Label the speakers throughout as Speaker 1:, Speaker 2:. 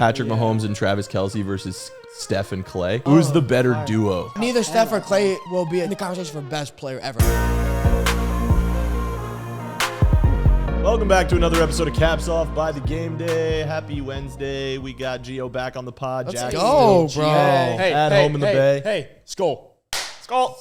Speaker 1: Patrick Mahomes and Travis Kelsey versus Steph and Klay. Who's the better duo?
Speaker 2: Neither Steph or Klay will be in the conversation for best player ever.
Speaker 1: Welcome back to another episode of Caps Off by the Game Day. Happy Wednesday. We got Gio back on the pod.
Speaker 2: Let's
Speaker 1: Jack
Speaker 2: go,
Speaker 1: still
Speaker 2: bro.
Speaker 1: at home in the Bay.
Speaker 3: Hey, skull.
Speaker 1: Skull.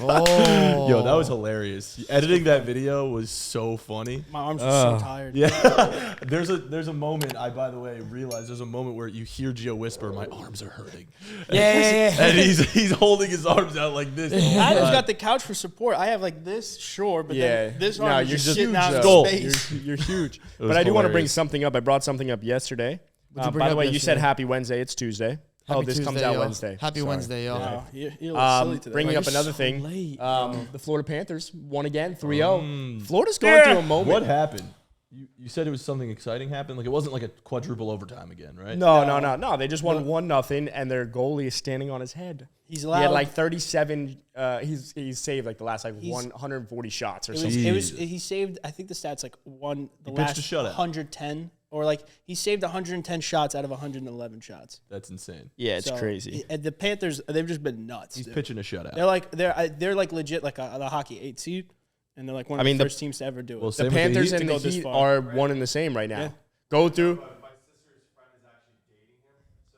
Speaker 2: Oh.
Speaker 1: Yo, that was hilarious. Editing that video was so funny.
Speaker 4: My arms are so tired.
Speaker 1: Yeah. there's a moment, by the way, realized there's a moment where you hear Gio whisper, my arms are hurting.
Speaker 2: Yeah.
Speaker 1: And he's holding his arms out like this.
Speaker 4: Adam's got the couch for support. I have like this, sure, but then this arm is just sitting out
Speaker 1: Skull.
Speaker 4: in space.
Speaker 3: You're huge. But I do want to bring something up. I brought something up yesterday. By the way, you said happy Wednesday. It's Tuesday. This
Speaker 2: Tuesday,
Speaker 3: comes out
Speaker 2: yo.
Speaker 3: Wednesday.
Speaker 2: Happy Wednesday, y'all.
Speaker 4: Wow, you're a little silly today.
Speaker 3: Bringing up
Speaker 2: You're
Speaker 3: another
Speaker 2: so
Speaker 3: thing.
Speaker 2: late,
Speaker 3: The Florida Panthers won again, 3-0. Florida's going through a moment.
Speaker 1: What happened? You said it was something exciting happened? Like it wasn't like a quadruple overtime again, right?
Speaker 3: No. They just won 1-0, and their goalie is standing on his head.
Speaker 4: He's
Speaker 3: He
Speaker 4: allowed.
Speaker 3: had like 37. He's saved like the last 140 shots or something.
Speaker 4: He saved. I think the stats like the last
Speaker 1: pitched a shutout.
Speaker 4: 110, or like he saved 110 shots out of 111 shots.
Speaker 1: That's insane.
Speaker 3: Yeah, it's
Speaker 4: So,
Speaker 3: crazy.
Speaker 4: And the Panthers, they've just been nuts.
Speaker 1: He's
Speaker 4: dude.
Speaker 1: pitching a shutout.
Speaker 4: They're like legit like the hockey 8 seed, and they're like one of the first teams to ever do it.
Speaker 1: Well,
Speaker 3: The
Speaker 1: same with
Speaker 3: Panthers
Speaker 1: Heat.
Speaker 3: and
Speaker 4: to
Speaker 3: the
Speaker 4: go this
Speaker 3: Heat
Speaker 4: far.
Speaker 3: are one and the same right now.
Speaker 4: Yeah.
Speaker 3: Go through
Speaker 5: My sister's friend is actually dating him, so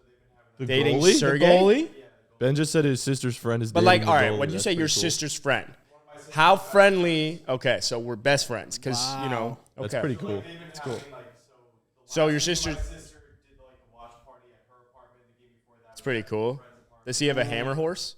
Speaker 5: they've been having
Speaker 1: The
Speaker 3: dating
Speaker 1: goalie?
Speaker 3: Sergey.
Speaker 1: Ben just said his sister's friend is
Speaker 3: But
Speaker 1: dating
Speaker 3: like,
Speaker 1: the
Speaker 3: all right,
Speaker 1: goalie.
Speaker 3: when you
Speaker 1: That's
Speaker 3: say your
Speaker 1: pretty cool.
Speaker 3: sister's friend, how friendly? Okay, so we're best friends because you know. Okay,
Speaker 1: That's pretty cool.
Speaker 5: they've been having like
Speaker 3: So your
Speaker 5: my
Speaker 3: sister,
Speaker 5: sister did like a watch party at her apartment the game before that.
Speaker 3: it's pretty cool. Does he have a hammer horse?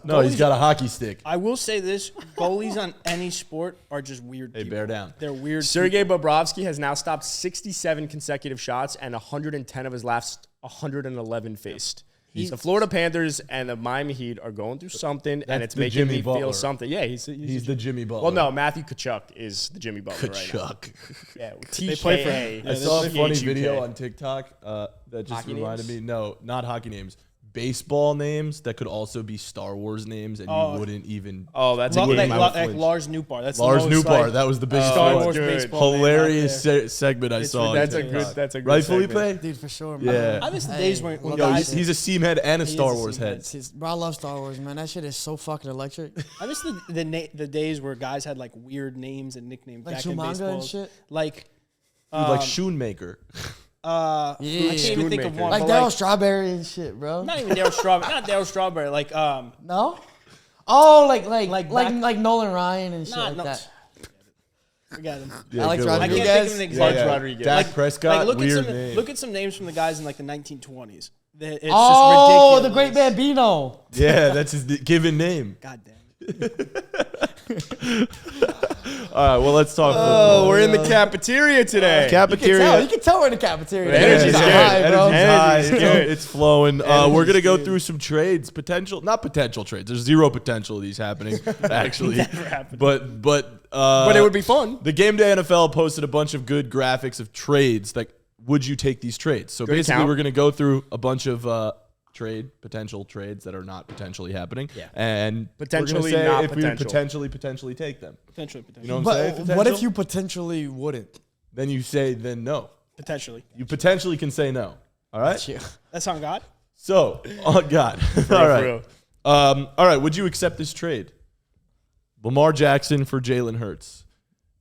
Speaker 1: No, he's got a hockey stick.
Speaker 4: I will say this: goalies on any sport are just weird.
Speaker 1: Hey,
Speaker 4: people.
Speaker 1: bear down.
Speaker 4: They're weird.
Speaker 3: Sergey Bobrovsky has now stopped 67 consecutive shots and 110 of his last 111 faced. The Florida Panthers and the Miami Heat are going through something, and
Speaker 1: That's
Speaker 3: it's
Speaker 1: the
Speaker 3: making
Speaker 1: Jimmy
Speaker 3: me feel
Speaker 1: Butler.
Speaker 3: something. Yeah, he's
Speaker 1: He's the Jimmy Butler.
Speaker 3: well, no, Matthew Tkachuk is the Jimmy Butler right now.
Speaker 1: Chuck.
Speaker 3: Yeah,
Speaker 4: They play for
Speaker 3: TK.
Speaker 1: I saw a funny
Speaker 3: THUK.
Speaker 1: video on TikTok that just
Speaker 3: Hockey
Speaker 1: reminded
Speaker 3: names?
Speaker 1: me. No, not hockey names. Baseball names that could also be Star Wars names, and you wouldn't even.
Speaker 3: Oh, that's a
Speaker 4: Like,
Speaker 3: good
Speaker 1: Wouldn't
Speaker 3: one.
Speaker 1: mind
Speaker 4: like
Speaker 1: flinch.
Speaker 4: Lars Newbar. That's
Speaker 1: Lars
Speaker 4: the most,
Speaker 1: Newbar.
Speaker 4: like,
Speaker 1: That was the biggest
Speaker 4: Star
Speaker 1: one.
Speaker 4: Wars
Speaker 3: good.
Speaker 4: baseball.
Speaker 1: Hilarious
Speaker 4: name out there.
Speaker 1: segment I saw. on
Speaker 3: That's a
Speaker 1: TikTok.
Speaker 3: good. That's a good.
Speaker 1: Right,
Speaker 3: segment.
Speaker 1: Felipe?
Speaker 2: Dude, for sure, man.
Speaker 1: Yeah.
Speaker 4: I miss the days when
Speaker 1: Yo,
Speaker 4: guys.
Speaker 1: he's a seam head and a
Speaker 4: He
Speaker 1: Star
Speaker 4: is a
Speaker 1: Wars
Speaker 4: seam
Speaker 1: head.
Speaker 2: Bro, I love Star Wars, man. That shit is so fucking electric.
Speaker 4: I miss the days where guys had like weird names and nicknames.
Speaker 2: Like
Speaker 4: back in
Speaker 2: Schumacher and
Speaker 4: baseball.
Speaker 2: shit?
Speaker 4: Like,
Speaker 1: Dude, like Shoemaker.
Speaker 4: I can't even think of
Speaker 3: Schoonmaker.
Speaker 4: one.
Speaker 2: Like
Speaker 4: but
Speaker 2: Daryl Strawberry and shit, bro.
Speaker 4: not even Daryl Strawberry. Not Daryl Strawberry. Like,
Speaker 2: No? Oh, like
Speaker 4: back-
Speaker 2: Nolan Ryan and shit
Speaker 4: Not-
Speaker 2: like
Speaker 4: no.
Speaker 2: that.
Speaker 4: forget him.
Speaker 1: Yeah,
Speaker 2: Alex
Speaker 1: good one.
Speaker 4: I can't
Speaker 2: Rodriguez?
Speaker 4: think of an example.
Speaker 3: Fudge Rodriguez.
Speaker 1: Dak Prescott.
Speaker 4: Like,
Speaker 1: Weird name.
Speaker 4: look at some names from the guys in like the 1920s. It's
Speaker 2: Oh,
Speaker 4: just
Speaker 2: the
Speaker 4: ridiculous.
Speaker 2: Great Bambino.
Speaker 1: Yeah, that's his given name.
Speaker 4: God damn it.
Speaker 1: All right, well, let's talk.
Speaker 3: Oh, we're in the cafeteria today.
Speaker 1: Cafeteria.
Speaker 2: You can tell we're in the cafeteria.
Speaker 3: The energy's
Speaker 2: Energy's
Speaker 3: good.
Speaker 2: high, bro.
Speaker 1: Energy's high.
Speaker 3: Energy's good.
Speaker 1: It's flowing. We're gonna go
Speaker 3: good.
Speaker 1: through some trades, not potential trades. There's zero potential of these happening, actually.
Speaker 4: Never happened.
Speaker 1: But
Speaker 3: it would be fun.
Speaker 1: The Game Day NFL posted a bunch of good graphics of trades. Like, would you take these trades? So
Speaker 3: Good
Speaker 1: basically,
Speaker 3: account.
Speaker 1: we're gonna go through a bunch of potential trades that are not potentially happening.
Speaker 3: Yeah.
Speaker 1: And
Speaker 3: Potentially
Speaker 1: we're gonna say
Speaker 3: not
Speaker 1: if we would
Speaker 3: potential.
Speaker 1: potentially take them.
Speaker 4: Potentially.
Speaker 1: You know what I'm saying?
Speaker 2: But what if
Speaker 1: Potential?
Speaker 2: you potentially wouldn't?
Speaker 1: Then you say no.
Speaker 4: Potentially.
Speaker 1: You potentially can say no. All right.
Speaker 4: That's on God.
Speaker 1: So, oh God. All right.
Speaker 3: real.
Speaker 1: All right. Would you accept this trade? Lamar Jackson for Jalen Hurts.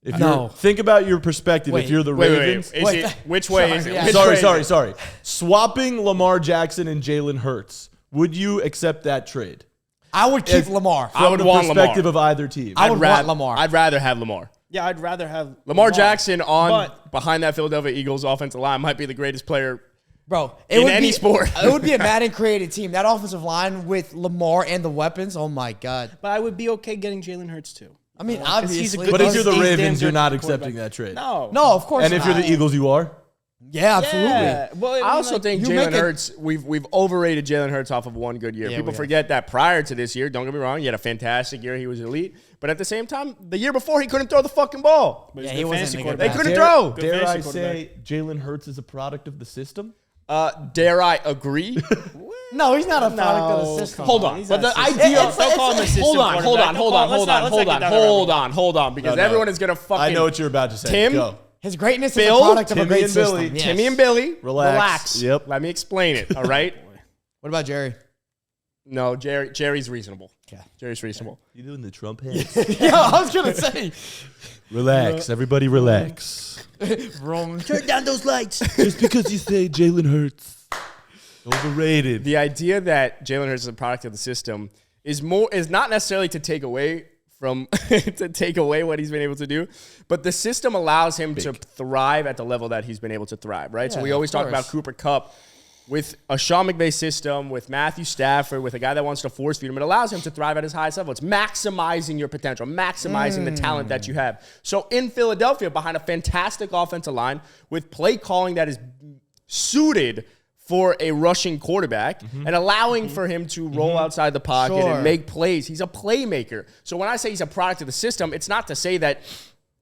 Speaker 1: If
Speaker 2: No.
Speaker 1: you're, think about your perspective.
Speaker 2: Wait.
Speaker 1: If you're the
Speaker 3: Wait.
Speaker 1: Ravens.
Speaker 3: Is
Speaker 2: Wait,
Speaker 3: it, which way is it?
Speaker 2: yeah.
Speaker 3: Which way is it?
Speaker 1: Sorry. Swapping Lamar Jackson and Jalen Hurts. Would you accept that trade?
Speaker 2: I would keep Lamar.
Speaker 3: I would
Speaker 1: From the
Speaker 3: want
Speaker 1: perspective
Speaker 3: Lamar.
Speaker 1: of either team.
Speaker 2: I would want Lamar.
Speaker 3: I'd rather have Lamar.
Speaker 4: Yeah, I'd rather have
Speaker 3: Lamar Jackson
Speaker 4: But-
Speaker 3: behind that Philadelphia Eagles offensive line might be the greatest player.
Speaker 2: Bro,
Speaker 3: In any sport.
Speaker 2: It would be a Madden created team. That offensive line with Lamar and the weapons, oh my God.
Speaker 4: But I would be okay getting Jalen Hurts too.
Speaker 2: I mean,
Speaker 4: he's a
Speaker 2: obviously.
Speaker 4: good-
Speaker 1: But if you're the
Speaker 4: He's damn
Speaker 1: Ravens, you're
Speaker 4: good
Speaker 1: not
Speaker 4: quarterback.
Speaker 1: accepting that trade.
Speaker 4: No.
Speaker 2: No, of course
Speaker 1: And if you're
Speaker 2: not.
Speaker 1: the Eagles, you are.
Speaker 2: Yeah, absolutely.
Speaker 4: Yeah. Well,
Speaker 3: I also
Speaker 4: like,
Speaker 3: think
Speaker 2: you make
Speaker 3: Jalen
Speaker 2: it-
Speaker 3: Hurts, we've overrated Jalen Hurts off of one good year.
Speaker 2: Yeah,
Speaker 3: People
Speaker 2: we have.
Speaker 3: forget that prior to this year, don't get me wrong, he had a fantastic year. He was elite. But at the same time, the year before, he couldn't throw the fucking ball.
Speaker 4: but he's
Speaker 2: Yeah,
Speaker 4: a
Speaker 2: he
Speaker 4: good
Speaker 2: wasn't
Speaker 4: fantasy
Speaker 2: a good
Speaker 3: They
Speaker 4: quarterback.
Speaker 3: couldn't
Speaker 1: Dare-
Speaker 3: throw.
Speaker 4: Good
Speaker 1: Dare I
Speaker 4: fantasy
Speaker 1: say Jalen Hurts is a product of the system?
Speaker 3: Dare I agree?
Speaker 2: No, he's not a product of the system.
Speaker 3: Hold on.
Speaker 4: He's
Speaker 3: But
Speaker 4: not
Speaker 3: the
Speaker 4: a system.
Speaker 3: idea
Speaker 4: Don't call him a system
Speaker 3: hold on,
Speaker 4: quarterback. Don't call- let's not get that around.
Speaker 3: hold on, because
Speaker 1: No, no.
Speaker 3: everyone is gonna fucking
Speaker 1: I know what you're about to say.
Speaker 3: Tim,
Speaker 1: Go.
Speaker 2: His greatness
Speaker 3: Bill,
Speaker 2: is a product of a
Speaker 1: Timmy
Speaker 2: great
Speaker 1: and Billy.
Speaker 2: system. Yes.
Speaker 3: Timmy and Billy,
Speaker 1: Relax. Yep.
Speaker 3: Let me explain it, all right?
Speaker 2: What about Jerry?
Speaker 3: No, Jerry's reasonable.
Speaker 2: Okay.
Speaker 3: Jerry's reasonable.
Speaker 1: You doing the Trump head?
Speaker 2: Yeah, I was gonna say.
Speaker 1: Relax. Everybody relax.
Speaker 2: Wrong.
Speaker 4: Turn down those lights.
Speaker 1: Just because you say Jalen Hurts. Overrated.
Speaker 3: The idea that Jalen Hurts is a product of the system is not necessarily to take away from what he's been able to do, but the system allows him to thrive at the level that he's been able to thrive, right?
Speaker 2: Yeah,
Speaker 3: so we always talk about
Speaker 2: course.
Speaker 3: Cooper Kupp. With a Sean McVay system, with Matthew Stafford, with a guy that wants to force feed him, it allows him to thrive at his highest level. It's maximizing your potential, maximizing the talent that you have. So in Philadelphia, behind a fantastic offensive line, with play calling that is suited for a rushing quarterback and allowing for him to roll outside the pocket and make plays, he's a playmaker. So when I say he's a product of the system, it's not to say that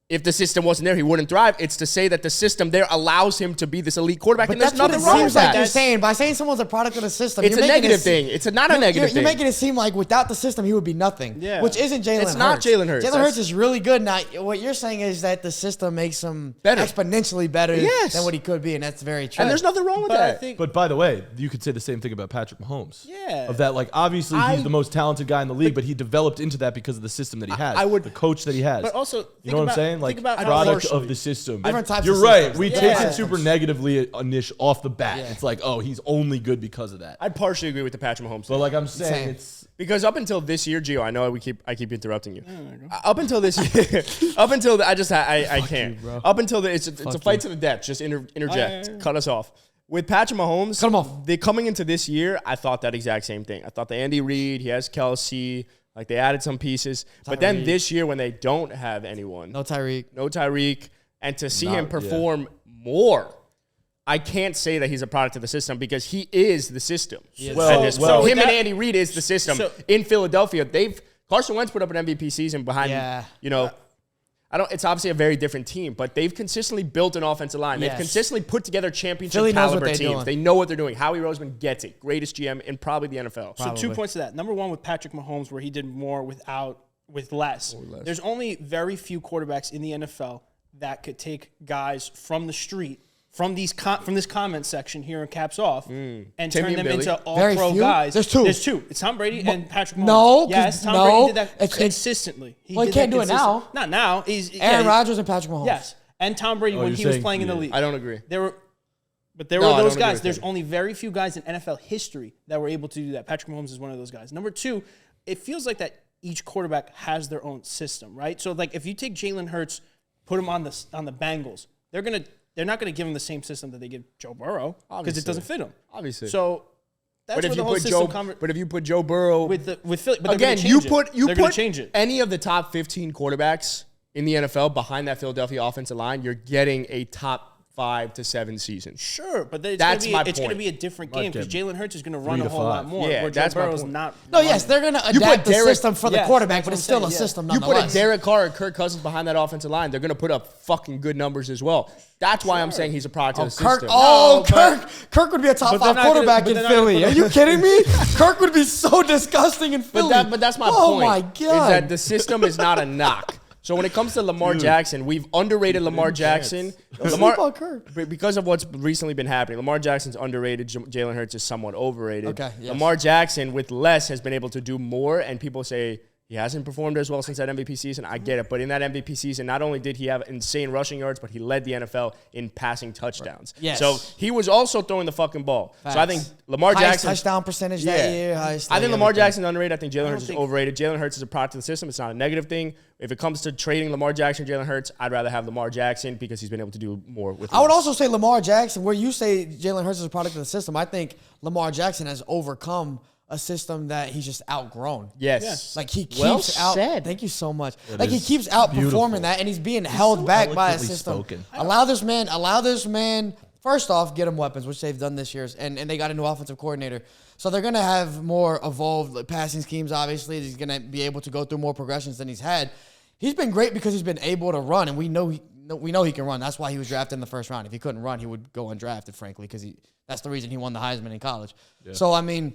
Speaker 3: if the system wasn't there, he wouldn't thrive. It's to say that the system there allows him to be this elite quarterback,
Speaker 2: But
Speaker 3: and there's
Speaker 2: that's what
Speaker 3: nothing
Speaker 2: it
Speaker 3: wrong
Speaker 2: seems
Speaker 3: with
Speaker 2: like
Speaker 3: that.
Speaker 2: you're saying. By saying someone's a product of the system,
Speaker 3: It's
Speaker 2: you're
Speaker 3: a
Speaker 2: making
Speaker 3: negative thing. It's not a negative thing.
Speaker 2: You're making it seem like without the system, he would be nothing.
Speaker 4: Yeah.
Speaker 2: Which isn't Jalen Hurts.
Speaker 3: It's not Jalen Hurts.
Speaker 2: Jalen Hurts is really good. Now, what you're saying is that the system makes him
Speaker 3: Better.
Speaker 2: exponentially better
Speaker 3: Yes.
Speaker 2: than what he could be, and that's very true.
Speaker 3: And there's nothing wrong with
Speaker 4: But I
Speaker 3: that.
Speaker 4: think
Speaker 1: But by the way, you could say the same thing about Patrick Mahomes.
Speaker 4: Yeah.
Speaker 1: Of that, like, obviously he's the most talented guy in the league, but he developed into that because of the system that he has. The coach that he has.
Speaker 4: But also,
Speaker 1: you know what I'm saying? Like, product of the system.
Speaker 2: Different types
Speaker 1: You're
Speaker 2: of
Speaker 1: right.
Speaker 2: systems.
Speaker 1: We
Speaker 2: Yeah.
Speaker 1: take it super negatively off the bat.
Speaker 2: Yeah.
Speaker 1: It's like, oh, he's only good because of that.
Speaker 3: I partially agree with the Patrick Mahomes
Speaker 1: But
Speaker 3: thing.
Speaker 1: like I'm saying,
Speaker 2: Same.
Speaker 1: it's
Speaker 3: Because up until this year, Gio, I know I keep interrupting you. Up until this year, up until the, I can't. Up until the, it's a fight to the death. Just interject, cut us off. With Patrick Mahomes,
Speaker 2: Cut him off.
Speaker 3: They coming into this year, I thought that exact same thing. I thought the Andy Reid, he has Kelsey, like they added some pieces. But then this year, when they don't have anyone,
Speaker 2: no
Speaker 3: Tyreek, and to see him perform more. I can't say that he's a product of the system because he is the system.
Speaker 1: Well,
Speaker 3: him and Andy Reid is the system. In Philadelphia, Carson Wentz put up an MVP season behind, it's obviously a very different team, but they've consistently built an offensive line.
Speaker 2: Yes.
Speaker 3: They've consistently put together championship
Speaker 2: Philly knows what
Speaker 3: caliber
Speaker 2: they're
Speaker 3: teams.
Speaker 2: doing.
Speaker 3: They know what they're doing. Howie Roseman gets it. Greatest GM in probably the NFL.
Speaker 4: So 2 points to that. Number one, with Patrick Mahomes, where he did more with less. There's only very few quarterbacks in the NFL that could take guys from the street, from this comment section here in Caps Off, and
Speaker 3: Timmy
Speaker 4: turn
Speaker 3: and
Speaker 4: them
Speaker 3: Billy.
Speaker 4: into
Speaker 2: Very
Speaker 4: all-pro
Speaker 2: few?
Speaker 4: guys.
Speaker 2: There's two.
Speaker 4: There's two. It's Tom Brady and Patrick Mahomes.
Speaker 2: No, 'cause
Speaker 4: Yes, Tom
Speaker 2: no,
Speaker 4: Brady did that
Speaker 2: it's-
Speaker 4: consistently.
Speaker 2: Well, he
Speaker 4: did
Speaker 2: can't
Speaker 4: that
Speaker 2: do it now.
Speaker 4: consistently. Not now.
Speaker 2: Aaron Rodgers and Patrick Mahomes.
Speaker 4: Yes. And Tom Brady when
Speaker 1: you're
Speaker 4: he was
Speaker 1: saying-
Speaker 4: playing in the
Speaker 1: yeah.
Speaker 4: league.
Speaker 3: I don't agree.
Speaker 4: There were
Speaker 3: I
Speaker 4: those
Speaker 3: don't agree
Speaker 4: guys.
Speaker 3: with
Speaker 4: There's
Speaker 3: him.
Speaker 4: only very few guys in NFL history that were able to do that. Patrick Mahomes is one of those guys. Number two, it feels like that each quarterback has their own system, right? So like if you take Jalen Hurts, put him on the Bengals, they're not gonna give him the same system that they give Joe Burrow because it doesn't fit him.
Speaker 3: Obviously.
Speaker 4: So that's
Speaker 3: But
Speaker 4: where
Speaker 3: if
Speaker 4: the
Speaker 3: you
Speaker 4: whole
Speaker 3: put
Speaker 4: system
Speaker 3: but if you put Joe Burrow
Speaker 4: with Philly, but
Speaker 3: again,
Speaker 4: they're
Speaker 3: you
Speaker 4: gonna
Speaker 3: put
Speaker 4: change it.
Speaker 3: any of the top 15 quarterbacks in the NFL behind that Philadelphia offensive line, you're getting a top 5 to 7 season.
Speaker 4: Sure, but it's
Speaker 3: That's my
Speaker 4: going to
Speaker 3: point.
Speaker 4: be a different game because Jalen Hurts is going to run
Speaker 1: 3
Speaker 4: a
Speaker 1: to
Speaker 4: whole lot
Speaker 1: 5.
Speaker 4: more.
Speaker 3: Yeah,
Speaker 4: where Joe
Speaker 3: that's my
Speaker 4: Burrow's
Speaker 3: point.
Speaker 4: not.
Speaker 2: No, yes, they're going to
Speaker 3: You put
Speaker 2: adapt the
Speaker 3: Derek-
Speaker 2: system for the
Speaker 4: Yes,
Speaker 2: quarterback,
Speaker 4: that's
Speaker 2: but
Speaker 4: what
Speaker 2: it's
Speaker 4: I'm
Speaker 2: still
Speaker 4: saying,
Speaker 2: a
Speaker 4: yeah.
Speaker 2: system
Speaker 3: You put a
Speaker 2: nonetheless.
Speaker 3: Derek Carr or Kirk Cousins behind that offensive line, they're going to put up fucking good numbers as well. That's why I'm saying he's a product of the system.
Speaker 2: Kirk would be a top
Speaker 4: But they're
Speaker 2: 5
Speaker 4: not
Speaker 2: quarterback
Speaker 4: gonna-
Speaker 2: in
Speaker 4: but they're not
Speaker 2: Philly.
Speaker 4: gonna
Speaker 2: Are
Speaker 4: put
Speaker 2: you kidding me? Kirk would be so disgusting in Philly.
Speaker 3: But that's my
Speaker 2: oh
Speaker 3: point.
Speaker 2: my God.
Speaker 3: Is that the system is not a knock. So when it comes to Lamar Jackson, we've underrated Lamar Jackson.
Speaker 2: Sleep on Kirk.
Speaker 3: Because of what's recently been happening, Lamar Jackson's underrated. Jalen Hurts is somewhat overrated.
Speaker 2: Okay, yes.
Speaker 3: Lamar Jackson with less has been able to do more, and people say he hasn't performed as well since that MVP season. I get it, but in that MVP season, not only did he have insane rushing yards, but he led the NFL in passing touchdowns.
Speaker 2: Yes.
Speaker 3: So he was also throwing the fucking ball.
Speaker 2: Facts.
Speaker 3: So I think Lamar
Speaker 2: Highest
Speaker 3: Jackson
Speaker 2: touchdown percentage that year. Highest
Speaker 3: I think Lamar
Speaker 2: everything.
Speaker 3: Jackson's underrated. I think Jalen Hurts is overrated. Jalen Hurts is a product of the system. It's not a negative thing. If it comes to trading Lamar Jackson, Jalen Hurts, I'd rather have Lamar Jackson because he's been able to do more with.
Speaker 2: I would
Speaker 3: less.
Speaker 2: also say Lamar Jackson, where you say Jalen Hurts is a product of the system, I think Lamar Jackson has overcome a system that he's just outgrown.
Speaker 3: Yes.
Speaker 2: Like he keeps
Speaker 3: Well
Speaker 2: out.
Speaker 3: said.
Speaker 2: Thank you so much.
Speaker 1: That
Speaker 2: Like he
Speaker 1: is
Speaker 2: keeps outperforming
Speaker 1: beautiful.
Speaker 2: that, and he's being held back by a
Speaker 1: eloquently
Speaker 2: system.
Speaker 1: spoken.
Speaker 2: Allow this man. First off, get him weapons, which they've done this year, and they got a new offensive coordinator. So they're gonna have more evolved passing schemes. Obviously, he's gonna be able to go through more progressions than he's had. He's been great because he's been able to run, and we know he can run. That's why he was drafted in the first round. If he couldn't run, he would go undrafted, frankly, because that's the reason he won the Heisman in college. Yeah. So I mean,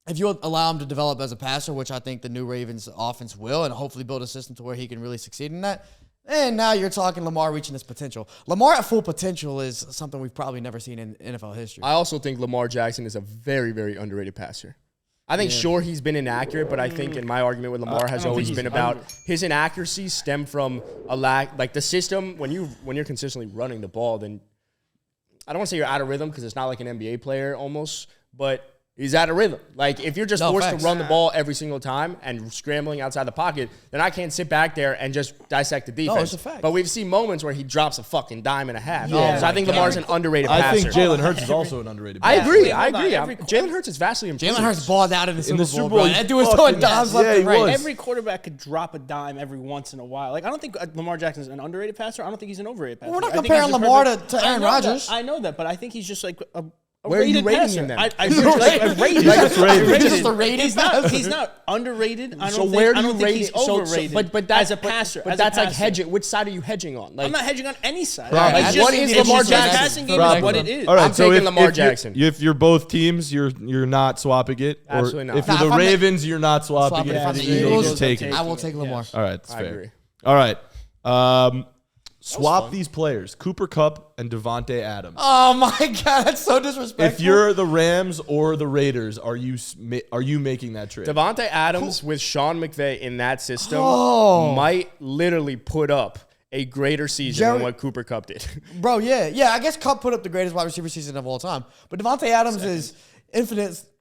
Speaker 2: if you allow him to develop as a passer, which I think the new Ravens offense will, and hopefully build a system to where he can really succeed in that, And now you're talking Lamar reaching his potential. Lamar at full potential is something we've probably never seen in NFL history.
Speaker 3: I also think Lamar Jackson is a very, very underrated passer. I think, sure, he's been inaccurate, but I think in my argument with Lamar has always been about his inaccuracies stem from a lack. Like the system, when you're consistently running the ball, then I don't want to say you're out of rhythm because it's not like an NBA player almost, but he's out of rhythm. Like, if you're just forced to run the ball every single time and scrambling outside the pocket, then I can't sit back there and just dissect the defense.
Speaker 2: No, it's a fact.
Speaker 3: But we've seen moments where he drops a fucking dime and a half.
Speaker 2: Yeah.
Speaker 3: So I think Lamar's an underrated passer.
Speaker 1: I think Jalen Hurts is also an underrated
Speaker 3: I
Speaker 1: passer.
Speaker 3: agree.
Speaker 4: Hold on,
Speaker 3: Jalen Hurts is vastly improved.
Speaker 2: Jalen Hurts balled out in the Super
Speaker 1: Super
Speaker 2: Bowl,
Speaker 1: Bowl,
Speaker 2: bro. That dude was
Speaker 1: fucking-
Speaker 2: throwing dimes left
Speaker 1: yeah,
Speaker 2: and
Speaker 1: he
Speaker 2: right.
Speaker 1: was.
Speaker 4: Every quarterback could drop a dime every once in a while. Like, I don't think Lamar Jackson's an underrated passer. I don't think he's an overrated passer.
Speaker 2: We're not
Speaker 4: I think
Speaker 2: comparing
Speaker 4: he's a
Speaker 2: Lamar
Speaker 4: perfect-
Speaker 2: to Aaron
Speaker 4: I know that.
Speaker 2: Rodgers.
Speaker 4: I know that, but I think he's just like a
Speaker 3: Where are you
Speaker 4: rated
Speaker 3: rating
Speaker 4: passer.
Speaker 3: him then?
Speaker 4: I
Speaker 2: He's
Speaker 4: rated.
Speaker 1: just rated.
Speaker 2: He's just a rated
Speaker 4: He's
Speaker 2: passer.
Speaker 4: He's not underrated. I
Speaker 3: So
Speaker 4: don't
Speaker 3: where
Speaker 4: think,
Speaker 3: do
Speaker 4: I
Speaker 3: you
Speaker 4: don't think
Speaker 3: rate
Speaker 4: he's
Speaker 3: it? So-
Speaker 4: overrated.
Speaker 3: but that's
Speaker 4: as a passer.
Speaker 3: But
Speaker 4: as a
Speaker 3: that's like
Speaker 4: passer.
Speaker 3: hedging. Which side are you hedging on? Like,
Speaker 4: I'm not hedging on any side.
Speaker 1: Rob,
Speaker 4: It's just-
Speaker 3: what is
Speaker 4: it's
Speaker 3: Lamar
Speaker 4: just his
Speaker 3: Jackson?
Speaker 4: passing game
Speaker 1: Rob,
Speaker 4: is what it is.
Speaker 1: All right,
Speaker 3: I'm
Speaker 1: so
Speaker 3: taking Lamar
Speaker 1: you're-
Speaker 3: Jackson.
Speaker 1: if you're both teams, you're not swapping it. Or
Speaker 3: Absolutely not.
Speaker 1: If you're
Speaker 2: Nah,
Speaker 1: the
Speaker 2: if I'm the-
Speaker 1: Ravens, you're not swapping
Speaker 2: Swapping
Speaker 1: it.
Speaker 2: it.
Speaker 1: If
Speaker 2: If
Speaker 1: you're
Speaker 2: I'm
Speaker 1: the
Speaker 2: the
Speaker 1: Eagles,
Speaker 2: Eagles,
Speaker 1: you're
Speaker 2: I'm
Speaker 1: taking it.
Speaker 2: I will take Lamar.
Speaker 1: All right, that's
Speaker 3: I
Speaker 1: fair.
Speaker 3: agree.
Speaker 1: All right. Swap these players, Cooper Kupp and Devante Adams.
Speaker 2: Oh my God, that's so disrespectful.
Speaker 1: If you're the Rams or the Raiders, are you making that trade?
Speaker 3: Devontae Adams with Sean McVay in that system
Speaker 2: Oh.
Speaker 3: might literally put up a greater season
Speaker 2: Jerry-
Speaker 3: than what Cooper Kupp did.
Speaker 2: Bro, yeah. I guess Kupp put up the greatest wide receiver season of all time. But Devontae Adams is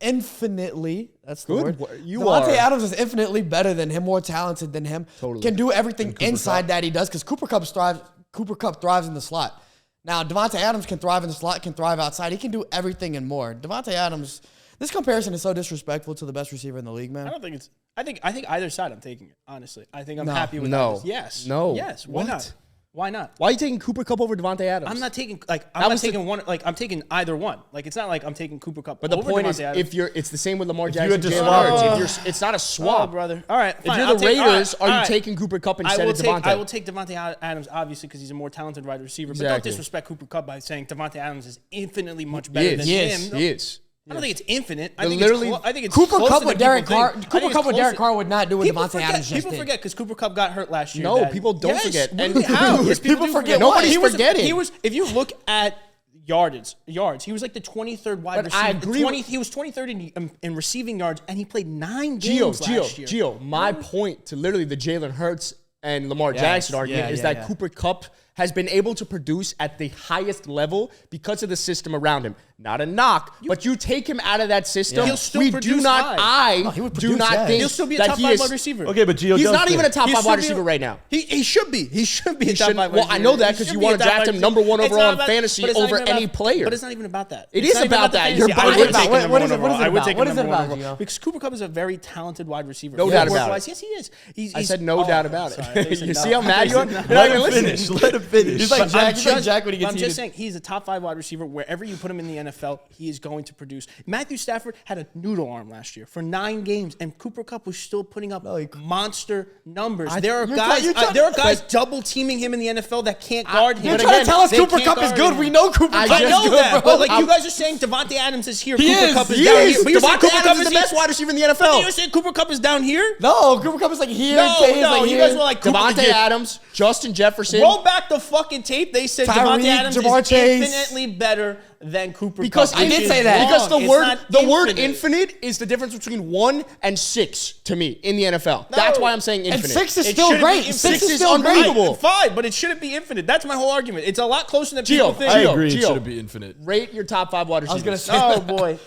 Speaker 2: infinitely, that's the
Speaker 3: Good
Speaker 2: word.
Speaker 3: You
Speaker 2: Devontae
Speaker 3: are.
Speaker 2: Adams is infinitely better than him, more talented than him.
Speaker 3: Totally.
Speaker 2: Can do everything inside that he does because Cooper Kupp thrives in the slot. Now, Devontae Adams can thrive in the slot, can thrive outside. He can do everything and more. Devontae Adams, this comparison is so disrespectful to the best receiver in the league, man.
Speaker 4: I don't think it's. I think either side I'm taking it. Honestly, I think I'm
Speaker 2: No.
Speaker 4: happy with
Speaker 3: No.
Speaker 4: that. Yes.
Speaker 3: No.
Speaker 4: Yes. Why
Speaker 3: What?
Speaker 4: not? Why not?
Speaker 3: Why are you taking Cooper Kupp over Devontae Adams?
Speaker 4: I'm not taking I'm
Speaker 3: That
Speaker 4: not
Speaker 3: was the-
Speaker 4: taking one. Like I'm taking either one. Like it's not like I'm taking Cooper Kupp.
Speaker 3: But the
Speaker 4: over
Speaker 3: point
Speaker 4: Devontae
Speaker 3: is,
Speaker 4: Adams.
Speaker 3: it's the same with Lamar
Speaker 1: you
Speaker 3: Jackson.
Speaker 1: had to
Speaker 3: Jalen
Speaker 1: swap.
Speaker 3: Hurts. If it's not a
Speaker 4: Oh,
Speaker 3: swap,
Speaker 4: brother. All right.
Speaker 3: If
Speaker 4: Fine,
Speaker 3: you're
Speaker 4: I'll
Speaker 3: the
Speaker 4: take- all
Speaker 3: Raiders,
Speaker 4: all
Speaker 3: are you taking Cooper Kupp instead of Devontae?
Speaker 4: I will take Devontae Adams obviously because he's a more talented wide receiver. But don't
Speaker 3: Exactly.
Speaker 4: disrespect Cooper Kupp by saying Devontae Adams is infinitely much better than
Speaker 3: He
Speaker 4: him.
Speaker 3: is. He is.
Speaker 4: I don't think it's infinite. I
Speaker 3: They're
Speaker 4: think
Speaker 3: literally-
Speaker 4: I think it's
Speaker 2: Cooper
Speaker 4: closer
Speaker 2: Kupp
Speaker 4: than
Speaker 2: with Derek
Speaker 4: people
Speaker 2: Carr.
Speaker 4: think. I think
Speaker 2: Cooper
Speaker 4: it's
Speaker 2: Kupp with
Speaker 4: closer-
Speaker 2: Derek Carr would not do what
Speaker 4: People
Speaker 2: Devontae
Speaker 4: forget-
Speaker 2: Adams just
Speaker 4: People
Speaker 2: did.
Speaker 4: forget because Cooper Kupp got hurt last year.
Speaker 3: No,
Speaker 4: Dad.
Speaker 3: people don't
Speaker 4: Yes,
Speaker 3: forget.
Speaker 4: what
Speaker 3: And
Speaker 4: do you- how? Yes,
Speaker 2: people
Speaker 4: do
Speaker 2: forget.
Speaker 3: Nobody's
Speaker 4: He was-
Speaker 3: forgetting.
Speaker 4: He was. If you look at yards. He was like the 23rd wide
Speaker 3: But
Speaker 4: receiver.
Speaker 3: I agree
Speaker 4: He was 23rd in receiving yards, and he played 9 games last year.
Speaker 3: Gio, my point to literally the Jalen Hurts and Lamar Jackson argument is that Cooper Kupp has been able to produce at the highest level because of the system around him. Not a knock, but you take him out of that system.
Speaker 4: He'll still
Speaker 3: We do
Speaker 4: produce
Speaker 3: not.
Speaker 4: high.
Speaker 2: he would
Speaker 3: do
Speaker 2: produce,
Speaker 3: not
Speaker 2: yeah.
Speaker 3: think
Speaker 4: He'll still be a
Speaker 3: that
Speaker 4: top
Speaker 3: he
Speaker 4: 5
Speaker 3: is.
Speaker 4: wide receiver.
Speaker 1: Okay, but Gio
Speaker 3: He's
Speaker 1: does
Speaker 3: not even a
Speaker 1: fit.
Speaker 3: top
Speaker 4: He'll
Speaker 3: 5 wide
Speaker 4: still be-
Speaker 3: receiver right now.
Speaker 4: He should be. He should be a top 5 wide
Speaker 3: Well, I
Speaker 4: receiver.
Speaker 3: know that
Speaker 4: He
Speaker 3: because
Speaker 4: should
Speaker 3: you
Speaker 4: be a
Speaker 3: wanna
Speaker 4: top
Speaker 3: draft
Speaker 4: wide
Speaker 3: him
Speaker 4: receiver.
Speaker 3: number one
Speaker 4: It's
Speaker 3: overall
Speaker 4: not
Speaker 3: in
Speaker 4: about-
Speaker 3: fantasy
Speaker 4: but it's not
Speaker 3: over
Speaker 4: even
Speaker 3: any
Speaker 4: about-
Speaker 3: player.
Speaker 4: But it's not even about that.
Speaker 3: It
Speaker 4: It's
Speaker 3: is
Speaker 4: not even
Speaker 3: about
Speaker 4: the
Speaker 3: that.
Speaker 4: fantasy.
Speaker 3: You're
Speaker 4: I would
Speaker 3: biased.
Speaker 4: take him
Speaker 2: What
Speaker 4: number
Speaker 2: is it-
Speaker 4: one
Speaker 2: what is it
Speaker 4: overall. I would
Speaker 2: about?
Speaker 4: take him
Speaker 2: What is it
Speaker 4: number one
Speaker 2: about,
Speaker 4: overall.
Speaker 2: Gio?
Speaker 4: Because Cooper Kupp is a very talented wide receiver.
Speaker 3: No doubt about
Speaker 4: Work-wise,
Speaker 3: it.
Speaker 4: Yes, he is.
Speaker 3: I said no doubt about
Speaker 4: Sorry, I
Speaker 3: it.
Speaker 4: said
Speaker 3: You
Speaker 4: no.
Speaker 3: see how mad you are? You're not
Speaker 1: Let
Speaker 3: even
Speaker 1: him
Speaker 3: listening.
Speaker 1: finish. Let him finish.
Speaker 2: He's like Jack. He's like
Speaker 4: just-
Speaker 2: Jack when he gets
Speaker 4: I'm
Speaker 2: heated.
Speaker 4: just saying he's a top 5 wide receiver. Wherever you put him in the NFL, he is going to produce. Matthew Stafford had a noodle arm last year for 9 games, and Cooper Kupp was still putting up monster numbers. There are guys double teaming him in the NFL that can't guard him.
Speaker 2: You're
Speaker 3: But
Speaker 2: trying
Speaker 3: again,
Speaker 2: to tell us
Speaker 4: they
Speaker 2: Cooper
Speaker 4: can't
Speaker 2: Kupp is
Speaker 4: guard
Speaker 2: good.
Speaker 4: him.
Speaker 2: We know Cooper Kupp
Speaker 4: I
Speaker 2: is
Speaker 4: know
Speaker 2: good,
Speaker 4: that,
Speaker 2: bro.
Speaker 4: but like you guys are saying, Devontae Adams is here.
Speaker 2: He
Speaker 4: Cooper
Speaker 2: is.
Speaker 4: Kupp is
Speaker 2: He
Speaker 4: down
Speaker 2: is.
Speaker 4: here. But you're saying
Speaker 3: Devontae
Speaker 4: Cooper Kupp
Speaker 3: Adams is
Speaker 4: is
Speaker 3: the best wide receiver in the
Speaker 4: But
Speaker 3: NFL.
Speaker 4: you're saying Cooper Kupp is down here?
Speaker 2: No, Cooper Kupp is like here.
Speaker 4: No,
Speaker 2: Tay is
Speaker 4: no.
Speaker 2: like
Speaker 4: You
Speaker 2: here.
Speaker 4: guys were like Cooper
Speaker 3: Devontae Adams, Justin Jefferson.
Speaker 4: Roll back the fucking tape. They said
Speaker 2: Tyreek,
Speaker 4: Devontae Adams
Speaker 2: Jamar
Speaker 4: is
Speaker 2: Chase.
Speaker 4: infinitely better than Cooper
Speaker 3: Because
Speaker 4: Kupp.
Speaker 2: I did say that.
Speaker 3: Because the
Speaker 4: It's
Speaker 3: word
Speaker 4: not
Speaker 3: word infinite is the difference between 1 and 6 to me in the NFL. That's why I'm saying
Speaker 2: And
Speaker 3: infinite.
Speaker 2: 6 is
Speaker 4: It
Speaker 2: still
Speaker 4: shouldn't
Speaker 2: great.
Speaker 4: be
Speaker 2: 6 is
Speaker 3: is
Speaker 2: still great.
Speaker 3: unbelievable.
Speaker 4: Fine, but it shouldn't be infinite. That's my whole argument. It's a lot closer than people think.
Speaker 1: I
Speaker 3: Gio,
Speaker 1: agree. It
Speaker 3: Gio.
Speaker 1: shouldn't be infinite.
Speaker 3: Rate your top 5 wide
Speaker 2: I was
Speaker 3: receivers.
Speaker 2: gonna say.
Speaker 4: Oh boy.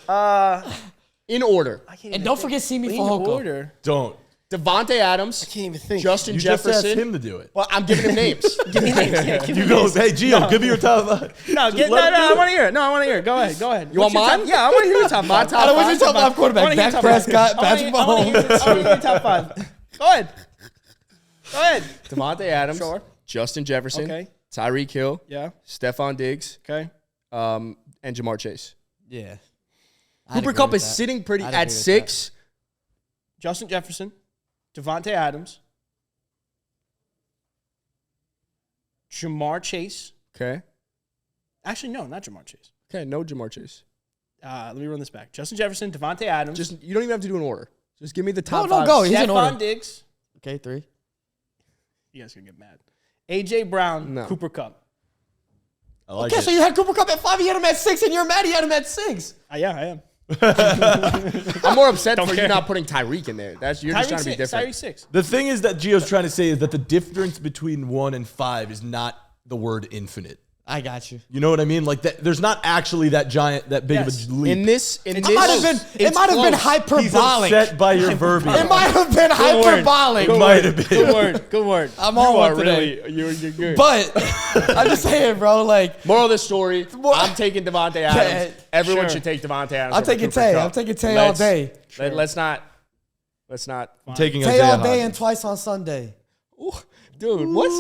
Speaker 3: In order.
Speaker 2: And don't forget Simi
Speaker 4: In
Speaker 2: Fehoko.
Speaker 4: order.
Speaker 1: Don't.
Speaker 3: Devontae Adams,
Speaker 4: Can't even think.
Speaker 3: Justin
Speaker 1: You just asked
Speaker 3: Jefferson.
Speaker 1: him to do it.
Speaker 3: Well, I'm giving him names.
Speaker 4: Give me names. Yeah, give me
Speaker 1: You go,
Speaker 4: names.
Speaker 1: hey, Gio, give me your top 5.
Speaker 4: No,
Speaker 1: Just let him
Speaker 4: I
Speaker 1: do
Speaker 4: want
Speaker 1: it.
Speaker 4: to hear it. No, I want to hear it. Go ahead. Go ahead.
Speaker 3: You want
Speaker 4: What's your
Speaker 3: mine?
Speaker 4: top- Yeah, I want to hear your top 5.
Speaker 3: My top
Speaker 2: I don't want your top 5
Speaker 4: I wanna
Speaker 2: quarterback.
Speaker 4: hear your
Speaker 2: Dak
Speaker 4: top
Speaker 2: Prescott,
Speaker 4: five.
Speaker 2: Patrick
Speaker 4: I wanna hear
Speaker 2: Mahomes.
Speaker 4: your top 5. Go ahead. Go ahead.
Speaker 3: Devontae Adams,
Speaker 4: Sure.
Speaker 3: Justin Jefferson,
Speaker 4: Okay.
Speaker 3: Tyreek Hill,
Speaker 4: Yeah.
Speaker 3: Stefan Diggs,
Speaker 4: Okay.
Speaker 3: and Jamar Chase.
Speaker 2: Yeah.
Speaker 3: Cooper Kupp is sitting pretty
Speaker 2: I'd agree
Speaker 3: at
Speaker 2: with
Speaker 3: 6.
Speaker 4: Justin Jefferson, Devontae Adams, Jamar Chase.
Speaker 3: Okay.
Speaker 4: Actually, no, not Jamar Chase.
Speaker 3: Okay, no Jamar Chase.
Speaker 4: Let me run this back. Justin Jefferson, Devontae Adams,
Speaker 3: Just you don't even have to do an order. Just give me the top
Speaker 2: No,
Speaker 3: 5.
Speaker 2: go. He's in
Speaker 4: Stefan
Speaker 2: order.
Speaker 4: Diggs.
Speaker 2: Okay, 3.
Speaker 4: You guys are gonna get mad. A.J. Brown,
Speaker 3: No.
Speaker 4: Cooper Kupp.
Speaker 1: I like
Speaker 2: Okay,
Speaker 1: it.
Speaker 2: so you had Cooper Kupp at 5, you had him at 6, and you're mad he had him at 6.
Speaker 4: Yeah, I am.
Speaker 3: I'm more upset for
Speaker 4: care.
Speaker 3: you not putting Tyreek in there. You're just trying to be different.
Speaker 4: Tyreek 6.
Speaker 1: The thing is that Gio's trying to say is that the difference between 1 and 5 is not the word infinite.
Speaker 2: I got you.
Speaker 1: You know what I mean? Like that, there's not actually that big
Speaker 4: Yes.
Speaker 1: of a leap.
Speaker 3: In this,
Speaker 2: It might have been
Speaker 1: He's
Speaker 2: hyperbolic.
Speaker 1: upset by your verbiage.
Speaker 2: It might have been hyperbolic.
Speaker 1: It might have been.
Speaker 4: Good word. Good word.
Speaker 2: I'm on one today.
Speaker 3: You're good.
Speaker 2: But I'm just saying, bro, like,
Speaker 3: Moral of the story, I'm taking Devante Adams.
Speaker 2: Yeah,
Speaker 3: Everyone
Speaker 4: sure.
Speaker 3: should take Devante Adams.
Speaker 2: I'm
Speaker 3: over
Speaker 2: taking
Speaker 3: Cooper
Speaker 2: Tay.
Speaker 3: Kupp.
Speaker 2: I'm taking Tay all day.
Speaker 3: Let's not.
Speaker 1: I'm taking
Speaker 2: Tay
Speaker 1: Isaiah
Speaker 2: all day
Speaker 1: Hodgins.
Speaker 2: and twice on Sunday.
Speaker 3: Ooh, dude, what's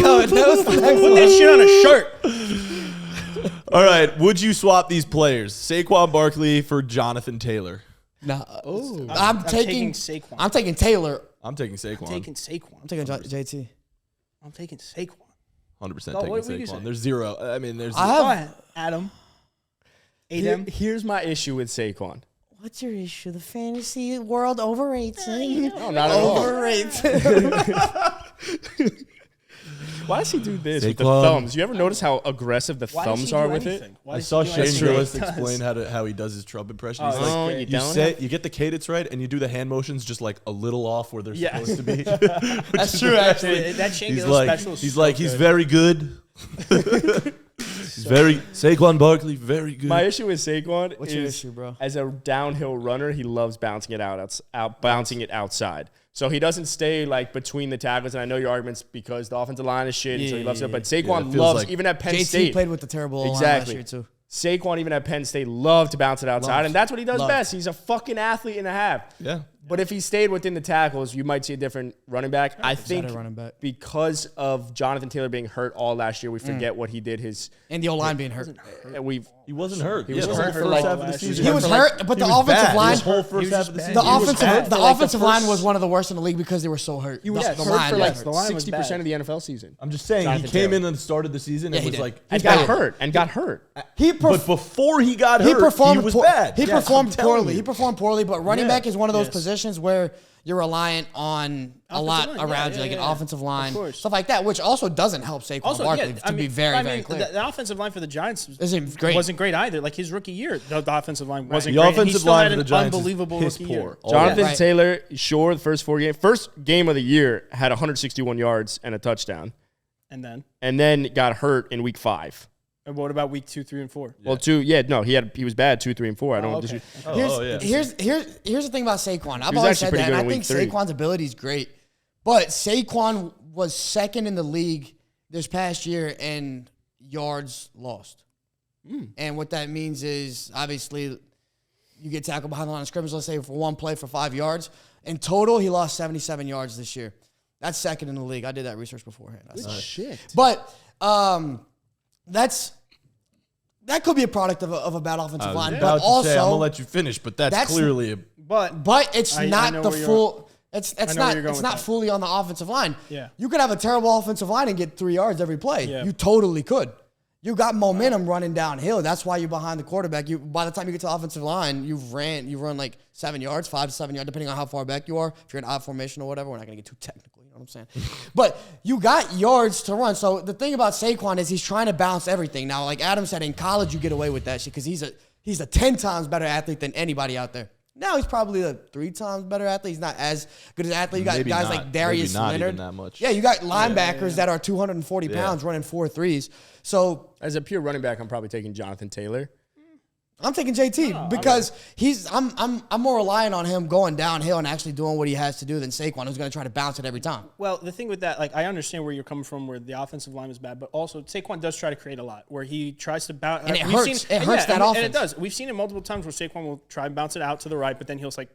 Speaker 2: Yo, that was the next
Speaker 4: Put
Speaker 2: one.
Speaker 4: that shit on a shirt.
Speaker 1: All right, would you swap these players, Saquon Barkley for Jonathan Taylor?
Speaker 2: Nah.
Speaker 4: I'm
Speaker 2: I'm
Speaker 4: taking
Speaker 2: taking
Speaker 4: Saquon.
Speaker 2: I'm taking Taylor.
Speaker 1: I'm taking Saquon.
Speaker 4: taking Saquon.
Speaker 2: I'm taking JT.
Speaker 4: I'm taking Saquon.
Speaker 1: 100%
Speaker 4: Oh,
Speaker 1: taking
Speaker 4: what you
Speaker 1: Saquon.
Speaker 4: say?
Speaker 1: There's zero. I mean, there's.
Speaker 2: I
Speaker 4: Go
Speaker 2: have.
Speaker 4: ahead, Adam. Adam.
Speaker 3: Here's my issue with Saquon.
Speaker 2: What's your issue? The fantasy world overrated.
Speaker 3: No, not at all.
Speaker 2: Overrated.
Speaker 3: Why does he do this with the
Speaker 1: Saquon.
Speaker 3: thumbs? You ever notice how aggressive the
Speaker 4: Why does
Speaker 3: thumbs
Speaker 4: he
Speaker 3: are
Speaker 4: do
Speaker 3: with it?
Speaker 4: anything? Why
Speaker 1: I
Speaker 4: does
Speaker 1: saw
Speaker 4: he do
Speaker 1: Shane
Speaker 4: anything?
Speaker 1: Gillis
Speaker 4: He does.
Speaker 1: explain how he does his Trump impression. He's
Speaker 3: Oh,
Speaker 1: like,
Speaker 3: you
Speaker 1: you
Speaker 3: telling
Speaker 1: say
Speaker 3: him?
Speaker 1: you get the cadence right, and you do the hand motions just like a little off where they're
Speaker 4: Yeah.
Speaker 1: supposed to be.
Speaker 2: That's true, actually.
Speaker 4: That Shane
Speaker 1: He's
Speaker 4: Gillis
Speaker 1: like,
Speaker 4: special is
Speaker 1: he's
Speaker 4: so
Speaker 1: like, he's
Speaker 4: good.
Speaker 1: very good. He's very Saquon Barkley, very good.
Speaker 3: My issue with Saquon
Speaker 2: What's
Speaker 3: is
Speaker 2: your issue, bro?
Speaker 3: as a downhill runner, he loves bouncing it bouncing it outside. So he doesn't stay like between the tackles. And I know your argument's because the offensive line is shit, and so he loves it. But
Speaker 1: Yeah,
Speaker 3: Saquon
Speaker 1: it feels
Speaker 3: loves
Speaker 1: like
Speaker 3: even at Penn
Speaker 2: JT
Speaker 3: State.
Speaker 2: played with the terrible line last
Speaker 3: Exactly.
Speaker 2: year too.
Speaker 3: Saquon even at Penn State loved to bounce it outside,
Speaker 2: Loves.
Speaker 3: and that's what he does
Speaker 2: Loves.
Speaker 3: best. He's a fucking athlete and a half.
Speaker 1: yeah.
Speaker 3: But if he stayed within the tackles, you might see a different running back. I think
Speaker 2: Better running back.
Speaker 3: because of Jonathan Taylor being hurt all last year, we forget what he did.
Speaker 2: And the O-line being hurt.
Speaker 1: He wasn't hurt. He
Speaker 3: was
Speaker 1: was
Speaker 3: hurt
Speaker 1: hurt
Speaker 3: for
Speaker 1: first
Speaker 3: like-
Speaker 1: half of the
Speaker 4: last year.
Speaker 1: season.
Speaker 2: He was
Speaker 1: For like-
Speaker 2: hurt, but
Speaker 1: he
Speaker 2: the
Speaker 1: was
Speaker 2: offensive
Speaker 1: bad.
Speaker 2: line-
Speaker 1: His whole
Speaker 4: He
Speaker 1: first
Speaker 4: was
Speaker 1: half
Speaker 4: just
Speaker 1: of the
Speaker 4: bad.
Speaker 1: season.
Speaker 2: The
Speaker 1: he was
Speaker 2: offensive
Speaker 1: bad.
Speaker 2: the
Speaker 3: For like the
Speaker 2: offensive line
Speaker 3: first-
Speaker 2: was one of the worst in the league because they were so hurt.
Speaker 3: He was
Speaker 2: the
Speaker 3: hurt
Speaker 2: line
Speaker 3: for
Speaker 2: was
Speaker 3: like
Speaker 2: hurt.
Speaker 4: The line was
Speaker 3: 60%
Speaker 4: bad.
Speaker 3: of the NFL season.
Speaker 1: I'm just saying,
Speaker 3: Jonathan
Speaker 1: he came
Speaker 3: Taylor.
Speaker 1: in and started the season
Speaker 2: Yeah,
Speaker 1: and
Speaker 2: he
Speaker 1: was
Speaker 2: did.
Speaker 1: like,
Speaker 3: And
Speaker 2: He's
Speaker 3: got
Speaker 2: bad.
Speaker 3: hurt. And got hurt.
Speaker 2: He
Speaker 1: but before he got hurt,
Speaker 2: he performed
Speaker 1: he was
Speaker 2: poor-
Speaker 1: bad.
Speaker 2: He
Speaker 1: Yes,
Speaker 2: performed
Speaker 1: I'm telling
Speaker 2: poorly.
Speaker 1: you.
Speaker 2: He performed poorly, but running
Speaker 1: Yeah.
Speaker 2: back is one of those
Speaker 4: Yes.
Speaker 2: positions where you're reliant on a lot
Speaker 4: Offensive line,
Speaker 2: around
Speaker 4: yeah,
Speaker 2: you, like
Speaker 4: yeah,
Speaker 2: an
Speaker 4: yeah.
Speaker 2: offensive line,
Speaker 4: Of course.
Speaker 2: stuff like that, which also doesn't help Saquon Barkley. To be very, very clear,
Speaker 4: the offensive line for the Giants
Speaker 2: Isn't great.
Speaker 4: wasn't great either. Like his rookie year, the offensive line wasn't
Speaker 1: The
Speaker 4: great. and he
Speaker 1: offensive
Speaker 4: still
Speaker 1: line
Speaker 4: had
Speaker 1: for the
Speaker 4: an
Speaker 1: Giants
Speaker 4: unbelievable
Speaker 1: is piss
Speaker 4: rookie
Speaker 1: poor.
Speaker 4: year.
Speaker 1: All
Speaker 3: Jonathan
Speaker 2: right.
Speaker 3: Taylor, sure, the first game of the year, had 161 yards and a touchdown.
Speaker 4: And
Speaker 3: And then got hurt in week 5.
Speaker 4: what about week 2, 3, and 4?
Speaker 3: Well, he was bad 2, 3, and 4. I don't
Speaker 4: okay.
Speaker 2: Here's the thing about Saquon. I've
Speaker 3: was
Speaker 2: always
Speaker 3: actually
Speaker 2: said
Speaker 3: pretty
Speaker 2: that,
Speaker 3: good
Speaker 2: and I
Speaker 3: in
Speaker 2: think
Speaker 3: week 3.
Speaker 2: Saquon's ability is great, but Saquon was second in the league this past year in yards lost. And what that means is, obviously, you get tackled behind the line of scrimmage, let's say, for one play for 5 yards. In total, he lost 77 yards this year. That's second in the league. I did that research beforehand.
Speaker 3: Shit.
Speaker 2: But that could be a product of a bad offensive line.
Speaker 1: I'm
Speaker 2: But also,
Speaker 1: I'm gonna let you finish, but that's clearly a
Speaker 4: But
Speaker 2: it's
Speaker 4: I
Speaker 2: not
Speaker 4: know
Speaker 2: the
Speaker 4: where you're
Speaker 2: full. It's
Speaker 4: know where you're going with
Speaker 2: not
Speaker 4: that.
Speaker 2: fully on the offensive line.
Speaker 4: Yeah.
Speaker 2: You could have a terrible offensive line and get 3 yards every play.
Speaker 4: Yeah.
Speaker 2: You totally could. You got momentum running downhill. That's why you're behind the quarterback. By the time you get to the offensive line, you run like 7 yards, 5 to 7 yards, depending on how far back you are. If you're in I formation or whatever, we're not gonna get too technical. You know what I'm saying? But you got yards to run. So the thing about Saquon is he's trying to balance everything. Now, like Adam said, in college you get away with that shit because he's a 10 times better athlete than anybody out there. Now he's probably a 3 times better athlete. He's not as good as an athlete. You got
Speaker 1: Maybe
Speaker 2: guys
Speaker 1: not.
Speaker 2: like Darius
Speaker 1: Maybe not
Speaker 2: Leonard.
Speaker 1: even that much.
Speaker 2: Yeah, you got linebackers that are 240 pounds running 4 threes. So
Speaker 3: As a pure running back, I'm probably taking Jonathan Taylor.
Speaker 2: I'm taking JT because I'm more reliant on him going downhill and actually doing what he has to do than Saquon, who's going to try to bounce it every time.
Speaker 4: Well, the thing with that, like, I understand where you're coming from, where the offensive line is bad, but also Saquon does try to create a lot, where he tries to bounce.
Speaker 2: And it hurts. It hurts that
Speaker 4: and
Speaker 2: offense.
Speaker 4: it does. We've seen it multiple times where Saquon will try and bounce it out to the right, but then he'll like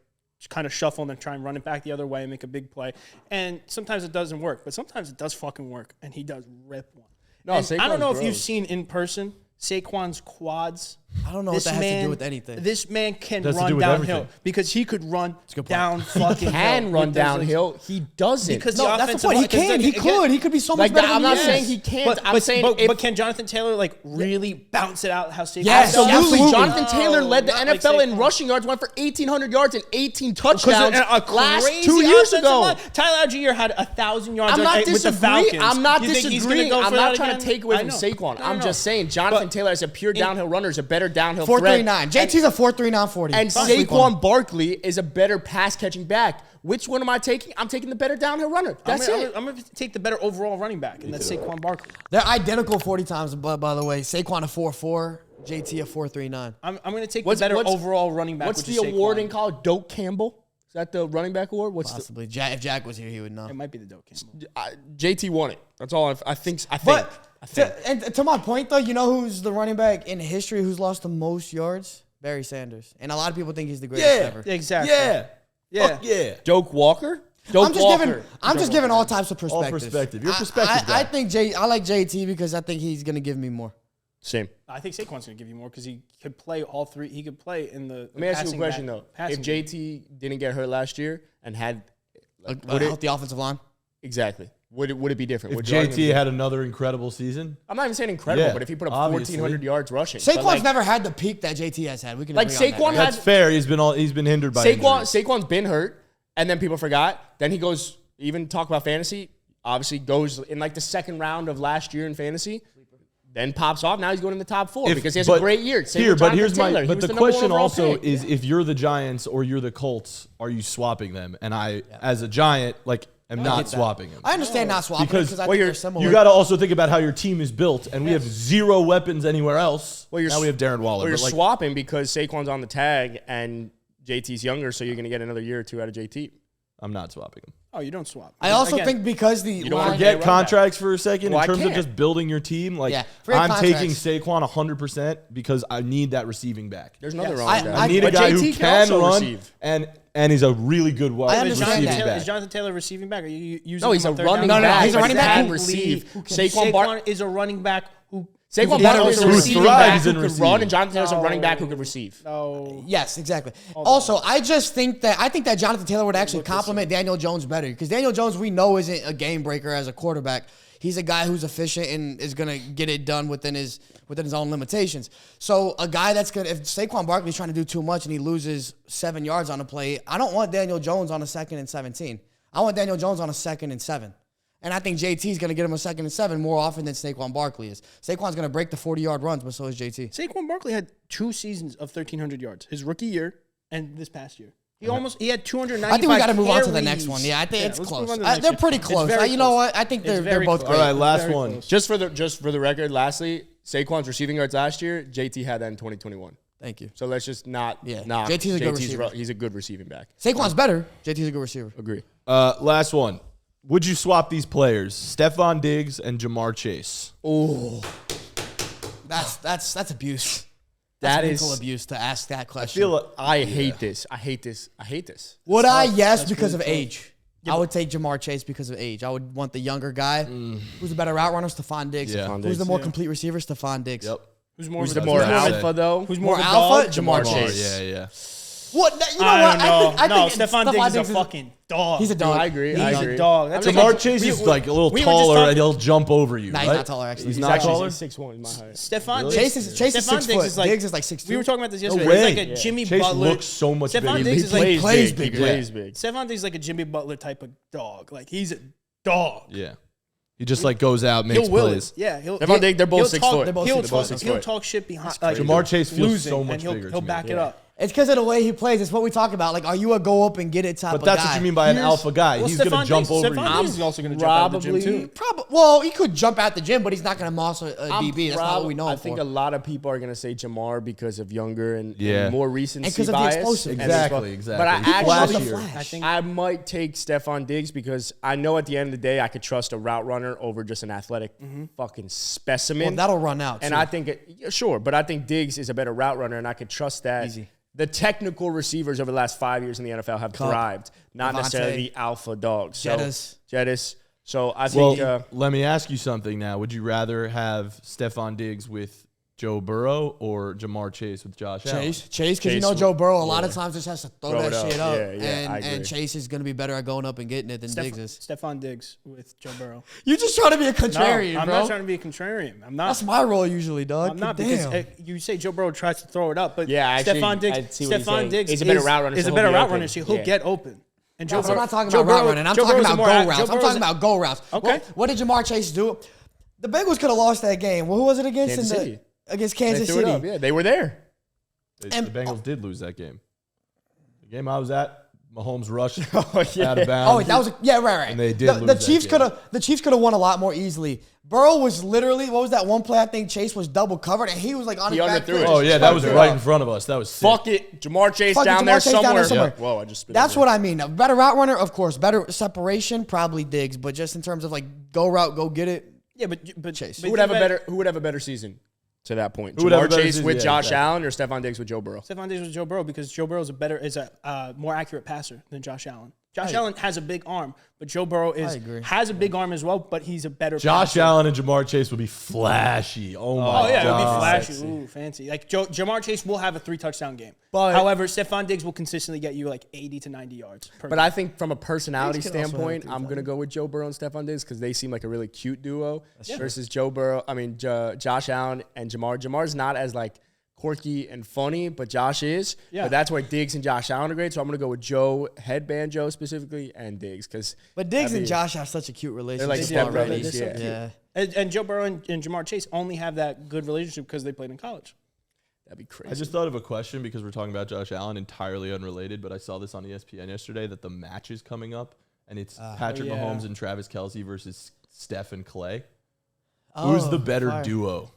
Speaker 4: kind of shuffle and then try and run it back the other way and make a big play. And sometimes it doesn't work, but sometimes it does fucking work, and he does rip one.
Speaker 3: No,
Speaker 4: And I
Speaker 3: Saquon's
Speaker 4: don't know if you've
Speaker 3: gross.
Speaker 4: seen in person Saquon's quads
Speaker 2: I don't know what that has to do with anything.
Speaker 4: This man can
Speaker 1: Has to do
Speaker 4: run
Speaker 1: with
Speaker 4: downhill
Speaker 1: everything.
Speaker 4: because he could run
Speaker 2: a good point.
Speaker 4: down fucking hill.
Speaker 3: Can run
Speaker 4: He does, like-
Speaker 3: downhill. He doesn't.
Speaker 4: Because
Speaker 2: No,
Speaker 4: the
Speaker 2: that's the
Speaker 4: offensive
Speaker 2: point. He
Speaker 4: line- 'cause
Speaker 2: can. He
Speaker 4: again-
Speaker 2: could. He could be so much
Speaker 3: Like
Speaker 2: better
Speaker 3: that, I'm
Speaker 2: than
Speaker 3: not
Speaker 2: he
Speaker 3: saying
Speaker 2: is.
Speaker 3: he can't. I'm saying
Speaker 4: but can Jonathan Taylor like really bounce it out how Saquon
Speaker 2: Yes,
Speaker 4: does?
Speaker 3: Absolutely. Jonathan Taylor
Speaker 4: No,
Speaker 3: led the
Speaker 4: not like
Speaker 3: NFL in
Speaker 4: Saquon.
Speaker 3: rushing yards, went for 1,800 yards and 18
Speaker 4: Because
Speaker 3: touchdowns
Speaker 4: a
Speaker 3: last
Speaker 4: crazy
Speaker 3: 2 years
Speaker 4: offensive
Speaker 3: ago.
Speaker 4: line. Tyler Algier had 1,000 yards
Speaker 3: I'm not
Speaker 4: with the
Speaker 3: disagreeing.
Speaker 4: Falcons.
Speaker 3: I'm not
Speaker 4: You think he's gonna
Speaker 3: disagreeing.
Speaker 4: go
Speaker 3: I'm
Speaker 4: for
Speaker 3: not
Speaker 4: that
Speaker 3: trying to
Speaker 4: again?
Speaker 3: take away
Speaker 4: I
Speaker 3: from
Speaker 4: know.
Speaker 3: Saquon.
Speaker 4: No,
Speaker 3: I'm
Speaker 4: no.
Speaker 3: just saying Jonathan
Speaker 4: But
Speaker 3: Taylor as a pure downhill runner is a better downhill
Speaker 2: 4.39.
Speaker 3: threat.
Speaker 2: JT's a 4.39 40.
Speaker 3: And
Speaker 2: Don't sleep on him.
Speaker 3: Saquon Barkley is a better pass catching back. Which one am I taking? I'm taking the better downhill runner. That's it.
Speaker 4: I'm going to take the better overall running back, and that's Saquon Barkley.
Speaker 2: They're identical 40 times, but by the way, Saquon a 4.4, JT a 4.39.
Speaker 4: I'm going to take the better overall running back.
Speaker 3: What's
Speaker 4: which
Speaker 3: the
Speaker 4: is
Speaker 3: award
Speaker 4: Saquon.
Speaker 3: in college? Doak Campbell? Is that the running back award? What's
Speaker 2: Possibly. If Jack was here, he would know.
Speaker 4: It might be the Doak Campbell.
Speaker 3: the JT won it. That's all I think.
Speaker 2: But to my point, though, you know who's the running back in history who's lost the most yards? Barry Sanders. And a lot of people think he's the greatest ever.
Speaker 4: Exactly.
Speaker 1: Yeah.
Speaker 4: Yeah.
Speaker 1: Fuck yeah.
Speaker 3: Doak Walker? Doak
Speaker 2: I'm just giving all types of
Speaker 1: All
Speaker 2: perspectives.
Speaker 1: perspective. Your perspective guy.
Speaker 2: I think I like JT because I think he's gonna give me more.
Speaker 3: Same.
Speaker 4: I think Saquon's going to give you more because he could play all three. He could play in the.
Speaker 3: Let me ask you a question, though. If JT didn't get hurt last year and had
Speaker 2: Would it the offensive line?
Speaker 3: exactly, would it be different?
Speaker 1: If
Speaker 3: Would your argument
Speaker 1: JT
Speaker 3: be-
Speaker 1: had another incredible season,
Speaker 3: I'm not even saying incredible,
Speaker 1: Yeah,
Speaker 3: but if he put up
Speaker 1: obviously.
Speaker 3: 1,400 yards rushing, but
Speaker 2: Saquon's
Speaker 3: like,
Speaker 2: never had the peak that JT has had. We can
Speaker 3: Like
Speaker 2: agree on that,
Speaker 3: Saquon
Speaker 2: right?
Speaker 3: had-
Speaker 1: that's fair. He's been hindered by injuries.
Speaker 3: Saquon's been hurt, and then people forgot. Then he goes, even talk about fantasy, obviously goes in like the second round of last year in fantasy, then pops off. Now he's going in the top four because he has a great year. Same with Jonathan Taylor. He
Speaker 1: But
Speaker 3: was
Speaker 1: the
Speaker 3: number one
Speaker 1: question
Speaker 3: overall
Speaker 1: also
Speaker 3: pick.
Speaker 1: is if you're the Giants or you're the Colts, are you swapping them? And I, as a Giant, like, am not swapping them.
Speaker 2: I understand not swapping
Speaker 1: Because
Speaker 2: I think they're similar.
Speaker 1: you got to also think about how your team is built, and we have zero weapons anywhere else.
Speaker 3: Well,
Speaker 1: Now we have Darren Waller.
Speaker 3: Well, you're
Speaker 1: but like,
Speaker 3: swapping because Saquon's on the tag and JT's younger, so you're going to get another year or two out of JT.
Speaker 1: I'm not swapping them.
Speaker 4: Oh, you don't swap.
Speaker 2: I also
Speaker 4: Again,
Speaker 2: think because the
Speaker 3: don't wanna
Speaker 2: line,
Speaker 1: Forget
Speaker 3: running
Speaker 1: contracts for a second.
Speaker 3: Well, I
Speaker 1: in terms of
Speaker 3: can't.
Speaker 1: just building your team, like
Speaker 2: Yeah, forget
Speaker 1: I'm taking
Speaker 2: contracts.
Speaker 1: Saquon 100% because I need that receiving back.
Speaker 3: There's nothing
Speaker 4: Yes.
Speaker 3: wrong with that.
Speaker 1: I need a
Speaker 3: But
Speaker 1: guy
Speaker 3: JT
Speaker 1: who can
Speaker 3: also
Speaker 1: run
Speaker 3: receive.
Speaker 1: and he's a really good wide
Speaker 2: I
Speaker 4: Is
Speaker 2: understand
Speaker 1: receiving
Speaker 2: that.
Speaker 4: Jonathan,
Speaker 1: back.
Speaker 4: is Jonathan Taylor receiving back? Are you using
Speaker 3: No, he's
Speaker 4: him
Speaker 3: a
Speaker 4: on third
Speaker 3: running
Speaker 4: down?
Speaker 2: No,
Speaker 3: back.
Speaker 2: he's a
Speaker 3: but
Speaker 2: running
Speaker 3: he
Speaker 2: back
Speaker 3: can
Speaker 2: who-
Speaker 3: receive.
Speaker 4: Who can-
Speaker 3: Saquon
Speaker 4: is a running back who.
Speaker 3: Saquon
Speaker 2: better
Speaker 3: Barkley is a
Speaker 2: receive.
Speaker 3: receiving
Speaker 1: Thrives
Speaker 3: back
Speaker 1: in
Speaker 3: who can
Speaker 1: receiving.
Speaker 3: run, and Jonathan Taylor's a running back who can receive.
Speaker 4: Oh,
Speaker 2: Yes, exactly. Also, I think that Jonathan Taylor would actually complement Daniel Jones better because Daniel Jones we know isn't a game breaker as a quarterback. He's a guy who's efficient and is gonna get it done within his own limitations. So a guy that's gonna if Saquon Barkley's trying to do too much and he loses 7 yards on a play, I don't want Daniel Jones on a 2nd and 17. I want Daniel Jones on a 2nd and 7. And I think JT's going to get him a 2nd and 7 more often than Saquon Barkley is. Saquon's going to break the 40-yard runs, but so is JT.
Speaker 4: Saquon Barkley had 2 seasons of 1,300 yards. His rookie year and this past year. He had 295.
Speaker 2: I think we got to move on to the
Speaker 4: carries.
Speaker 2: next one. Yeah, I think it's
Speaker 4: let's
Speaker 2: close.
Speaker 4: move on to the next
Speaker 2: They're
Speaker 4: one.
Speaker 2: pretty
Speaker 4: It's
Speaker 2: close.
Speaker 4: very
Speaker 2: You know
Speaker 4: close.
Speaker 2: what? I think
Speaker 4: It's
Speaker 2: they're
Speaker 4: very
Speaker 2: both
Speaker 4: close.
Speaker 2: great.
Speaker 1: All right, last
Speaker 4: Very
Speaker 1: one.
Speaker 4: close.
Speaker 3: Just for the record, lastly, Saquon's receiving yards last year, JT had that in 2021.
Speaker 2: Thank you.
Speaker 3: So let's just not
Speaker 2: Yeah.
Speaker 3: knock
Speaker 2: JT's a good receiver.
Speaker 3: He's a good receiving back.
Speaker 2: Saquon's better. JT's a good receiver.
Speaker 3: Agree.
Speaker 1: Last one. Would you swap these players, Stefan Diggs and Jamar Chase?
Speaker 3: Oh,
Speaker 2: That's abuse.
Speaker 3: that
Speaker 2: That's mental
Speaker 3: is.
Speaker 2: abuse to ask that
Speaker 1: I
Speaker 2: question.
Speaker 1: feel like
Speaker 3: I hate this. I hate this. I hate this.
Speaker 2: Would I? Yes, because of age. I would take Jamar Chase because of age. I would want the younger guy. Who's the better route runner? Stephon Diggs.
Speaker 1: Yeah.
Speaker 2: Who's the more complete receiver? Stephon Diggs.
Speaker 1: Yep.
Speaker 4: Who's more
Speaker 3: Who's
Speaker 4: of
Speaker 3: the
Speaker 4: a
Speaker 3: more
Speaker 1: what I
Speaker 3: alpha
Speaker 1: said.
Speaker 3: though?
Speaker 4: Who's
Speaker 2: More
Speaker 4: more of a
Speaker 2: alpha?
Speaker 4: dog?
Speaker 2: Jamar
Speaker 1: Jamar,
Speaker 2: Chase.
Speaker 1: yeah.
Speaker 2: What? You know
Speaker 4: I
Speaker 2: what?
Speaker 4: don't know.
Speaker 2: I think
Speaker 4: Stephon Diggs is a
Speaker 2: is-
Speaker 4: fucking dog.
Speaker 2: He's a dog.
Speaker 3: I agree.
Speaker 4: He's
Speaker 3: I
Speaker 4: a
Speaker 3: agree.
Speaker 4: dog. That's
Speaker 1: Jamar
Speaker 4: like-
Speaker 1: Chase
Speaker 4: we-
Speaker 1: is like a little
Speaker 4: we were just
Speaker 1: taller
Speaker 4: talking-
Speaker 1: and he'll jump over you.
Speaker 2: Nah, he's
Speaker 1: right?
Speaker 2: not taller, actually.
Speaker 1: He's
Speaker 2: He's
Speaker 1: not
Speaker 3: actually
Speaker 1: taller.
Speaker 3: 6'1" is my height.
Speaker 4: Stephon
Speaker 1: Really?
Speaker 2: Chase is 6
Speaker 4: Stephon
Speaker 2: foot.
Speaker 4: Diggs is like
Speaker 2: Diggs is like 6'2".
Speaker 4: We were talking about this
Speaker 1: No
Speaker 4: yesterday.
Speaker 1: way.
Speaker 4: He's like a Jimmy
Speaker 1: Chase
Speaker 4: Butler.
Speaker 1: looks so much
Speaker 4: Stephon
Speaker 1: bigger.
Speaker 4: Diggs is like
Speaker 2: plays
Speaker 3: big.
Speaker 2: bigger.
Speaker 3: He plays big.
Speaker 4: Stephon Diggs is like a Jimmy Butler type of dog. Like he's a dog.
Speaker 1: Yeah. He just like goes out, makes
Speaker 4: He'll will
Speaker 1: plays.
Speaker 4: it. Yeah, he'll.
Speaker 3: Stephon Diggs, they're both
Speaker 4: he'll
Speaker 3: 6
Speaker 4: talk-
Speaker 3: foot.
Speaker 2: They're both
Speaker 4: He'll
Speaker 2: 6
Speaker 4: talk.
Speaker 2: foot.
Speaker 4: He'll talk shit behind. Like,
Speaker 1: Jamar Chase feels
Speaker 4: losing,
Speaker 1: so much
Speaker 4: and he'll,
Speaker 1: bigger
Speaker 4: He'll
Speaker 1: to me.
Speaker 4: back it
Speaker 1: Yeah.
Speaker 4: up.
Speaker 2: It's because of the way he plays. It's what we talk about. Like, are you a go up and get it type
Speaker 1: But
Speaker 2: of
Speaker 1: that's
Speaker 2: guy?
Speaker 1: what you mean by an alpha guy.
Speaker 4: Well,
Speaker 1: He's going to
Speaker 4: Stephon
Speaker 1: jump
Speaker 4: Diggs-
Speaker 1: over
Speaker 4: Stephon
Speaker 1: you.
Speaker 4: Diggs is also going to jump out of the gym too.
Speaker 2: Well, he could jump out the gym, but he's not going to moss a DB. That's not what we know him
Speaker 3: I think
Speaker 2: for.
Speaker 3: a lot of people are going to say Jamar because of younger and
Speaker 1: Yeah.
Speaker 3: more recency
Speaker 2: And 'cause of the
Speaker 3: bias.
Speaker 2: explosiveness.
Speaker 3: And as well.
Speaker 1: Exactly.
Speaker 3: But I
Speaker 1: He's
Speaker 3: actually,
Speaker 1: flashier.
Speaker 4: I think
Speaker 3: I might take Stefan Diggs because I know at the end of the day I could trust a route runner over just an athletic fucking specimen.
Speaker 2: Well, that'll run out.
Speaker 3: And
Speaker 2: too.
Speaker 3: I think, sure, but I think Diggs is a better route runner, and I could trust that.
Speaker 2: Easy.
Speaker 3: The technical receivers over the last 5 years in the NFL have
Speaker 2: Kupp,
Speaker 3: thrived, not
Speaker 2: Devante,
Speaker 3: necessarily the alpha dogs. So,
Speaker 2: Jettis.
Speaker 3: So I
Speaker 1: Well,
Speaker 3: think
Speaker 1: let me ask you something now. Would you rather have Stefan Diggs with Joe Burrow or Jamar Chase with Josh Allen?
Speaker 2: Chase, because you know
Speaker 3: Chase
Speaker 2: Joe Burrow a lot
Speaker 3: yeah.
Speaker 2: of times just has to throw
Speaker 3: Throw
Speaker 2: that
Speaker 3: it up.
Speaker 2: shit up,
Speaker 3: Yeah, I agree.
Speaker 2: and Chase is gonna be better at going up and getting it than Diggs is.
Speaker 4: Stefan Diggs with Joe Burrow.
Speaker 2: You just trying to be a
Speaker 4: No,
Speaker 2: contrarian,
Speaker 4: I'm
Speaker 2: bro.
Speaker 4: not trying to be a contrarian. I'm not.
Speaker 2: That's my role usually, dog.
Speaker 4: I'm not
Speaker 2: Damn.
Speaker 4: because you say Joe Burrow tries to throw it up, but
Speaker 3: Yeah, actually,
Speaker 4: Stefan
Speaker 3: I
Speaker 4: Diggs,
Speaker 3: see what he's
Speaker 4: Stefan
Speaker 3: saying.
Speaker 4: Diggs
Speaker 3: He's a better route runner,
Speaker 4: Is
Speaker 3: so
Speaker 4: a
Speaker 3: he'll
Speaker 4: better
Speaker 3: be
Speaker 4: route
Speaker 3: open.
Speaker 4: runner, so he'll
Speaker 3: Yeah.
Speaker 4: get open. And Joe
Speaker 2: I'm
Speaker 4: Burrow,
Speaker 2: not talking
Speaker 4: Joe
Speaker 2: about route
Speaker 4: Burrow-
Speaker 2: running. I'm
Speaker 4: Joe
Speaker 2: talking
Speaker 4: Burrow's
Speaker 2: about
Speaker 4: a more
Speaker 2: go
Speaker 4: ac-
Speaker 2: routes.
Speaker 4: Joe
Speaker 2: I'm
Speaker 4: Burrow's
Speaker 2: talking
Speaker 4: a-
Speaker 2: about go routes.
Speaker 4: Okay.
Speaker 2: What did Jamar Chase do? The Bengals could have lost that game. Well, who was it against?
Speaker 3: Kansas City.
Speaker 2: Against
Speaker 3: They
Speaker 2: Kansas
Speaker 3: threw it
Speaker 2: City.
Speaker 3: up. Yeah, they were there.
Speaker 1: The
Speaker 2: And-
Speaker 1: Bengals did lose that game. The game I was at, Mahomes rushed
Speaker 3: Oh, yeah.
Speaker 1: out of bounds.
Speaker 2: Oh, wait, that was right.
Speaker 1: And they did
Speaker 2: The
Speaker 1: lose that
Speaker 2: Chiefs
Speaker 1: game.
Speaker 2: could have won a lot more easily. Burrow was literally, what was that one play? I think Chase was double covered, and he was like on
Speaker 3: He
Speaker 2: his back
Speaker 3: underthrew
Speaker 2: foot.
Speaker 3: it.
Speaker 1: Oh, yeah, that was
Speaker 3: Threw it
Speaker 1: right
Speaker 3: up.
Speaker 1: in front of us. That was sick.
Speaker 3: Fuck it. Jamar Chase
Speaker 2: Fuck it,
Speaker 3: down
Speaker 2: Jamar
Speaker 3: there
Speaker 2: Chase down there
Speaker 3: somewhere.
Speaker 2: somewhere.
Speaker 3: Whoa, I just spit
Speaker 2: That's
Speaker 3: over
Speaker 2: what I mean. A better route runner, of course. Better separation, probably Diggs. But just in terms of like go route, go get it.
Speaker 4: Yeah, but
Speaker 2: Chase.
Speaker 4: but
Speaker 3: Who would have
Speaker 4: think about-
Speaker 3: Who would have a better season to that point?
Speaker 1: Who would have a
Speaker 3: Jamar
Speaker 1: better
Speaker 3: Chase
Speaker 1: season?
Speaker 3: with
Speaker 1: Yeah,
Speaker 3: Josh
Speaker 1: exactly.
Speaker 3: Allen or Stefan Diggs with Joe Burrow?
Speaker 4: Stefan Diggs was Joe Burrow because Joe Burrow is a more accurate passer than Josh Allen. Josh Allen has a big arm, but Joe Burrow
Speaker 2: agree.
Speaker 4: has a big arm as well, but he's a better
Speaker 1: Josh
Speaker 4: passer.
Speaker 1: Allen and Jamar Chase would be flashy. Oh, my
Speaker 4: Oh, yeah,
Speaker 1: God.
Speaker 4: it would be flashy.
Speaker 3: Sexy.
Speaker 4: Ooh, fancy. Like Jamar Chase will have a 3-touchdown game.
Speaker 2: But-
Speaker 4: However, Stefan Diggs will consistently get you like 80 to 90 yards per
Speaker 3: But
Speaker 4: game.
Speaker 3: I think from a personality
Speaker 2: Diggs can also
Speaker 3: standpoint,
Speaker 2: have
Speaker 3: I'm
Speaker 2: 3
Speaker 3: going to go with Joe Burrow and Stefan Diggs because they seem like a really cute duo versus Joe Burrow. I mean, Josh Allen and Jamar. Jamar's not as like quirky and funny, but Josh is.
Speaker 4: Yeah.
Speaker 3: But that's why Diggs and Josh Allen are great. So I'm going to go with Joe, headband Joe specifically, and Diggs because.
Speaker 2: But Diggs and Josh have such a cute relationship
Speaker 3: like
Speaker 4: step
Speaker 2: already.
Speaker 4: brothers,
Speaker 3: yeah.
Speaker 2: Yeah.
Speaker 4: And Joe Burrow and Jamar Chase only have that good relationship because they played in college.
Speaker 3: That'd be crazy.
Speaker 1: I just thought of a question because we're talking about Josh Allen, entirely unrelated, but I saw this on ESPN yesterday that the match is coming up, and it's Patrick
Speaker 4: yeah.
Speaker 1: Mahomes and Travis Kelsey versus Steph and Klay. Who's the better
Speaker 2: fire.
Speaker 1: duo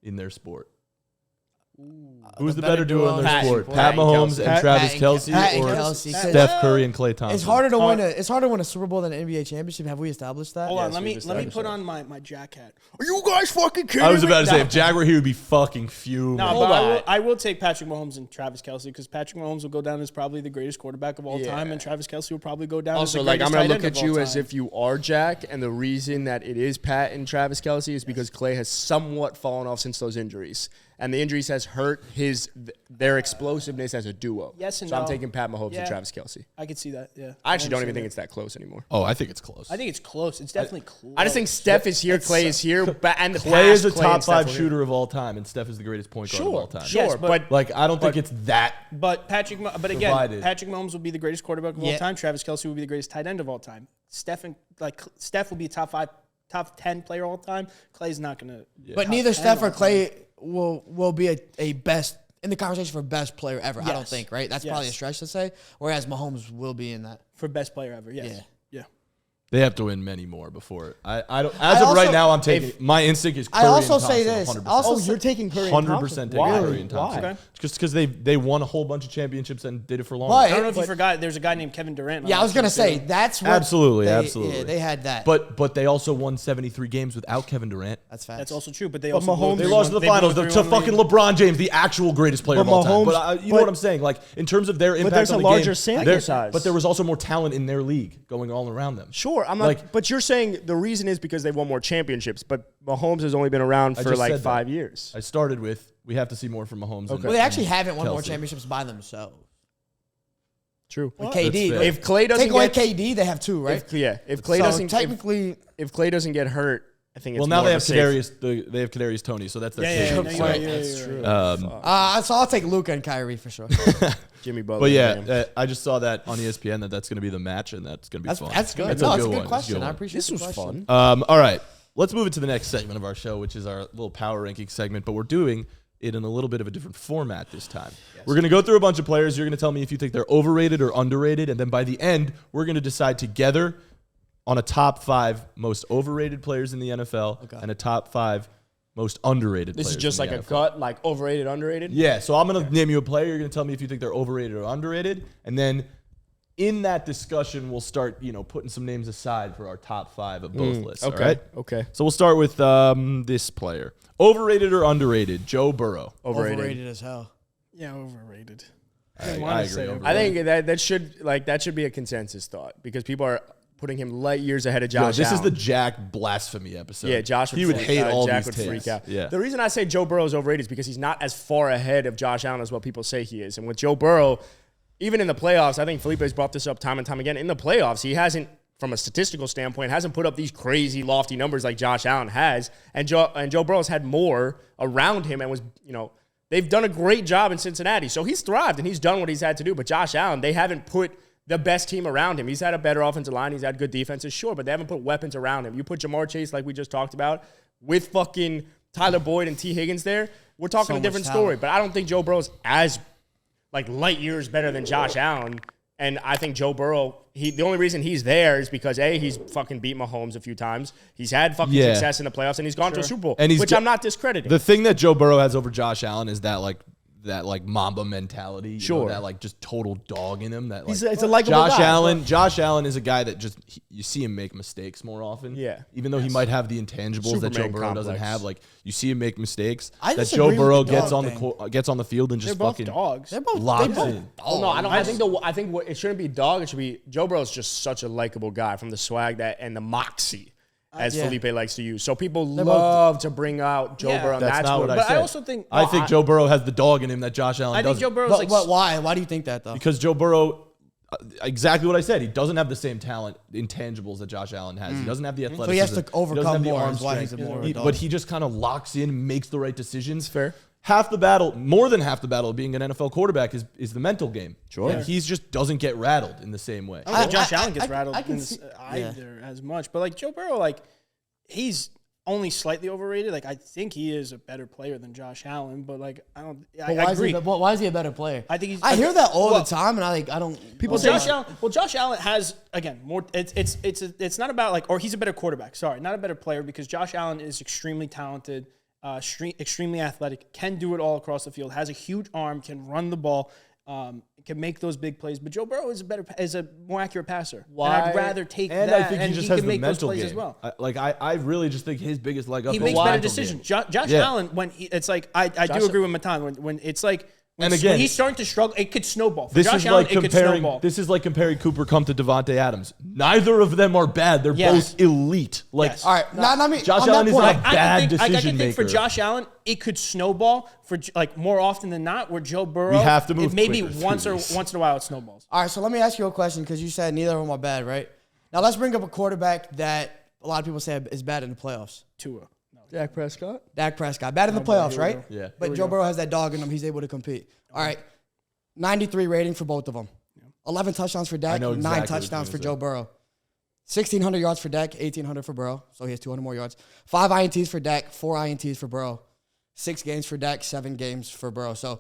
Speaker 1: in their sport? Who's the better duo in their
Speaker 3: Pat-
Speaker 1: sport?
Speaker 3: Pat
Speaker 1: Pat
Speaker 3: and
Speaker 1: Mahomes
Speaker 3: Kelsey.
Speaker 1: and
Speaker 2: Pat-
Speaker 1: Travis
Speaker 2: Pat and
Speaker 1: Kelsey,
Speaker 2: Pat and
Speaker 1: or
Speaker 2: Kelsey.
Speaker 1: Steph Curry and Klay Thompson?
Speaker 2: It's harder to win a Super Bowl than an NBA championship. Have we established that?
Speaker 4: Hold on,
Speaker 3: Yes,
Speaker 4: let me
Speaker 3: we've
Speaker 4: let me
Speaker 3: established
Speaker 4: put
Speaker 3: that.
Speaker 4: on my Jack hat.
Speaker 3: Are you guys fucking kidding
Speaker 1: I was about to say,
Speaker 4: No.
Speaker 1: if Jag were here, he'd be fucking fuming.
Speaker 4: No,
Speaker 3: Hold
Speaker 4: but
Speaker 3: on.
Speaker 4: I will take Patrick Mahomes and Travis Kelsey because Patrick Mahomes will go down as probably the greatest quarterback of all
Speaker 3: Yeah.
Speaker 4: time, and Travis Kelsey will probably go down
Speaker 3: Also,
Speaker 4: as the
Speaker 3: like,
Speaker 4: greatest
Speaker 3: I'm going
Speaker 4: tight
Speaker 3: to look
Speaker 4: end
Speaker 3: at
Speaker 4: of all
Speaker 3: you as
Speaker 4: time.
Speaker 3: if you are Jack, and the reason that it is Pat and Travis Kelsey is because Klay has somewhat fallen off since those injuries. And the injuries has hurt their explosiveness as a duo.
Speaker 4: Yes and
Speaker 3: so I'm
Speaker 4: no.
Speaker 3: taking Pat Mahomes
Speaker 4: Yeah.
Speaker 3: and Travis Kelsey.
Speaker 4: I could see that. Yeah,
Speaker 3: I actually don't
Speaker 4: understand
Speaker 3: even think
Speaker 4: that.
Speaker 3: it's that close anymore.
Speaker 1: Oh, I think it's close.
Speaker 4: I think it's close. It's definitely close.
Speaker 3: I just think Steph is here, Klay is here, and the
Speaker 1: Klay is a
Speaker 3: past Klay
Speaker 1: top
Speaker 3: and Steph
Speaker 1: 5
Speaker 3: will be-
Speaker 1: shooter of all time, and Steph is the greatest point guard of all time.
Speaker 3: Sure,
Speaker 4: Yes,
Speaker 3: but
Speaker 1: Like, I don't think it's that.
Speaker 4: But again,
Speaker 1: Divided.
Speaker 4: Patrick Mahomes will be the greatest quarterback of all
Speaker 2: Yeah.
Speaker 4: time. Travis Kelsey will be the greatest tight end of all time. Steph will be a top 10 player all time. Clay's not gonna.
Speaker 2: But neither Steph or Klay will be a best in the conversation for best player ever. I don't
Speaker 4: Yes.
Speaker 2: think, right? That's
Speaker 4: Yes.
Speaker 2: probably a stretch to say. Whereas Mahomes will be in that.
Speaker 4: For best player ever. Yes.
Speaker 2: Yeah.
Speaker 4: Yeah.
Speaker 1: They have to win many more before. I don't.
Speaker 2: I
Speaker 1: As of
Speaker 2: also-
Speaker 1: right now, I'm taking my instinct is Curry
Speaker 2: I also
Speaker 1: and
Speaker 2: say
Speaker 1: Thompson,
Speaker 2: this.
Speaker 1: 100%.
Speaker 2: Also,
Speaker 6: Oh, you're taking Curry and
Speaker 1: 100% taking
Speaker 6: Thompson.
Speaker 1: Curry and Thompson.
Speaker 6: Why?
Speaker 4: Okay.
Speaker 1: Just because they won a whole bunch of championships and did it for long.
Speaker 2: But-
Speaker 4: I don't know if you forgot. There's a guy named Kevin Durant. on
Speaker 2: yeah, I
Speaker 4: that
Speaker 2: was gonna
Speaker 4: team,
Speaker 2: say
Speaker 4: too.
Speaker 2: that's what
Speaker 1: Absolutely,
Speaker 2: they,
Speaker 1: absolutely.
Speaker 2: Yeah, they had that.
Speaker 1: But they also won 73 games without Kevin Durant.
Speaker 2: that's facts.
Speaker 4: That's also true. But they
Speaker 6: But
Speaker 4: also
Speaker 6: Mahomes-
Speaker 4: blew
Speaker 1: They
Speaker 4: a
Speaker 1: lost to the
Speaker 4: 3-1
Speaker 1: finals
Speaker 4: they blew a
Speaker 1: to
Speaker 4: 3-1
Speaker 1: fucking
Speaker 4: lead.
Speaker 1: LeBron James, the actual greatest player
Speaker 6: But
Speaker 1: of all time.
Speaker 6: Mahomes-
Speaker 1: But you know what I'm saying? Like, in terms of their impact
Speaker 6: there's
Speaker 1: on
Speaker 6: a
Speaker 1: the
Speaker 6: larger
Speaker 1: game,
Speaker 6: sample
Speaker 1: there-
Speaker 6: size.
Speaker 1: But there was also more talent in their league going all around them.
Speaker 3: Sure, I'm not.
Speaker 1: Like-
Speaker 3: but you're saying the reason is because they won more championships. But Mahomes has only been around
Speaker 1: I
Speaker 3: for
Speaker 1: just
Speaker 3: like
Speaker 1: said that.
Speaker 3: 5 years.
Speaker 1: I started with, we have to see more from Mahomes.
Speaker 3: Okay.
Speaker 2: well, they actually haven't won more
Speaker 1: Kelsey.
Speaker 2: championships by themselves.
Speaker 3: True.
Speaker 2: With
Speaker 1: That's
Speaker 2: KD,
Speaker 1: fair.
Speaker 2: though.
Speaker 3: If Klay doesn't
Speaker 2: take away
Speaker 3: get,
Speaker 2: KD, they have 2, right?
Speaker 3: if Klay
Speaker 2: so
Speaker 3: doesn't
Speaker 2: technically,
Speaker 3: if Klay doesn't get hurt, I think it's
Speaker 1: Well, now
Speaker 3: more
Speaker 1: they
Speaker 3: of
Speaker 1: have
Speaker 3: a safe-
Speaker 1: Kadarius. They have Kadarius Tony, so that's their
Speaker 4: Yeah,
Speaker 1: safe.
Speaker 4: no,
Speaker 1: So,
Speaker 4: you're right, you're right.
Speaker 2: so I'll take Luka and Kyrie for sure.
Speaker 3: Jimmy Butler.
Speaker 1: But yeah,
Speaker 3: man.
Speaker 1: I just saw that on ESPN that's going to be the match, and that's going to be fun.
Speaker 2: That's good.
Speaker 1: That's
Speaker 2: No, it's a
Speaker 1: one.
Speaker 2: good
Speaker 1: It's
Speaker 2: question. I
Speaker 1: one.
Speaker 2: appreciate
Speaker 3: this
Speaker 2: the
Speaker 3: was
Speaker 2: question.
Speaker 3: fun.
Speaker 1: All right, let's move into the next segment of our show, which is our little power ranking segment, but we're doing it in a little bit of a different format this time. We're going to go through a bunch of players. You're going to tell me if you think they're overrated or underrated, and then by the end, we're going to decide together on a top 5 most overrated players in the NFL and a top 5 most underrated
Speaker 3: This
Speaker 1: players
Speaker 3: is just
Speaker 1: in
Speaker 3: like
Speaker 1: the
Speaker 3: a
Speaker 1: NFL.
Speaker 3: gut, like overrated, underrated.
Speaker 1: Yeah, so I'm going to name you a player. You're going to tell me if you think they're overrated or underrated. And then in that discussion, we'll start, putting some names aside for our top 5 of both lists.
Speaker 3: Okay.
Speaker 1: All right?
Speaker 3: Okay.
Speaker 1: So we'll start with this player. Overrated or underrated? Joe Burrow.
Speaker 3: Overrated.
Speaker 2: as hell.
Speaker 4: Yeah, overrated.
Speaker 1: I
Speaker 4: wanna
Speaker 1: agree.
Speaker 4: say
Speaker 1: overrated.
Speaker 3: I think that should be a consensus thought because people are putting him light years ahead of
Speaker 1: Yo,
Speaker 3: Josh
Speaker 1: this is
Speaker 3: Allen.
Speaker 1: the Jack blasphemy episode.
Speaker 3: Yeah, Josh
Speaker 1: he would hate all
Speaker 3: Jack
Speaker 1: these
Speaker 3: would
Speaker 1: takes.
Speaker 3: freak out.
Speaker 1: Yeah.
Speaker 3: The reason I say Joe Burrow is overrated is because he's not as far ahead of Josh Allen as what people say he is. And with Joe Burrow, even in the playoffs, I think Felipe's brought this up time and time again. In the playoffs, he hasn't, from a statistical standpoint, hasn't put up these crazy lofty numbers like Josh Allen has. And Joe Burrow's had more around him and was, they've done a great job in Cincinnati. So he's thrived and he's done what he's had to do. But Josh Allen, they haven't put the best team around him. He's had a better offensive line. He's had good defenses, sure, but they haven't put weapons around him. You put Jamar Chase, like we just talked about, with fucking Tyler Boyd and T. Higgins there, we're talking
Speaker 2: So
Speaker 3: a different
Speaker 2: much
Speaker 3: story.
Speaker 2: talent.
Speaker 3: But I don't think Joe Burrow's as light years better than Josh Allen. And I think Joe Burrow, the only reason he's there is because he's fucking beat Mahomes a few times. He's had fucking success in the playoffs, and he's gone to a Super Bowl,
Speaker 1: And
Speaker 3: which I'm not discrediting.
Speaker 1: The thing that Joe Burrow has over Josh Allen is that Mamba mentality.
Speaker 3: Sure.
Speaker 1: That just total dog in him. That
Speaker 3: It's a likable
Speaker 1: Josh
Speaker 3: guy.
Speaker 1: Allen. Josh Allen is a guy that you see him make mistakes more often.
Speaker 3: Yeah.
Speaker 1: Even though he might have the intangibles that Joe
Speaker 3: Superman
Speaker 1: Burrow doesn't
Speaker 3: complex.
Speaker 1: have, you see him make mistakes.
Speaker 2: I
Speaker 1: that
Speaker 2: disagree
Speaker 1: Joe
Speaker 2: with
Speaker 1: Burrow
Speaker 2: the
Speaker 1: gets
Speaker 2: dog
Speaker 1: on
Speaker 2: thing.
Speaker 1: gets on the field and
Speaker 4: They're
Speaker 1: just
Speaker 4: both
Speaker 1: fucking
Speaker 4: dogs.
Speaker 2: They're both
Speaker 1: locks
Speaker 2: both
Speaker 1: in.
Speaker 3: Oh no, I don't.
Speaker 2: dogs.
Speaker 3: I think it shouldn't be dog. It should be Joe Burrow's just such a likable guy from the swag and the moxie, as
Speaker 2: Yeah.
Speaker 3: Felipe likes to use. So people
Speaker 2: both-
Speaker 3: love to bring out Joe
Speaker 4: Yeah.
Speaker 3: Burrow. And
Speaker 1: That's not what I
Speaker 4: But I
Speaker 1: said.
Speaker 4: also think
Speaker 1: I think Joe Burrow has the dog in him that Josh Allen
Speaker 4: I think
Speaker 1: doesn't.
Speaker 4: Joe Burrow's
Speaker 2: But why? Why do you think that though?
Speaker 1: Because Joe Burrow, exactly what I said, he doesn't have the same talent, intangibles that Josh Allen has. He doesn't have the athleticism.
Speaker 2: So he has to
Speaker 1: He doesn't
Speaker 2: overcome
Speaker 1: have the
Speaker 2: more
Speaker 1: arm
Speaker 2: is why
Speaker 1: strength.
Speaker 2: he's more of a dog.
Speaker 1: But he just kind of locks in, makes the right decisions.
Speaker 3: Fair.
Speaker 1: Half the battle, more than half the battle of being an NFL quarterback is the mental game.
Speaker 3: Sure.
Speaker 1: And he just doesn't get rattled in the same way.
Speaker 4: I don't think Josh
Speaker 2: I-
Speaker 4: Allen gets
Speaker 2: I-
Speaker 4: rattled
Speaker 2: I can
Speaker 4: in
Speaker 2: see-
Speaker 4: either as much. But Joe Burrow, he's only slightly overrated. I think he is a better player than Josh Allen. But I don't. I
Speaker 2: Why
Speaker 4: agree.
Speaker 2: why is he a better player?
Speaker 4: I think he's.
Speaker 2: I hear that all
Speaker 4: well,
Speaker 2: the time, and I don't.
Speaker 3: People say
Speaker 4: Josh Allen. Well, Josh Allen has again more. It's not about or he's a better quarterback. Sorry, not a better player because Josh Allen is extremely talented, extremely athletic, can do it all across the field, has a huge arm, can run the ball, can make those big plays. But Joe Burrow is a more accurate passer.
Speaker 3: Why?
Speaker 4: And I'd rather take
Speaker 1: And
Speaker 4: that.
Speaker 1: I think
Speaker 4: and
Speaker 1: he just
Speaker 4: can
Speaker 1: has the
Speaker 4: make those
Speaker 1: mental
Speaker 4: plays
Speaker 1: game.
Speaker 4: as well.
Speaker 1: I really just think his biggest leg up
Speaker 4: He
Speaker 1: is
Speaker 4: makes
Speaker 1: the
Speaker 4: better
Speaker 1: mental
Speaker 4: decisions.
Speaker 1: game.
Speaker 4: Josh
Speaker 1: Yeah.
Speaker 4: Allen, when I do agree with Matan when it's
Speaker 1: And
Speaker 4: when
Speaker 1: again,
Speaker 4: he's starting to struggle, it could snowball. For
Speaker 1: This
Speaker 4: Josh
Speaker 1: is
Speaker 4: Allen,
Speaker 1: like
Speaker 4: it could
Speaker 1: comparing.
Speaker 4: snowball.
Speaker 1: This is like comparing Cooper Kupp to Devante Adams. Neither of them are bad. They're
Speaker 4: Yes.
Speaker 1: both elite.
Speaker 4: Yes.
Speaker 2: All right, not me.
Speaker 1: Josh
Speaker 2: on
Speaker 1: Allen
Speaker 2: that
Speaker 1: is
Speaker 2: point,
Speaker 1: not
Speaker 4: I
Speaker 1: bad
Speaker 4: can think, I
Speaker 1: decision
Speaker 4: can think for
Speaker 1: maker.
Speaker 4: Josh Allen, it could snowball for more often than not. Where Joe Burrow,
Speaker 1: We have to move
Speaker 4: maybe
Speaker 1: quicker through
Speaker 4: once
Speaker 1: these.
Speaker 4: in a while it snowballs.
Speaker 2: All right, so let me ask you a question because you said neither of them are bad, right? Now let's bring up a quarterback that a lot of people say is bad in the playoffs.
Speaker 4: Tua. No.
Speaker 3: Dak Prescott.
Speaker 2: Dak Prescott, bad in the
Speaker 4: boy,
Speaker 2: playoffs,
Speaker 4: here we
Speaker 2: right?
Speaker 4: go.
Speaker 1: Yeah.
Speaker 2: But Joe Burrow has that dog in him. He's able to compete. All right, 93 rating for both of them. 11 touchdowns for Dak,
Speaker 1: know
Speaker 2: 9
Speaker 1: exactly what
Speaker 2: touchdowns
Speaker 1: you're
Speaker 2: for
Speaker 1: gonna
Speaker 2: Joe
Speaker 1: say.
Speaker 2: Burrow. 1,600 yards for Dak, 1,800 for Burrow. So he has 200 more yards. 5 INTs for Dak, 4 INTs for Burrow. 6 games for Dak, 7 games for Burrow. So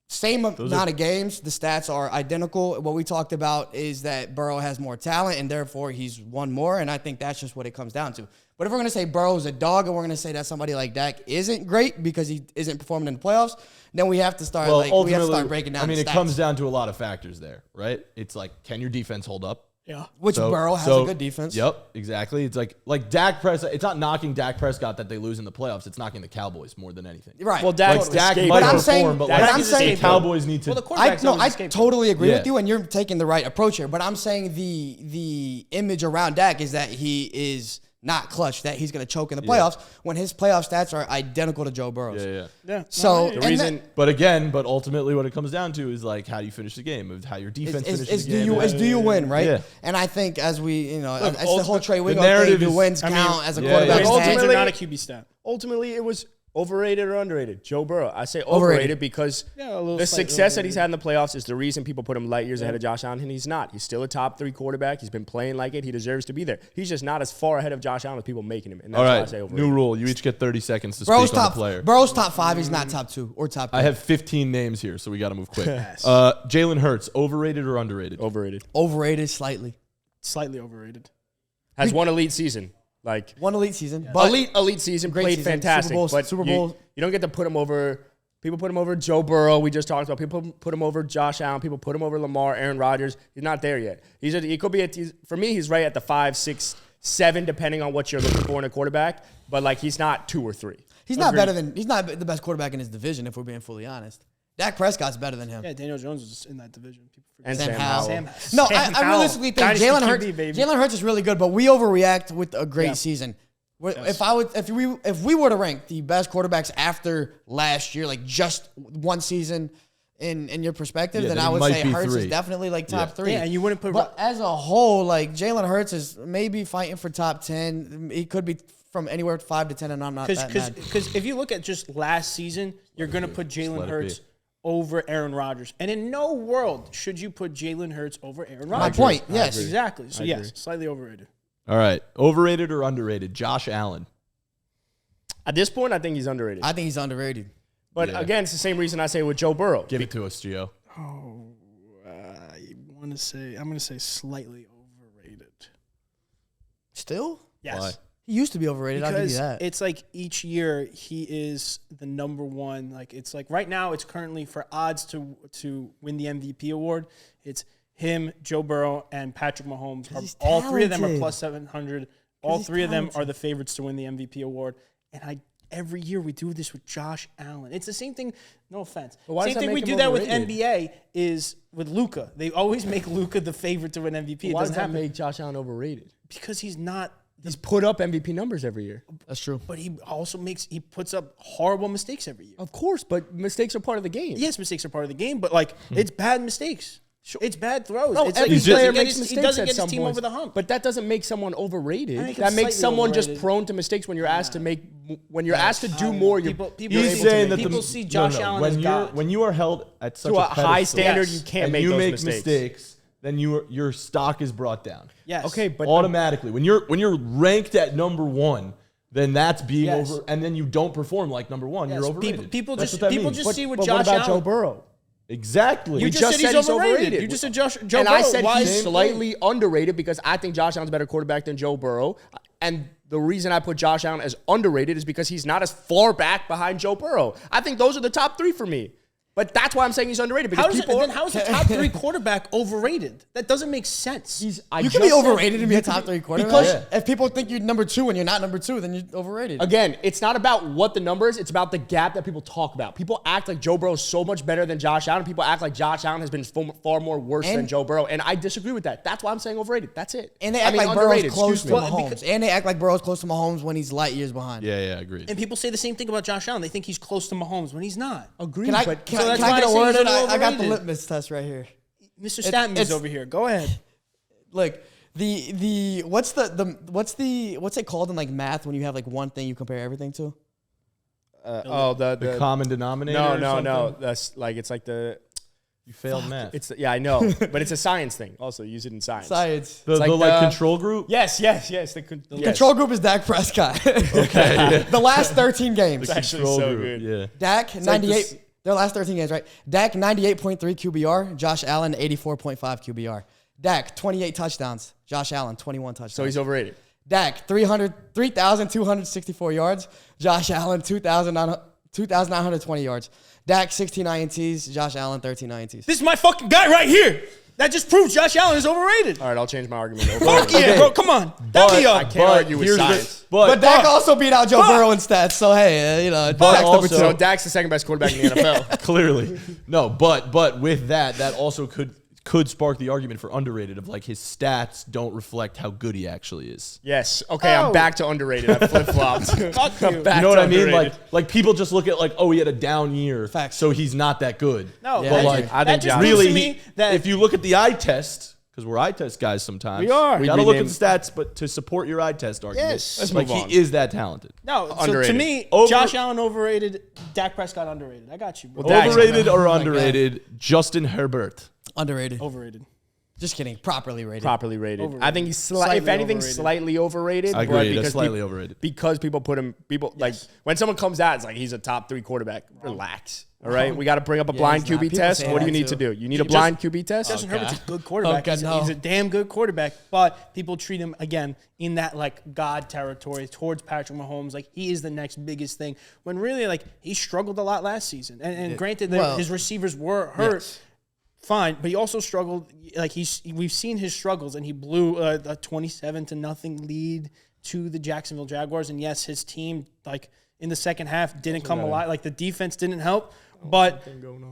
Speaker 2: same amount of games. The stats are identical. What we talked about is that Burrow has more talent, and therefore he's won more. And I think that's just what it comes down to. But if we're going to say Burrow's a dog and we're going to say that somebody like Dak isn't great because he isn't performing in the playoffs, then we have to start we have to start breaking down.
Speaker 1: I mean,
Speaker 2: the
Speaker 1: it
Speaker 2: stats.
Speaker 1: comes down to a lot of factors there, right? It's can your defense hold up?
Speaker 4: Yeah.
Speaker 2: Which Burrow has a good defense.
Speaker 1: Yep, exactly. It's like Dak Prescott. It's not knocking Dak Prescott that they lose in the playoffs. It's knocking the Cowboys more than anything.
Speaker 2: Right.
Speaker 3: Well, Dak,
Speaker 1: Dak
Speaker 3: escaped.
Speaker 1: might
Speaker 2: But I'm
Speaker 1: perform,
Speaker 2: saying-
Speaker 1: but
Speaker 2: but I'm
Speaker 1: the
Speaker 2: saying-
Speaker 1: Cowboys need to.
Speaker 4: Well, the quarterback's
Speaker 2: I
Speaker 4: always escaped.
Speaker 2: totally agree
Speaker 1: Yeah.
Speaker 2: with you, and you're taking the right approach here. But I'm saying the image around Dak is that he is not clutch, that he's going to choke in the playoffs when his playoff stats are identical to Joe Burrow's.
Speaker 1: yeah.
Speaker 4: Yeah.
Speaker 2: So
Speaker 4: No,
Speaker 2: and
Speaker 3: reason-
Speaker 2: that-
Speaker 1: But ultimately, what it comes down to is how do you finish the game, of how your defense
Speaker 2: is
Speaker 1: finishes
Speaker 2: do
Speaker 1: the game.
Speaker 2: you do you win, right?
Speaker 1: Yeah.
Speaker 2: And I think as we it's the whole
Speaker 3: ultimate-
Speaker 2: Trey Wingo
Speaker 1: narrative
Speaker 2: thing, do
Speaker 1: is-
Speaker 2: wins
Speaker 1: I
Speaker 2: count as a
Speaker 1: yeah,
Speaker 2: quarterback?
Speaker 1: yeah.
Speaker 2: stat?
Speaker 4: Wins are
Speaker 3: Ultimately-
Speaker 4: not a QB stat.
Speaker 3: Ultimately, it was overrated or underrated. Joe Burrow. I say
Speaker 2: Overrated.
Speaker 3: overrated because
Speaker 4: Yeah, a little
Speaker 3: the
Speaker 4: slightly
Speaker 3: success that he's
Speaker 4: overrated.
Speaker 3: had in the playoffs is the reason people put him light years ahead of Josh Allen, and he's not. He's still a top 3 quarterback. He's been playing like it. He deserves to be there. He's just not as far ahead of Josh Allen as people making him. And that's
Speaker 1: All
Speaker 3: why I
Speaker 1: right,
Speaker 3: say overrated.
Speaker 1: new rule. You each get 30 seconds to
Speaker 2: Burrow's
Speaker 1: speak on
Speaker 2: top
Speaker 1: the player.
Speaker 2: Burrow's top 5. He's not top 2 or top 3.
Speaker 1: I have 15 names here, so we got to move quick. Jalen Hurts, overrated or underrated?
Speaker 3: Overrated.
Speaker 2: Overrated slightly.
Speaker 4: Slightly overrated.
Speaker 3: Has one elite season.
Speaker 2: One elite season, but
Speaker 3: elite season,
Speaker 2: Great
Speaker 3: played
Speaker 2: season.
Speaker 3: fantastic.
Speaker 2: Super Bowl-
Speaker 3: but
Speaker 2: Super
Speaker 3: you-
Speaker 2: Bowl.
Speaker 3: You don't get to put him over. People put him over Joe Burrow. We just talked about. People put him over Josh Allen. People put him over Lamar, Aaron Rodgers. He's not there yet. He could be for me. He's right at the 5, 6, 7, depending on what you're looking for in a quarterback. But he's not 2 or 3.
Speaker 2: he's not the best quarterback in his division if we're being fully honest. Dak Prescott's better than him.
Speaker 4: Yeah, Daniel Jones is in that division. People forget.
Speaker 3: And
Speaker 2: Sam
Speaker 3: Sam
Speaker 2: Howell.
Speaker 3: Howell.
Speaker 2: No,
Speaker 4: Sam
Speaker 2: I
Speaker 4: Howell.
Speaker 2: realistically think
Speaker 4: Dynasty
Speaker 2: Jalen
Speaker 4: QB,
Speaker 2: Hurts.
Speaker 4: baby.
Speaker 2: Jalen Hurts is really good, but we overreact with a great
Speaker 4: Yeah.
Speaker 2: season.
Speaker 4: Yes.
Speaker 2: If we were to rank the best quarterbacks after last year, like just one season, in your perspective,
Speaker 1: Yeah,
Speaker 2: then
Speaker 1: then
Speaker 2: I
Speaker 1: it
Speaker 2: would
Speaker 1: might
Speaker 2: say
Speaker 1: be
Speaker 2: Hurts
Speaker 1: 3.
Speaker 2: is definitely like top 3.
Speaker 4: Yeah, and you wouldn't put.
Speaker 2: But as a whole, like Jalen Hurts is maybe fighting for top 10. He could be from anywhere 5 to 10, and I'm not that mad.
Speaker 4: Because if you look at just last season, you're going to put Jalen
Speaker 1: let it
Speaker 4: Hurts
Speaker 1: be.
Speaker 4: over Aaron Rodgers. And in no world should you put Jalen Hurts over Aaron
Speaker 2: My
Speaker 4: Rodgers.
Speaker 2: point, yes.
Speaker 4: Exactly. So,
Speaker 1: I
Speaker 4: yes,
Speaker 1: agree.
Speaker 4: slightly overrated.
Speaker 1: All right. Overrated or underrated? Josh Allen.
Speaker 3: At this point, I think he's underrated.
Speaker 2: I think he's underrated.
Speaker 3: But
Speaker 1: Yeah.
Speaker 3: again, it's the same reason I say with Joe Burrow.
Speaker 1: Give it to us, Gio.
Speaker 4: I'm going to say slightly overrated.
Speaker 2: Still?
Speaker 4: Yes.
Speaker 1: Why?
Speaker 2: He used to be overrated. I'll give you
Speaker 4: Because
Speaker 2: that.
Speaker 4: it's like each year he is the number one. Like it's like right now it's currently for odds to win the MVP award. It's him, Joe Burrow, and Patrick Mahomes.
Speaker 2: he's
Speaker 4: All three of them are
Speaker 2: talented.
Speaker 4: plus 700. All
Speaker 2: he's
Speaker 4: three of them are
Speaker 2: talented.
Speaker 4: the favorites to win the MVP award. And every year we do this with Josh Allen. It's the same thing. No offense.
Speaker 3: why
Speaker 4: Same
Speaker 3: does that
Speaker 4: thing we
Speaker 3: make
Speaker 4: do
Speaker 3: him
Speaker 4: that with
Speaker 3: overrated?
Speaker 4: NBA is with Luka. They always make Luka the favorite to win MVP. It
Speaker 3: Why does
Speaker 4: doesn't
Speaker 3: that
Speaker 4: happen
Speaker 3: make Josh Allen overrated?
Speaker 4: because he's not.
Speaker 3: He's put up MVP numbers every year.
Speaker 2: That's true.
Speaker 4: But he also puts up horrible mistakes every year.
Speaker 3: Of course, but mistakes are part of the game.
Speaker 4: Yes, mistakes are part of the game, but like it's bad mistakes. It's bad throws.
Speaker 3: No,
Speaker 4: it's
Speaker 3: every
Speaker 4: like
Speaker 3: player
Speaker 4: he
Speaker 3: makes
Speaker 4: he
Speaker 3: mistakes
Speaker 4: doesn't
Speaker 3: at
Speaker 4: get
Speaker 3: some
Speaker 4: his team
Speaker 3: point.
Speaker 4: over the hump.
Speaker 3: But that doesn't make someone overrated.
Speaker 4: I think
Speaker 3: That
Speaker 4: it's
Speaker 3: makes
Speaker 4: slightly
Speaker 3: someone just
Speaker 4: overrated.
Speaker 3: prone to mistakes when you're asked to make when you're asked to do more. You're
Speaker 4: people
Speaker 1: He's
Speaker 4: able to
Speaker 1: saying
Speaker 4: make-
Speaker 1: that
Speaker 4: people see Josh Allen
Speaker 1: when
Speaker 4: as God.
Speaker 1: when you are held at such
Speaker 3: to a
Speaker 1: pedestal
Speaker 3: high standard.
Speaker 4: Yes.
Speaker 3: You can't
Speaker 1: and
Speaker 3: make
Speaker 1: you
Speaker 3: those
Speaker 1: make
Speaker 3: mistakes.
Speaker 1: then your stock is brought down.
Speaker 4: Yes.
Speaker 3: Okay, but
Speaker 1: Automatically, when you're ranked at number 1, then that's being
Speaker 4: Yes.
Speaker 1: over, and then you don't perform like number 1.
Speaker 4: Yes,
Speaker 1: You're overrated.
Speaker 4: people
Speaker 1: That's
Speaker 4: just
Speaker 1: what that
Speaker 4: people
Speaker 1: means.
Speaker 4: just see with
Speaker 3: but
Speaker 4: Josh
Speaker 3: what about
Speaker 4: Allen.
Speaker 3: Joe Burrow?
Speaker 1: Exactly.
Speaker 4: You just said he's overrated. You just said Joe
Speaker 3: And
Speaker 4: Burrow.
Speaker 3: I said
Speaker 4: Why
Speaker 3: he's
Speaker 4: is-
Speaker 3: slightly underrated because I think Josh Allen's a better quarterback than Joe Burrow. And the reason I put Josh Allen as underrated is because he's not as far back behind Joe Burrow. I think those are the top 3 for me. But that's why I'm saying he's underrated because
Speaker 4: How is,
Speaker 3: people
Speaker 4: then how is the top 3 quarterback overrated? That doesn't make sense.
Speaker 2: You can be overrated and be a top 3 quarterback.
Speaker 1: Because-
Speaker 2: if people think you're number 2 and you're not number 2, then you're overrated.
Speaker 3: Again, it's not about what the number is. It's about the gap that people talk about. People act like Joe Burrow is so much better than Josh Allen. People act like Josh Allen has been far more worse than
Speaker 2: And-
Speaker 3: Joe Burrow. And I disagree with that. That's why I'm saying overrated. That's it.
Speaker 2: And they act like Burrow's
Speaker 3: underrated,
Speaker 2: close
Speaker 3: excuse
Speaker 2: to
Speaker 3: me.
Speaker 2: Mahomes. And they act like Burrow's close to Mahomes when he's light years behind.
Speaker 1: Yeah, agreed.
Speaker 4: And people say the same thing about Josh Allen. They think he's close to Mahomes when he's not.
Speaker 3: Agreed,
Speaker 2: Can I,
Speaker 3: but
Speaker 2: can
Speaker 4: So
Speaker 2: I,
Speaker 4: that's
Speaker 2: can I
Speaker 4: why
Speaker 2: get
Speaker 4: I
Speaker 2: a
Speaker 4: say
Speaker 2: word
Speaker 4: he's
Speaker 2: in? I got the
Speaker 4: overrated.
Speaker 2: litmus test right here.
Speaker 4: Mr. Statman is
Speaker 2: it's-
Speaker 4: over here. Go ahead.
Speaker 2: Look, what's it called in like math when you have like one thing you compare everything to?
Speaker 1: The common denominator. or
Speaker 3: no.
Speaker 1: something?
Speaker 3: That's like it's like the
Speaker 1: You failed math.
Speaker 3: it's yeah, I know, but it's a science thing. Also, use it in science.
Speaker 2: Science.
Speaker 1: the
Speaker 3: like
Speaker 1: like
Speaker 3: the-
Speaker 1: control group.
Speaker 3: Yes. The
Speaker 2: Control group is Dak Prescott. The last 13 games.
Speaker 3: actually
Speaker 1: Control
Speaker 3: so
Speaker 1: group,
Speaker 3: good.
Speaker 1: Yeah.
Speaker 2: Dak,
Speaker 3: like
Speaker 2: 98.
Speaker 3: this-
Speaker 2: Their last 13 games, right? Dak, 98.3 QBR. Josh Allen, 84.5 QBR. Dak, 28 touchdowns. Josh Allen, 21 touchdowns.
Speaker 3: So he's overrated.
Speaker 2: Dak, 3,264 yards. Josh Allen, 2,920 yards. Dak, 16 INTs. Josh Allen, 13 INTs.
Speaker 4: This is my fucking guy right here. That just proves Josh Allen is overrated.
Speaker 3: All right, I'll change my argument.
Speaker 4: Fuck yeah, bro. Come on. That be
Speaker 3: I
Speaker 4: up.
Speaker 3: can't argue with
Speaker 1: here's the-
Speaker 3: science.
Speaker 2: But Dak also beat out Joe Burrow in stats, so hey, Dak's number
Speaker 1: also-
Speaker 2: 2.
Speaker 3: So Dak's the second best quarterback in the NFL.
Speaker 1: Clearly. No, but with that also could spark the argument for underrated of like his stats don't reflect how good he actually is.
Speaker 3: Yes. Okay,
Speaker 4: Oh.
Speaker 3: I'm back to underrated. I flip flopped.
Speaker 4: Fuck you.
Speaker 1: You know what I mean? Like people just look at like, oh, he had a down year,
Speaker 2: Facts.
Speaker 1: so he's not that good.
Speaker 4: No,
Speaker 2: Yeah,
Speaker 1: but
Speaker 2: I
Speaker 1: like
Speaker 2: agree.
Speaker 3: I think
Speaker 4: that just
Speaker 3: Josh-
Speaker 4: proves
Speaker 1: really,
Speaker 4: to me that
Speaker 1: if you look at the eye test, because we're eye test guys sometimes,
Speaker 3: We are.
Speaker 1: You gotta
Speaker 3: We
Speaker 1: look at
Speaker 3: named-
Speaker 1: the stats, but to support your eye test argument,
Speaker 4: Yes.
Speaker 3: Let's
Speaker 1: like
Speaker 3: move on.
Speaker 1: he is that talented.
Speaker 4: no. So to
Speaker 3: Underrated.
Speaker 4: me,
Speaker 1: Over-
Speaker 4: Josh Allen overrated. Dak Prescott underrated. I got you, bro.
Speaker 3: Well, Dak's-
Speaker 1: Overrated or
Speaker 2: my God.
Speaker 1: underrated? Justin Herbert.
Speaker 2: Underrated.
Speaker 4: Overrated.
Speaker 2: Just kidding. Properly rated.
Speaker 3: Properly rated.
Speaker 4: Overrated.
Speaker 3: I think he's
Speaker 4: Slightly
Speaker 3: if anything,
Speaker 4: overrated.
Speaker 3: slightly overrated.
Speaker 1: I
Speaker 3: but
Speaker 1: agree.
Speaker 3: because
Speaker 1: That's slightly
Speaker 3: peop-
Speaker 1: overrated.
Speaker 3: Because people put him, like when someone comes out, it's like he's a top 3 quarterback. Relax. All right, we got to bring up a blind
Speaker 2: he's not.
Speaker 3: QB
Speaker 2: People
Speaker 3: test.
Speaker 2: say
Speaker 3: What do
Speaker 2: that
Speaker 3: you need
Speaker 2: too.
Speaker 3: to do? You need a
Speaker 4: Just-
Speaker 3: blind QB test.
Speaker 4: Justin Herbert's a good quarterback.
Speaker 2: Okay, no.
Speaker 4: He's a damn good quarterback, but people treat him again in that like God territory towards Patrick Mahomes. Like he is the next biggest thing. When really like he struggled a lot last season. And granted,
Speaker 2: Well,
Speaker 4: his receivers were hurt.
Speaker 2: yes.
Speaker 4: Fine, but he also struggled. Like we've seen his struggles, and he blew a 27-0 lead to the Jacksonville Jaguars. And yes, his team like in the second half didn't come alive. Like the defense didn't help. But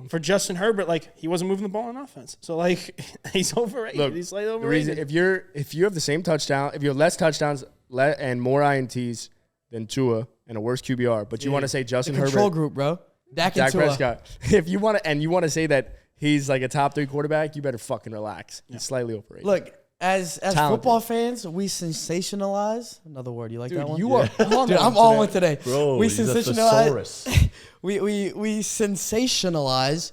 Speaker 4: for Justin Herbert, like he wasn't moving the ball on offense. So like he's overrated.
Speaker 3: Look,
Speaker 4: he's slightly
Speaker 3: the reason
Speaker 4: overrated.
Speaker 3: if you have the same touchdown, if you have less touchdowns and more INTs than Tua and a worse QBR, but you want to say Justin
Speaker 2: The control
Speaker 3: Herbert,
Speaker 2: group, bro. Dak and Tua.
Speaker 3: Prescott. If you want to say that he's like a top 3 quarterback, you better fucking relax. He's slightly overrated.
Speaker 2: Look, as
Speaker 3: Talented.
Speaker 2: football fans, we sensationalize. Another word, you like that one?
Speaker 3: you are
Speaker 2: Dude, I'm on one today.
Speaker 1: Bro,
Speaker 2: we
Speaker 1: he's a
Speaker 2: sensationalize.
Speaker 1: thesaurus.
Speaker 2: We sensationalize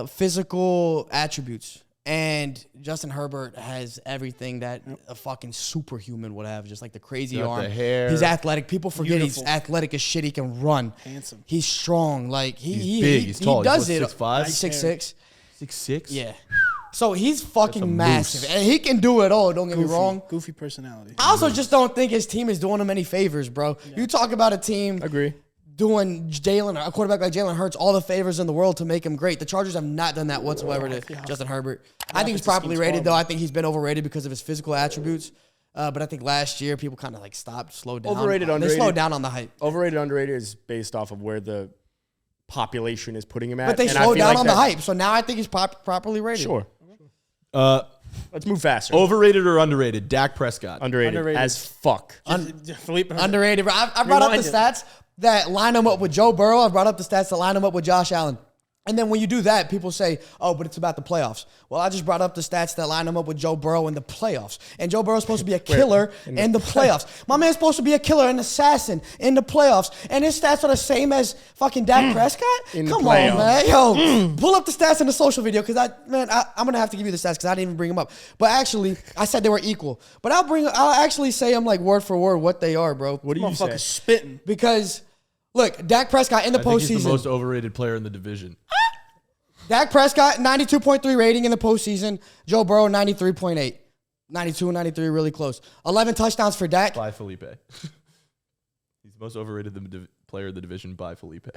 Speaker 2: physical attributes, and Justin Herbert has everything that a fucking superhuman would have, just like the crazy
Speaker 1: Got
Speaker 2: arm.
Speaker 1: the hair.
Speaker 2: He's athletic. People forget
Speaker 4: Beautiful.
Speaker 2: he's athletic as shit. He can run.
Speaker 4: Handsome.
Speaker 2: He's strong. Like
Speaker 1: He's big. He's tall.
Speaker 2: He does
Speaker 1: He's
Speaker 2: it.
Speaker 1: what, 6'5"?
Speaker 2: 6'6".
Speaker 1: 6'6"?
Speaker 2: Yeah. So he's
Speaker 1: That's a
Speaker 2: fucking massive,
Speaker 1: moose.
Speaker 2: and he can do it all. Don't get me wrong.
Speaker 4: Goofy personality.
Speaker 2: I also just don't think his team is doing him any favors, bro. You talk about a team
Speaker 3: Agree.
Speaker 2: doing Jalen, a quarterback like Jalen Hurts, all the favors in the world to make him great. The Chargers have not done that whatsoever to Justin Herbert. I think he's properly rated, though. I think he's been overrated because of his physical attributes. But I think last year people kind of like slowed down.
Speaker 3: Overrated,
Speaker 2: They
Speaker 3: underrated.
Speaker 2: slowed down on the hype.
Speaker 3: Overrated, underrated is based off of where the population is putting him at.
Speaker 2: But they
Speaker 3: and I
Speaker 2: slowed
Speaker 3: feel
Speaker 2: down
Speaker 3: like
Speaker 2: on the
Speaker 3: that-
Speaker 2: hype. So now I think he's properly rated.
Speaker 3: Sure.
Speaker 1: Uh,
Speaker 3: Let's move faster.
Speaker 1: overrated or underrated? Dak Prescott.
Speaker 3: Underrated,
Speaker 4: Underrated.
Speaker 3: as fuck.
Speaker 4: Felipe
Speaker 2: Underrated. Bro. I brought up the
Speaker 4: Rewind it.
Speaker 2: stats that line him up with Joe Burrow. I brought up the stats that line him up with Josh Allen. And then when you do that, people say, oh, but it's about the playoffs. Well, I just brought up the stats that line him up with Joe Burrow in the playoffs. And Joe Burrow's supposed to be a killer in the playoffs. My man's supposed to be a killer, an assassin in the playoffs. And his stats are the same as fucking Dak Prescott?
Speaker 3: In the
Speaker 2: Come on,
Speaker 3: playoffs.
Speaker 2: man. Yo, pull up the stats in the social video because I'm going to have to give you the stats because I didn't even bring them up. But actually, I said they were equal. But I'll actually say them like word for word what they are, bro.
Speaker 3: What do you say?
Speaker 4: Motherfucker spitting.
Speaker 2: Because, look, Dak Prescott in the
Speaker 1: I think he's the
Speaker 2: postseason.
Speaker 1: most overrated player in the division.
Speaker 2: Dak Prescott, 92.3 rating in the postseason. Joe Burrow, 93.8. 92 and 93, really close. 11 touchdowns for Dak.
Speaker 1: By Felipe. He's the most overrated player in the division by Felipe.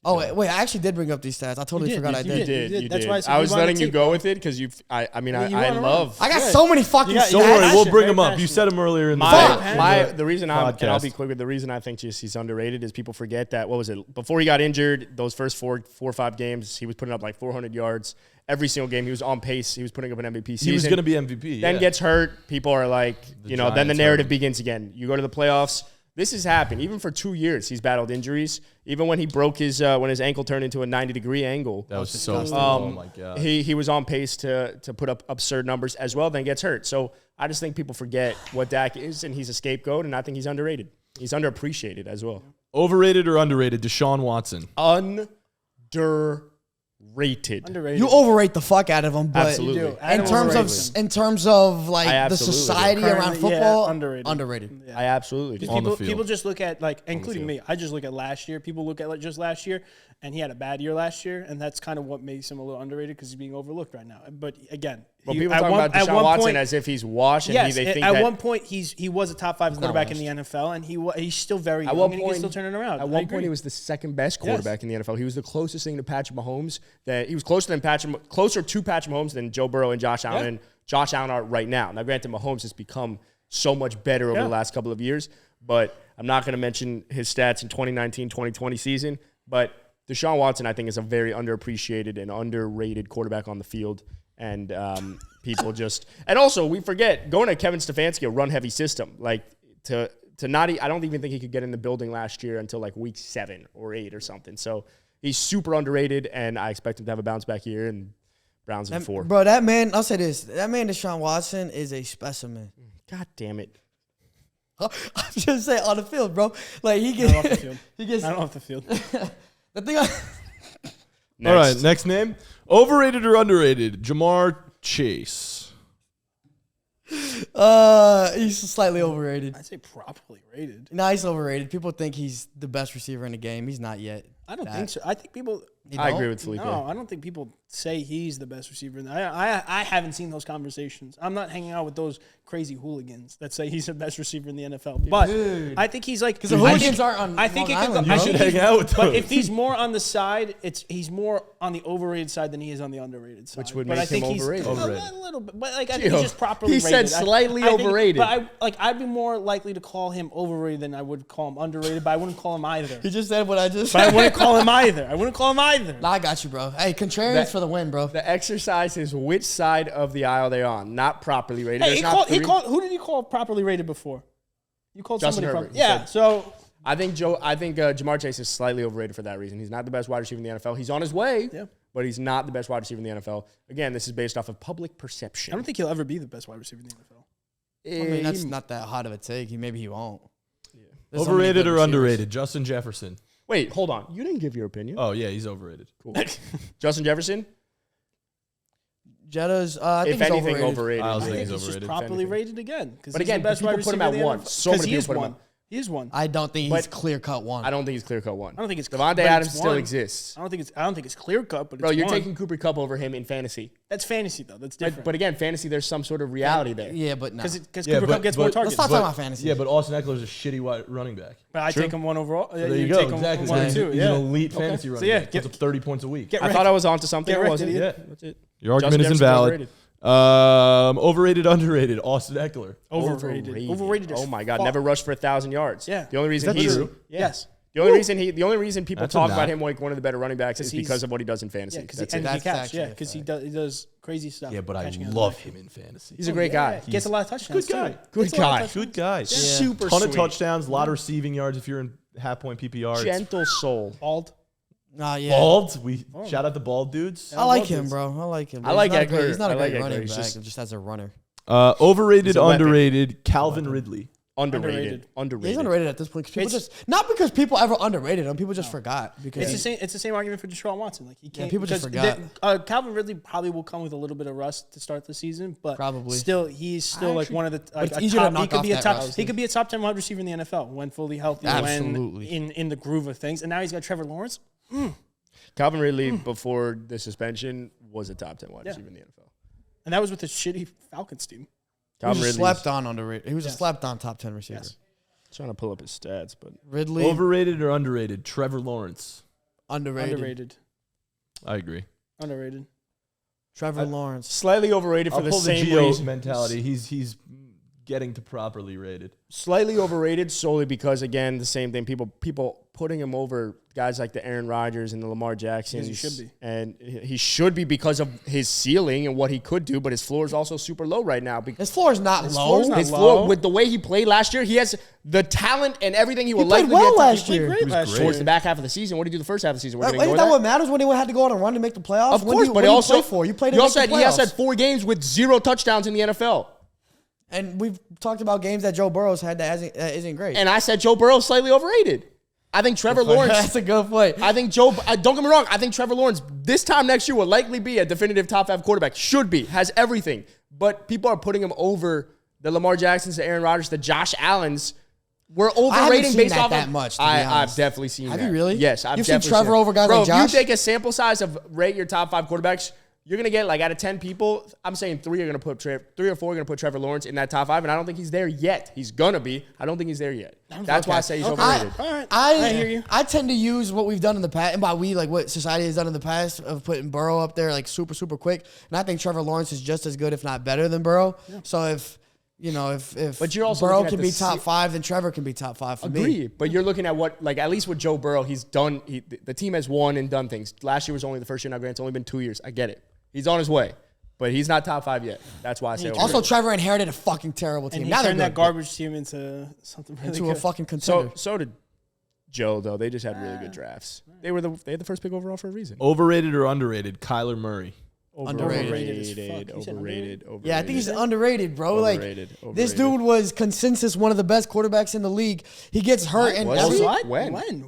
Speaker 2: Oh, wait, I actually did bring up these stats. I totally
Speaker 4: You did,
Speaker 2: forgot I
Speaker 4: you
Speaker 2: did.
Speaker 3: You did.
Speaker 4: did.
Speaker 3: You
Speaker 4: That's
Speaker 3: did.
Speaker 4: why I said
Speaker 3: I
Speaker 4: you
Speaker 3: was
Speaker 4: wanted
Speaker 3: letting
Speaker 4: to
Speaker 3: you go with it because I love.
Speaker 2: I got so many fucking
Speaker 4: got-
Speaker 2: stats.
Speaker 4: you
Speaker 1: Don't
Speaker 4: got
Speaker 1: worry,
Speaker 4: passion,
Speaker 1: we'll bring
Speaker 4: very
Speaker 1: him up. You
Speaker 4: passionate.
Speaker 1: said him earlier in the
Speaker 3: The reason and I'll be
Speaker 1: podcast.
Speaker 3: quick with the reason I think he's underrated is people forget that, what was it, before he got injured, those first four or five games, he was putting up like 400 yards every single game. He was on pace. He was putting up an MVP season.
Speaker 1: He was going to be MVP.
Speaker 3: Then
Speaker 1: yeah.
Speaker 3: gets hurt. People are like, then the
Speaker 1: Giants
Speaker 3: narrative
Speaker 1: hurt him.
Speaker 3: begins again. You go to the playoffs. This has happened. Even for 2 years, he's battled injuries. Even when he broke when his ankle turned into a 90-degree angle.
Speaker 1: That was so.
Speaker 2: disgusting.
Speaker 1: Oh my god.
Speaker 3: He was on pace to put up absurd numbers as well, then gets hurt. So I just think people forget what Dak is, and he's a scapegoat, and I think he's underrated. He's underappreciated as well.
Speaker 1: Overrated or underrated? Deshaun Watson.
Speaker 3: Underrated.
Speaker 4: Underrated.
Speaker 2: You overrate the fuck out of him, but
Speaker 3: Absolutely.
Speaker 4: You do.
Speaker 2: in terms of like
Speaker 3: I
Speaker 2: the
Speaker 3: absolutely do.
Speaker 2: society around
Speaker 4: Currently,
Speaker 2: football,
Speaker 4: yeah, underrated.
Speaker 2: underrated.
Speaker 4: Yeah.
Speaker 3: I absolutely do.
Speaker 1: On the
Speaker 4: People,
Speaker 1: field.
Speaker 4: people just look at like, including
Speaker 1: field.
Speaker 4: me. I just look at last year. People look at like just last year, and he had a bad year last year, and that's kind of what makes him a little underrated because he's being overlooked right now. But again,
Speaker 3: Well,
Speaker 4: he-
Speaker 3: people
Speaker 4: at
Speaker 3: talk
Speaker 4: one-
Speaker 3: about
Speaker 4: at
Speaker 3: Deshaun
Speaker 4: one
Speaker 3: Watson
Speaker 4: point-
Speaker 3: as if he's washed, and
Speaker 4: yes,
Speaker 3: they think
Speaker 4: at
Speaker 3: that
Speaker 4: one point he was a top 5 quarterback in the NFL, and he's still very young, and he can still turn it around.
Speaker 3: At one point, he was the second best quarterback in the NFL. He was the closest thing to Patrick Mahomes. That he was closer to Patrick Mahomes than Joe Burrow and Josh Allen. And Josh Allen are right now. Now, granted, Mahomes has become so much better over the last couple of years, but I'm not going to mention his stats in 2019-2020 season. But Deshaun Watson, I think, is a very underappreciated and underrated quarterback on the field. And people just – and also, we forget, going to Kevin Stefanski, a run-heavy system, like to not – I don't even think he could get in the building last year until like week 7 or 8 or something. So he's super underrated, and I expect him to have a bounce-back year, and Browns in 4.
Speaker 2: Bro, that man, I'll say this. That man, Deshaun Watson, is a specimen.
Speaker 3: God damn it.
Speaker 2: I'm just saying on the field, bro. Like he
Speaker 4: Not off the
Speaker 2: gets,
Speaker 4: field.
Speaker 2: he gets.
Speaker 4: Not off the field.
Speaker 2: The thing.
Speaker 1: All right, next name. Overrated or underrated? Jamar Chase.
Speaker 2: He's slightly overrated.
Speaker 4: I'd say properly rated.
Speaker 2: No, he's overrated. People think he's the best receiver in the game. He's not yet.
Speaker 4: I don't think so. I think people.
Speaker 3: I agree with Felipe.
Speaker 4: No, I don't think people say he's the best receiver. I haven't seen those conversations. I'm not hanging out with those crazy hooligans that say he's the best receiver in the NFL. But I think he's like, because
Speaker 2: the hooligans aren't on
Speaker 4: I think
Speaker 2: Long
Speaker 4: it could
Speaker 2: Island,
Speaker 4: go,
Speaker 1: You
Speaker 4: I
Speaker 1: should
Speaker 4: think
Speaker 1: hang out with
Speaker 4: But
Speaker 1: those.
Speaker 4: if he's more on the side, he's more on the overrated side than he is on the underrated side.
Speaker 3: Which would
Speaker 4: but
Speaker 3: make
Speaker 4: I think
Speaker 3: him
Speaker 4: he's
Speaker 3: overrated.
Speaker 4: A little bit, but like I think he's just properly
Speaker 3: He
Speaker 4: rated.
Speaker 3: said slightly overrated.
Speaker 4: But I'd be more likely to call him overrated than I would call him underrated. But I wouldn't call him either.
Speaker 2: He just said what I just
Speaker 4: But I
Speaker 2: said.
Speaker 4: wouldn't call him either.
Speaker 2: Nah, I got you, bro. Hey, contrarians for the win, bro.
Speaker 3: The exercise is which side of the aisle they're on, not properly rated.
Speaker 4: Hey,
Speaker 3: There's
Speaker 4: he
Speaker 3: not
Speaker 4: called.
Speaker 3: three-
Speaker 4: Who did he call properly rated before? You called
Speaker 3: Justin
Speaker 4: somebody.
Speaker 3: Herbert. He
Speaker 4: Yeah.
Speaker 3: said-
Speaker 4: So
Speaker 3: I think Jamar Chase is slightly overrated for that reason. He's not the best wide receiver in the NFL. He's on his way, but he's not the best wide receiver in the NFL. Again, this is based off of public perception.
Speaker 4: I don't think he'll ever be the best wide receiver in the NFL.
Speaker 2: I mean, that's not that hot of a take. Maybe he won't. There's so many
Speaker 1: Overrated
Speaker 2: good
Speaker 1: or
Speaker 2: receivers.
Speaker 1: underrated? Justin Jefferson.
Speaker 3: Wait, hold on. You didn't give your opinion.
Speaker 1: Oh yeah, he's overrated.
Speaker 3: Cool. Justin Jefferson,
Speaker 2: Jetta's, I think
Speaker 3: if
Speaker 2: he's
Speaker 3: anything,
Speaker 2: overrated.
Speaker 3: overrated.
Speaker 1: I also
Speaker 4: I
Speaker 1: think
Speaker 4: think
Speaker 1: he's
Speaker 4: he's just
Speaker 1: overrated,
Speaker 4: properly
Speaker 3: if anything.
Speaker 4: rated again.
Speaker 3: But again, people put him at one. So many people put him at.
Speaker 4: He is one.
Speaker 2: I don't think
Speaker 3: But-
Speaker 2: he's clear cut one.
Speaker 3: I don't think he's clear cut one.
Speaker 4: I don't think it's
Speaker 3: Devante
Speaker 4: but
Speaker 3: Adams
Speaker 4: it's
Speaker 3: still
Speaker 4: one.
Speaker 3: exists.
Speaker 4: I don't think it's clear cut, but it's
Speaker 3: Bro, you're
Speaker 4: one.
Speaker 3: taking Cooper Kupp over him in fantasy.
Speaker 4: That's fantasy though. That's different.
Speaker 3: But again, fantasy, there's some sort of reality there.
Speaker 2: Yeah, but no.
Speaker 4: because
Speaker 1: Yeah,
Speaker 4: Cooper Kupp gets more
Speaker 1: but-
Speaker 4: targets.
Speaker 2: Let's not talk about fantasy.
Speaker 1: Yeah, but Austin Eckler's a shitty running back.
Speaker 4: But I take him one overall.
Speaker 1: So there you go.
Speaker 4: Take him
Speaker 1: Exactly.
Speaker 4: one
Speaker 1: So
Speaker 4: or
Speaker 1: he's,
Speaker 4: two.
Speaker 1: he's
Speaker 4: Yeah.
Speaker 1: an elite
Speaker 4: Okay.
Speaker 1: fantasy
Speaker 4: So
Speaker 1: running
Speaker 4: yeah,
Speaker 1: back. Puts up 30 points a week.
Speaker 3: I thought I was onto something.
Speaker 4: Get
Speaker 3: Or
Speaker 4: wrecked,
Speaker 3: wasn't.
Speaker 4: idiot.
Speaker 3: Yeah, that's it.
Speaker 1: Your argument
Speaker 3: Justin
Speaker 1: is
Speaker 3: Jefferson's
Speaker 1: invalid. Overrated, underrated. Austin Eckler.
Speaker 4: Overrated. as
Speaker 3: Oh my God!
Speaker 4: fuck.
Speaker 3: Never rushed for 1,000 yards.
Speaker 4: Yeah.
Speaker 3: The only reason
Speaker 1: that
Speaker 3: he's
Speaker 1: true?
Speaker 4: Yes.
Speaker 3: the only reason people
Speaker 1: That's a
Speaker 3: talk
Speaker 1: knock.
Speaker 3: about him like one of the better running backs is
Speaker 4: he's-
Speaker 3: because of what he does in fantasy.
Speaker 4: Yeah, because
Speaker 3: That's
Speaker 4: he
Speaker 3: it.
Speaker 2: That's
Speaker 4: catch.
Speaker 2: actually
Speaker 4: Yeah,
Speaker 2: a
Speaker 4: because he
Speaker 2: fact.
Speaker 4: does crazy stuff.
Speaker 1: Yeah, but I
Speaker 4: catching on the
Speaker 1: love
Speaker 4: back.
Speaker 1: him in fantasy.
Speaker 3: He's a great guy.
Speaker 4: Gets a lot of touchdowns.
Speaker 1: Good guy.
Speaker 4: too.
Speaker 3: Good
Speaker 4: Gets a lot of
Speaker 3: guy.
Speaker 4: touchdowns.
Speaker 1: Good guy.
Speaker 3: Super
Speaker 1: Ton of
Speaker 3: sweet.
Speaker 1: touchdowns, a lot of receiving yards if you're in half point PPR.
Speaker 3: Gentle soul.
Speaker 4: Bald.
Speaker 2: Nah, yeah.
Speaker 1: Bald. We shout out the bald dudes.
Speaker 2: I like him, bro. I like him.
Speaker 3: I like
Speaker 2: He's not a
Speaker 3: Eckler.
Speaker 2: great- He's not a
Speaker 3: I like
Speaker 2: great
Speaker 3: Eckler.
Speaker 2: running
Speaker 3: He's
Speaker 2: back.
Speaker 3: just-
Speaker 2: Just as a runner.
Speaker 1: Overrated,
Speaker 3: He's a weapon.
Speaker 1: underrated. Calvin Ridley.
Speaker 3: Underrated.
Speaker 2: Yeah, he's underrated at this point. 'Cause people just not because people ever underrated him. People just forgot. Because
Speaker 4: It's the same argument for Deshaun Watson. Like he can't.
Speaker 2: people just
Speaker 4: because
Speaker 2: forgot.
Speaker 4: Calvin Ridley probably will come with a little bit of rust to start the season, but
Speaker 2: Probably.
Speaker 4: still he's still like one of the like
Speaker 2: it's
Speaker 4: a
Speaker 2: easier to
Speaker 4: top.
Speaker 2: knock
Speaker 4: He could
Speaker 2: off
Speaker 4: be a
Speaker 2: that
Speaker 4: top.
Speaker 2: rust.
Speaker 4: He could be a top 10 wide receiver in the NFL when fully healthy.
Speaker 2: Absolutely.
Speaker 4: When in the groove of things, and now he's got Trevor Lawrence.
Speaker 3: Calvin Ridley before the suspension was a top 10 wide receiver in the NFL.
Speaker 4: And that was with the shitty Falcons team.
Speaker 2: he
Speaker 3: Calvin
Speaker 2: was a
Speaker 3: Ridley's
Speaker 2: slept on underrated. He was a slept on top 10 receiver.
Speaker 4: Yes.
Speaker 3: trying to pull up his stats, but
Speaker 2: Ridley
Speaker 1: Overrated or underrated? Trevor Lawrence.
Speaker 2: underrated.
Speaker 1: I agree.
Speaker 4: Underrated.
Speaker 2: Trevor Lawrence.
Speaker 3: slightly overrated for
Speaker 1: I'll
Speaker 3: the
Speaker 1: pull the
Speaker 3: same
Speaker 1: Gio
Speaker 3: reason.
Speaker 1: mentality. He's getting to properly rated.
Speaker 3: Slightly overrated solely because, again, the same thing. People putting him over guys like the Aaron Rodgers and the Lamar Jacksons.
Speaker 4: Because he should be.
Speaker 3: And he should be because of his ceiling and what he could do, but his floor is also super low right now.
Speaker 2: His floor is not low.
Speaker 4: floor is not
Speaker 3: His
Speaker 4: low.
Speaker 3: floor, with the way he played last year, he has the talent and everything he would
Speaker 2: played
Speaker 3: likely
Speaker 2: well
Speaker 3: get.
Speaker 2: last
Speaker 3: He played
Speaker 2: year.
Speaker 3: great
Speaker 2: He was
Speaker 3: last
Speaker 1: great.
Speaker 3: year. Towards the back half of the season. What did he do the first half of the season? We're
Speaker 2: Isn't
Speaker 3: going to
Speaker 2: that what matters when he had to go on a run to make the playoffs?
Speaker 3: Of course, but
Speaker 2: what
Speaker 3: he also
Speaker 2: play for? You played to
Speaker 3: he
Speaker 2: make
Speaker 3: also
Speaker 2: the
Speaker 3: had, he also
Speaker 2: playoffs.
Speaker 3: had 4 games with 0 touchdowns in the NFL.
Speaker 2: And we've talked about games that Joe Burrow's had that isn't great.
Speaker 3: And I said Joe Burrow slightly overrated. I think Trevor Lawrence.
Speaker 2: That's a good point.
Speaker 3: I think don't get me wrong. I think Trevor Lawrence this time next year will likely be a definitive top 5 quarterback. Should be, has everything. But people are putting him over the Lamar Jacksons, the Aaron Rodgers, the Josh Allens. We're overrating
Speaker 2: seen
Speaker 3: based
Speaker 2: that
Speaker 3: off
Speaker 2: that
Speaker 3: of,
Speaker 2: much, to be
Speaker 3: I've
Speaker 2: honest.
Speaker 3: definitely seen
Speaker 2: Have
Speaker 3: that.
Speaker 2: you really?
Speaker 3: Yes, I've
Speaker 2: You've seen
Speaker 3: definitely
Speaker 2: Trevor over guys
Speaker 3: Bro,
Speaker 2: like Josh?
Speaker 3: if you take a sample size of rate your top 5 quarterbacks, you're gonna get like out of 10 people, I'm saying 3 are gonna put 3 or 4 are gonna put Trevor Lawrence in that top 5, and I don't think he's there yet. He's gonna be. I don't think he's there yet. That's why I say he's overrated.
Speaker 4: All right.
Speaker 2: I
Speaker 4: hear you.
Speaker 2: I tend to use what we've done in the past, and by we, like what society has done in the past of putting Burrow up there like super, super quick. And I think Trevor Lawrence is just as good, if not better, than Burrow. So if
Speaker 3: But you're also
Speaker 2: Burrow
Speaker 3: looking at
Speaker 2: can
Speaker 3: the
Speaker 2: be top 5, then Trevor can be top 5 for me.
Speaker 3: Agree, but you're looking at what, like, at least with Joe Burrow, he's done. The team has won and done things. Last year was only the first year. Now, granted, it's only been 2 years. I get it. He's on his way, but he's not top 5 yet. That's why I say
Speaker 2: Also,
Speaker 3: overrated.
Speaker 2: Trevor inherited a fucking terrible team.
Speaker 4: And he
Speaker 2: Now they're
Speaker 4: turned that
Speaker 2: good,
Speaker 4: garbage team into something really
Speaker 2: into
Speaker 4: good.
Speaker 2: a fucking contender.
Speaker 3: So did Joe, though. They just had really good drafts. They had the first pick overall for a reason.
Speaker 1: Overrated or underrated? Kyler Murray.
Speaker 2: Underrated
Speaker 4: as fuck. You said
Speaker 3: Overrated.
Speaker 2: Yeah, I think he's underrated, bro.
Speaker 3: Overrated,
Speaker 2: Like this
Speaker 3: overrated.
Speaker 2: dude was consensus one of the best quarterbacks in the league. He gets hurt and
Speaker 3: Was
Speaker 2: every
Speaker 3: he?
Speaker 4: What?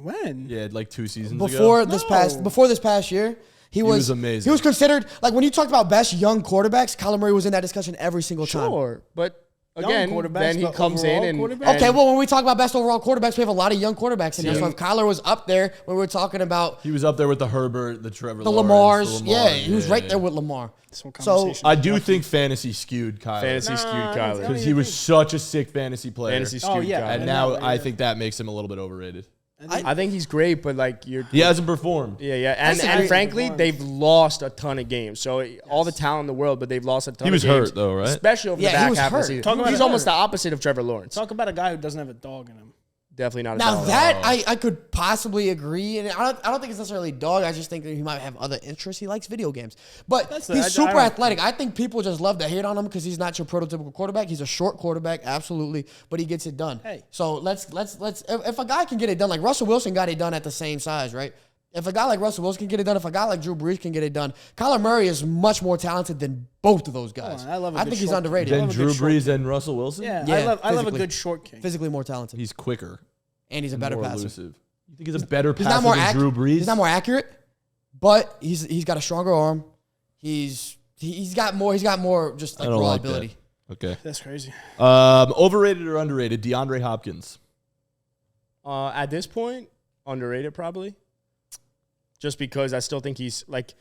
Speaker 3: When?
Speaker 1: Yeah, like 2 seasons
Speaker 2: before
Speaker 1: ago.
Speaker 2: this past year. He was
Speaker 1: amazing.
Speaker 2: He was considered, like when you talked about best young quarterbacks, Kyler Murray was in that discussion every single time.
Speaker 3: Sure, but again,
Speaker 4: quarterbacks,
Speaker 3: then he
Speaker 4: but
Speaker 3: comes in
Speaker 4: overall
Speaker 3: and
Speaker 4: quarterbacks?
Speaker 2: Okay, well, when we talk about best overall quarterbacks, we have a lot of young quarterbacks in there.
Speaker 3: Yeah.
Speaker 2: So if Kyler was up there when we were talking about
Speaker 1: He was up there with the Herbert, the Trevor
Speaker 2: the
Speaker 1: Lawrence,
Speaker 2: Lamars, yeah, he was right there with Lamar.
Speaker 4: Some
Speaker 2: So
Speaker 4: conversation.
Speaker 1: I do think fantasy skewed Kyler.
Speaker 3: fantasy skewed Kyler.
Speaker 1: Because he was such a sick fantasy player.
Speaker 3: Fantasy skewed
Speaker 4: yeah.
Speaker 3: Kyler.
Speaker 1: And
Speaker 4: In
Speaker 1: now
Speaker 4: that way,
Speaker 1: I
Speaker 4: yeah.
Speaker 1: think that makes him a little bit overrated.
Speaker 3: I think he's great, but like
Speaker 1: He hasn't performed.
Speaker 3: Yeah. And
Speaker 2: disagree.
Speaker 3: frankly, they've lost a ton of games. So all the talent in the world, but they've lost a ton
Speaker 1: He was
Speaker 3: of games.
Speaker 1: hurt, though, right?
Speaker 3: Especially over
Speaker 2: Yeah,
Speaker 3: the
Speaker 2: he
Speaker 3: back
Speaker 2: was
Speaker 3: half of the
Speaker 2: hurt.
Speaker 3: season.
Speaker 4: Talk about
Speaker 3: He's
Speaker 4: it.
Speaker 3: almost the opposite of Trevor Lawrence.
Speaker 4: Talk about a guy who doesn't have a dog in him.
Speaker 3: Definitely not a
Speaker 2: Now
Speaker 3: dog.
Speaker 2: that I could possibly agree, and I don't think it's necessarily dog. I just think that he might have other interests. He likes video games, but
Speaker 4: I
Speaker 2: he's super
Speaker 4: don't-
Speaker 2: athletic. I think people just love to hate on him because he's not your prototypical quarterback. He's a short quarterback, absolutely, but he gets it done.
Speaker 4: Hey.
Speaker 2: So let's if a guy can get it done, like Russell Wilson got it done at the same size, right? If a guy like Russell Wilson can get it done, if a guy like Drew Brees can get it done, Kyler Murray is much more talented than both of those guys.
Speaker 4: I love a
Speaker 2: I
Speaker 4: good
Speaker 2: think he's
Speaker 4: short-
Speaker 2: underrated.
Speaker 1: Then
Speaker 4: love a
Speaker 1: Drew
Speaker 4: good short
Speaker 1: Brees and Russell Wilson?
Speaker 4: Yeah,
Speaker 2: Yeah,
Speaker 4: I love a
Speaker 2: physically.
Speaker 4: good short king.
Speaker 2: Physically more talented,
Speaker 1: He's quicker.
Speaker 2: and he's a better
Speaker 1: more
Speaker 2: passer.
Speaker 1: elusive. You think he's a better
Speaker 2: He's
Speaker 1: passer
Speaker 2: not more
Speaker 1: than Drew Brees?
Speaker 2: He's not more accurate, but he's got a stronger arm. He's got more just like
Speaker 1: I don't
Speaker 2: raw
Speaker 1: like that.
Speaker 2: ability.
Speaker 1: Okay.
Speaker 4: That's crazy.
Speaker 1: Overrated or underrated? DeAndre Hopkins.
Speaker 3: At this point, underrated probably. Just because I still think he's like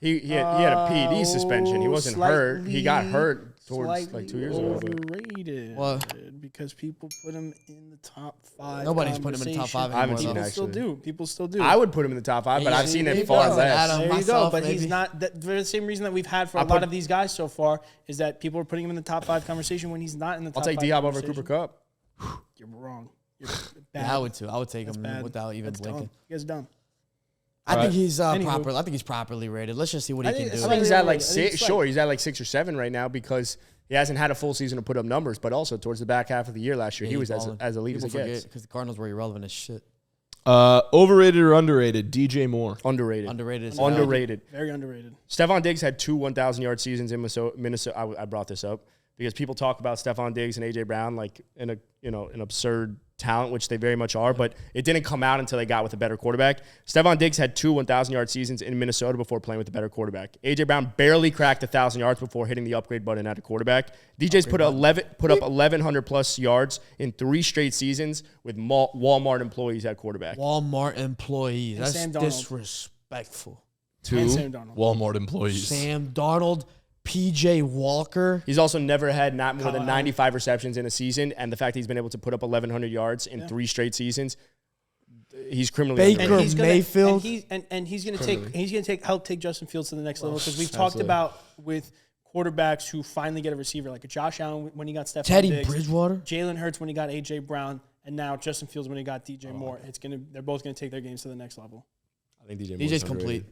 Speaker 3: he had a PED suspension. He wasn't hurt. He got hurt towards like 2 years ago. but
Speaker 4: Overrated.
Speaker 2: What?
Speaker 4: Because people put him in the top 5.
Speaker 2: Nobody's putting him in the top 5
Speaker 3: I haven't
Speaker 2: anymore.
Speaker 3: seen
Speaker 2: though.
Speaker 3: that.
Speaker 4: People still
Speaker 3: actually.
Speaker 4: do. People still do.
Speaker 3: I would put him in the top 5, but
Speaker 2: Yeah,
Speaker 3: I've seen
Speaker 2: he
Speaker 3: it far
Speaker 2: does.
Speaker 3: less.
Speaker 2: Adam.
Speaker 4: There you go.
Speaker 2: myself,
Speaker 4: But he's
Speaker 2: maybe.
Speaker 4: not. For the same reason that we've had for a
Speaker 3: I'll
Speaker 4: lot
Speaker 3: put-
Speaker 4: of these guys so far is that people are putting him in the top 5 conversation when he's not in the top
Speaker 3: I'll take
Speaker 4: 5
Speaker 3: D-Hop over
Speaker 4: conversation.
Speaker 3: Cooper Cup.
Speaker 4: You're wrong. You're bad.
Speaker 2: Yeah, I would too. I would take
Speaker 4: That's
Speaker 2: him
Speaker 4: bad.
Speaker 2: without even
Speaker 4: That's
Speaker 2: blinking.
Speaker 4: dumb. You guys are dumb.
Speaker 2: I think he's
Speaker 4: Anywho.
Speaker 2: proper. I think he's properly rated. Let's just see what he can do.
Speaker 3: I think
Speaker 4: Slightly
Speaker 3: he's at like
Speaker 4: overrated. I think
Speaker 3: 6.
Speaker 4: it's
Speaker 3: Sure, he's at like 6 or 7 right now because he hasn't had a full season to put up numbers. But also towards the back half of the year last year, he was as elite as it gets.
Speaker 2: because the Cardinals were irrelevant as shit.
Speaker 1: Overrated or underrated? DJ Moore.
Speaker 3: Underrated.
Speaker 2: Underrated.
Speaker 3: Underrated.
Speaker 4: Very underrated.
Speaker 3: Stephon Diggs had 2 1,000-yard seasons in Minnesota. I brought this up because people talk about Stephon Diggs and AJ Brown like in an absurd talent, which they very much are, but it didn't come out until they got with a better quarterback. Stephon Diggs had 2 1,000-yard seasons in Minnesota before playing with a better quarterback. AJ Brown barely cracked 1,000 yards before hitting the upgrade button at a quarterback. DJ's put up 1,100 plus yards in 3 straight seasons with Walmart employees at quarterback.
Speaker 2: Walmart employees. That's
Speaker 4: Sam Darnold.
Speaker 2: disrespectful.
Speaker 4: And Sam Darnold.
Speaker 1: Walmart employees.
Speaker 2: Sam Darnold, PJ Walker.
Speaker 3: He's also never had not more than
Speaker 4: Kyle
Speaker 3: 95 receptions in a season, and the fact that he's been able to put up 1,100 yards in 3 straight seasons, he's criminally
Speaker 2: Baker
Speaker 3: underrated.
Speaker 4: he's gonna,
Speaker 2: Mayfield.
Speaker 4: and he's going to help take Justin Fields to the next level because we've talked about with quarterbacks who finally get a receiver like a Josh Allen when he got Steph
Speaker 2: Teddy
Speaker 4: Diggs,
Speaker 2: Bridgewater.
Speaker 4: Jalen Hurts when he got AJ Brown, and now Justin Fields when he got DJ Moore. They're both going to take their games to the next level.
Speaker 3: I think DJ
Speaker 2: DJ's complete.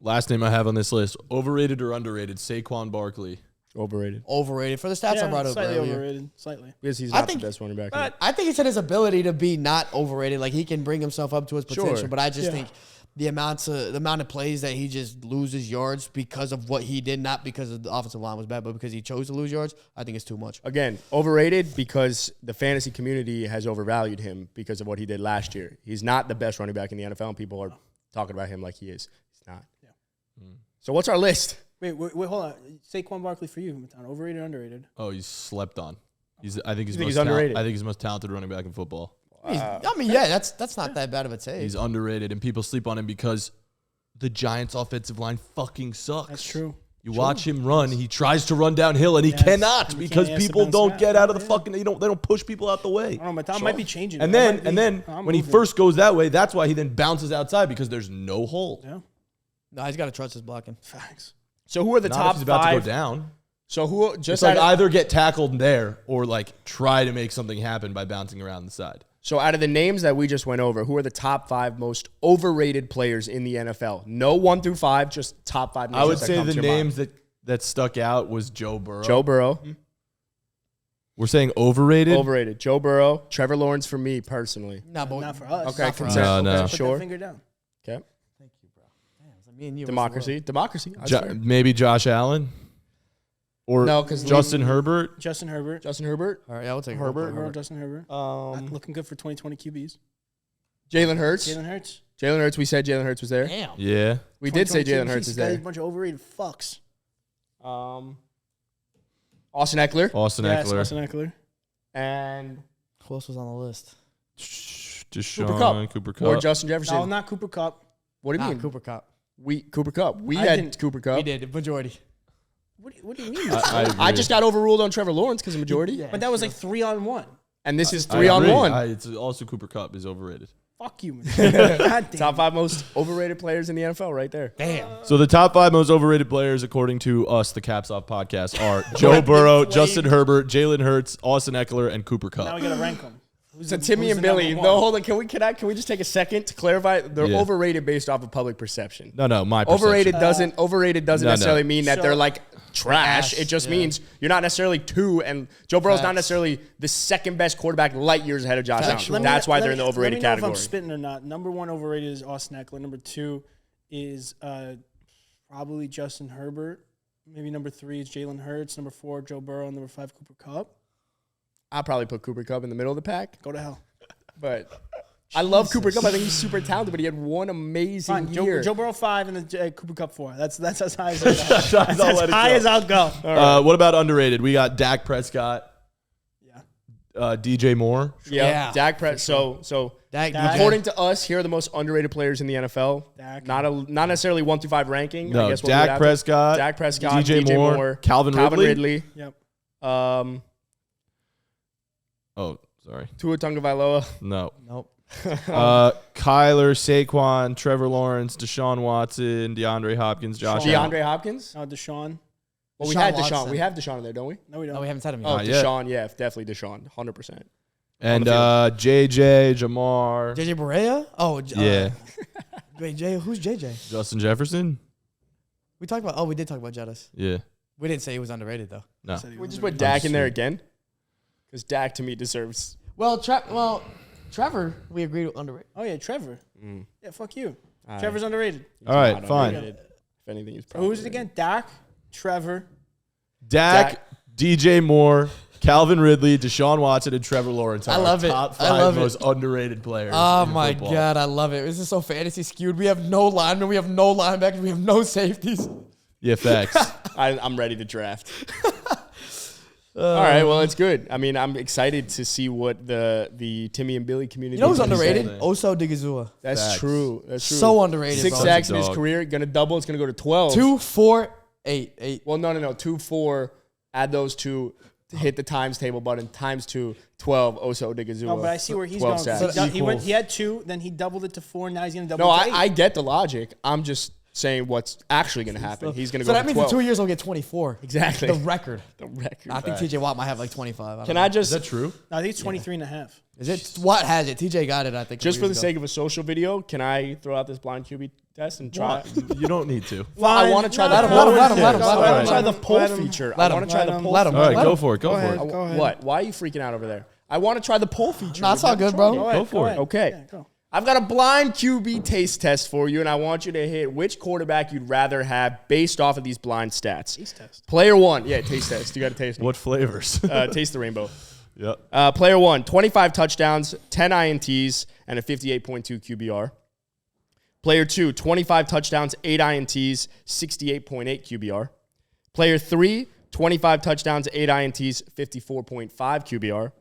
Speaker 1: Last name I have on this list. Overrated or underrated? Saquon Barkley.
Speaker 3: Overrated.
Speaker 2: Overrated. For the stats I brought up
Speaker 4: slightly
Speaker 2: earlier.
Speaker 4: overrated. Slightly.
Speaker 3: Because he's
Speaker 2: I
Speaker 3: not
Speaker 2: think-
Speaker 3: the best running back.
Speaker 4: But
Speaker 2: I think it's in his ability to be not overrated. Like he can bring himself up to his potential,
Speaker 3: Sure.
Speaker 2: but I just
Speaker 4: Yeah.
Speaker 2: think the amount of plays that he just loses yards because of what he did, not because of the offensive line was bad, but because he chose to lose yards, I think it's too much.
Speaker 3: Again, overrated because the fantasy community has overvalued him because of what he did last year. He's not the best running back in the NFL, and people are talking about him like he is. He's not.
Speaker 4: Yeah.
Speaker 3: So what's our list?
Speaker 4: wait, hold on. Saquon Barkley for you, Matan. Overrated or underrated?
Speaker 1: Oh, he's slept on. I think he's
Speaker 3: You think
Speaker 1: most
Speaker 3: he's underrated?
Speaker 1: I think he's the most talented running back in football.
Speaker 2: That's not that bad of a take.
Speaker 1: He's underrated, and people sleep on him because the Giants' offensive line fucking sucks.
Speaker 4: That's true.
Speaker 1: You watch him run. He tries to run downhill, and he
Speaker 4: Yes,
Speaker 1: cannot
Speaker 4: and he
Speaker 1: because
Speaker 4: can't ask to
Speaker 1: people
Speaker 4: bounce
Speaker 1: don't
Speaker 4: back.
Speaker 1: get out of the
Speaker 4: Yeah.
Speaker 1: fucking. They don't push people out the way.
Speaker 4: I don't know. Matan might be changing.
Speaker 1: And
Speaker 4: That
Speaker 1: then
Speaker 4: might be- I'm
Speaker 1: when he
Speaker 4: moving.
Speaker 1: first goes that way, that's why he then bounces outside because there's no hole.
Speaker 4: Yeah.
Speaker 2: No, he's got to trust his blocking.
Speaker 4: Facts.
Speaker 3: So who are the
Speaker 1: Not if
Speaker 3: top
Speaker 1: he's about
Speaker 3: 5?
Speaker 1: to go down.
Speaker 3: So who just
Speaker 1: It's like
Speaker 3: out of,
Speaker 1: either get tackled there or like try to make something happen by bouncing around the side.
Speaker 3: so out of the names that we just went over, who are the top 5 most overrated players in the NFL? No 1 through 5, just top 5 names.
Speaker 1: I would
Speaker 3: that
Speaker 1: say
Speaker 3: come
Speaker 1: the
Speaker 3: to your mind.
Speaker 1: names that stuck out was Joe Burrow.
Speaker 3: Joe Burrow,
Speaker 1: We're saying overrated.
Speaker 3: overrated. Joe Burrow, Trevor Lawrence for me personally.
Speaker 2: No, but
Speaker 4: Not for us.
Speaker 3: Okay,
Speaker 2: Not for us.
Speaker 3: consent.
Speaker 1: No,
Speaker 3: Okay,
Speaker 1: no.
Speaker 4: Put
Speaker 3: sure.
Speaker 4: that finger down.
Speaker 3: Okay,
Speaker 2: Thank you, bro. Damn, it's like me and you.
Speaker 3: democracy. That's fair.
Speaker 1: Maybe Josh Allen or
Speaker 3: No, 'cause
Speaker 1: Justin Herbert.
Speaker 4: Justin Herbert.
Speaker 3: Justin Herbert,
Speaker 2: All right, yeah, we'll take
Speaker 3: Herbert.
Speaker 4: Herbert. Justin Herbert. Looking good for 2020 QBs.
Speaker 3: Jalen Hurts.
Speaker 4: Jalen Hurts.
Speaker 3: Jalen Hurts. We said Jalen Hurts was there.
Speaker 2: Damn.
Speaker 1: Yeah.
Speaker 3: We did say
Speaker 4: 2020
Speaker 3: Jalen Hurts
Speaker 4: QBs,
Speaker 3: is
Speaker 4: got
Speaker 3: there.
Speaker 4: A bunch of overrated fucks.
Speaker 3: Austin Eckler.
Speaker 1: Austin
Speaker 4: Yes,
Speaker 1: Eckler.
Speaker 4: Austin Eckler.
Speaker 3: And
Speaker 2: Who else was on the list?
Speaker 1: Deshaun, Cooper Kupp.
Speaker 3: Or Justin Jefferson.
Speaker 4: No, not Cooper Kupp.
Speaker 3: What do you mean?
Speaker 2: Cooper Kupp.
Speaker 3: Cooper Kupp. We
Speaker 4: I
Speaker 3: had
Speaker 4: didn't-
Speaker 3: Cooper Kupp.
Speaker 2: We did, majority.
Speaker 4: What do you mean?
Speaker 1: I agree.
Speaker 3: I just got overruled on Trevor Lawrence because of majority.
Speaker 2: Yeah.
Speaker 4: But that was like 3-on-1.
Speaker 3: And this is
Speaker 1: I
Speaker 3: 3-on-1.
Speaker 1: agree. It's also Cooper Kupp is overrated.
Speaker 4: Fuck you, man. God damn.
Speaker 3: Top 5 most overrated players in the NFL right there.
Speaker 2: Damn.
Speaker 1: So the top 5 most overrated players, according to us, the Caps Off podcast, are Joe Burrow, Justin Herbert, Jalen Hurts, Austin Eckler, and Cooper
Speaker 4: Now
Speaker 1: Kupp.
Speaker 4: we gotta rank them.
Speaker 3: So Timmy and Billy. No, hold on. Can we just take a second to clarify? They're
Speaker 1: Yeah.
Speaker 3: overrated based off of public perception.
Speaker 1: No, my perception.
Speaker 3: Overrated doesn't
Speaker 1: No.
Speaker 3: necessarily mean that
Speaker 4: So-
Speaker 3: they're like trash.
Speaker 2: Ass,
Speaker 3: It just means you're not necessarily 2, and Joe Burrow's not
Speaker 2: Facts.
Speaker 3: necessarily the second best quarterback light years ahead of Josh Allen. That's why they're in the overrated
Speaker 4: let me know
Speaker 3: category.
Speaker 4: If I'm spitting or not. Number 1 overrated is Austin Eckler. Number 2 is probably Justin Herbert. Maybe number 3 is Jalen Hurts. Number 4, Joe Burrow. And number 5, Cooper Kupp.
Speaker 3: I'll probably put Cooper Kupp in the middle of the pack,
Speaker 4: Go to hell.
Speaker 3: but I love Cooper Kupp. I think he's super talented, but he had one amazing
Speaker 4: Fine.
Speaker 3: year.
Speaker 4: Joe Burrow 5 and then Cooper Kupp 4. That's as high as I'll go.
Speaker 1: That's
Speaker 4: That's as high as I'll go.
Speaker 1: What about underrated? We got Dak Prescott,
Speaker 4: Yeah.
Speaker 1: DJ Moore.
Speaker 2: Yeah.
Speaker 3: Dak Prescott. So
Speaker 2: Dak,
Speaker 3: according to us, here are the most underrated players in the NFL.
Speaker 4: Dak.
Speaker 3: Not necessarily 1 through 5 ranking. I
Speaker 1: No,
Speaker 3: guess we'll do it
Speaker 1: Dak
Speaker 3: after.
Speaker 1: Prescott,
Speaker 3: Dak Prescott,
Speaker 1: DJ Moore, Calvin Ridley.
Speaker 4: Yep.
Speaker 1: Oh, sorry.
Speaker 3: Tua Tagovailoa.
Speaker 1: No.
Speaker 2: Nope.
Speaker 1: Kyler, Saquon, Trevor Lawrence, Deshaun Watson, DeAndre Hopkins, Josh Allen.
Speaker 3: DeAndre Hopkins.
Speaker 4: Deshaun.
Speaker 3: Well, we
Speaker 2: Deshaun
Speaker 3: had Deshaun.
Speaker 2: Watson.
Speaker 3: We have Deshaun in there, don't we?
Speaker 4: No, we don't.
Speaker 2: No, we haven't said him
Speaker 3: Oh,
Speaker 2: yet.
Speaker 1: yet.
Speaker 3: Deshaun. Yeah, definitely Deshaun. 100%.
Speaker 1: And
Speaker 3: field.
Speaker 1: JJ, Jamar.
Speaker 2: JJ Barea? Oh,
Speaker 1: Yeah.
Speaker 2: Wait, who's JJ?
Speaker 1: Justin Jefferson.
Speaker 2: We talked about. Oh, we did talk about Jettis.
Speaker 1: Yeah.
Speaker 2: We didn't say he was underrated though.
Speaker 1: No.
Speaker 4: Said he
Speaker 3: We
Speaker 4: was
Speaker 3: just put
Speaker 4: underrated.
Speaker 3: Dak in there again. Because Dak, to me, deserves...
Speaker 2: Well, Trevor, we agreed with underrated.
Speaker 4: Oh, yeah, Trevor. Yeah, fuck you.
Speaker 3: All
Speaker 4: Trevor's underrated.
Speaker 1: All right,
Speaker 3: not
Speaker 1: fine.
Speaker 3: underrated. If anything, he's
Speaker 4: So
Speaker 3: probably...
Speaker 4: who's it again? Dak, Trevor.
Speaker 1: Dak, DJ Moore, Calvin Ridley, Deshaun Watson, and Trevor Lawrence are
Speaker 2: I love
Speaker 1: our
Speaker 2: it.
Speaker 1: top
Speaker 2: I
Speaker 1: 5
Speaker 2: love it.
Speaker 1: most underrated players.
Speaker 2: Oh
Speaker 1: in
Speaker 2: my
Speaker 1: football.
Speaker 2: god, I love it. This is so fantasy skewed. We have no linemen, we have no linebackers, we have no safeties.
Speaker 1: Yeah, facts.
Speaker 3: I'm ready to draft. All right, well, it's good. I mean, I'm excited to see what the Timmy and Billy community...
Speaker 2: You know who's
Speaker 1: He's
Speaker 2: underrated?
Speaker 1: underrated.
Speaker 2: Oso Digizua.
Speaker 3: That's
Speaker 1: Facts.
Speaker 3: true. That's true.
Speaker 2: So underrated,
Speaker 3: 6
Speaker 2: bro.
Speaker 3: sacks in his
Speaker 1: Dog.
Speaker 3: career. Going to double. It's going to go to 12.
Speaker 2: 2, 4, 8.
Speaker 3: Well, no. 2, 4. Add those 2. Hit the times table button. Times 2. 12. Oso Digizua.
Speaker 4: No, but I see where he's
Speaker 3: 12
Speaker 4: going.
Speaker 3: sacks.
Speaker 4: He had 2, then he doubled it to 4, now he's going to double
Speaker 3: No,
Speaker 4: it to 8.
Speaker 3: I get the logic. I'm just saying what's actually going to happen. He's going to
Speaker 2: So
Speaker 3: go
Speaker 2: that
Speaker 3: to
Speaker 2: means
Speaker 3: 12.
Speaker 2: in 2 years he'll get 24.
Speaker 3: Exactly.
Speaker 2: The record.
Speaker 3: The record.
Speaker 2: I think TJ Watt might have like 25.
Speaker 3: Can I just...
Speaker 1: Is that true?
Speaker 4: No, I think it's 23 and a half.
Speaker 2: Is it? Watt has it. TJ got it, I think.
Speaker 3: Just for the sake of a social video, can I throw out this blind QB test and try?
Speaker 1: You don't need to.
Speaker 3: Well, I want to try
Speaker 2: Let
Speaker 3: the
Speaker 2: him,
Speaker 3: poll.
Speaker 2: let him.
Speaker 3: I want
Speaker 1: Alright.
Speaker 3: to try the poll
Speaker 4: Let him.
Speaker 3: feature.
Speaker 2: Let
Speaker 3: I
Speaker 2: him.
Speaker 3: want to try the
Speaker 4: Let him.
Speaker 3: poll.
Speaker 2: Let him.
Speaker 1: All right,
Speaker 2: Let
Speaker 1: go
Speaker 2: him.
Speaker 1: for it. Go for it.
Speaker 4: Go ahead.
Speaker 3: What? Why are you freaking out over there? I want to try the poll feature.
Speaker 2: Nah, it's
Speaker 3: We've
Speaker 2: all
Speaker 3: never
Speaker 2: good, bro.
Speaker 3: tried it.
Speaker 1: Go for it.
Speaker 3: Okay.
Speaker 4: Yeah, go.
Speaker 3: I've got a blind QB taste test for you, and I want you to hit which quarterback you'd rather have based off of these blind stats.
Speaker 4: Taste test.
Speaker 3: Player 1. Yeah, taste test. You got to taste it.
Speaker 1: What flavors?
Speaker 3: Taste the rainbow.
Speaker 1: Yep.
Speaker 3: Player 1, 25 touchdowns, 10 INTs, and a 58.2 QBR. Player 2, 25 touchdowns, 8 INTs, 68.8 QBR. Player 3, 25 touchdowns, 8 INTs, 54.5 QBR.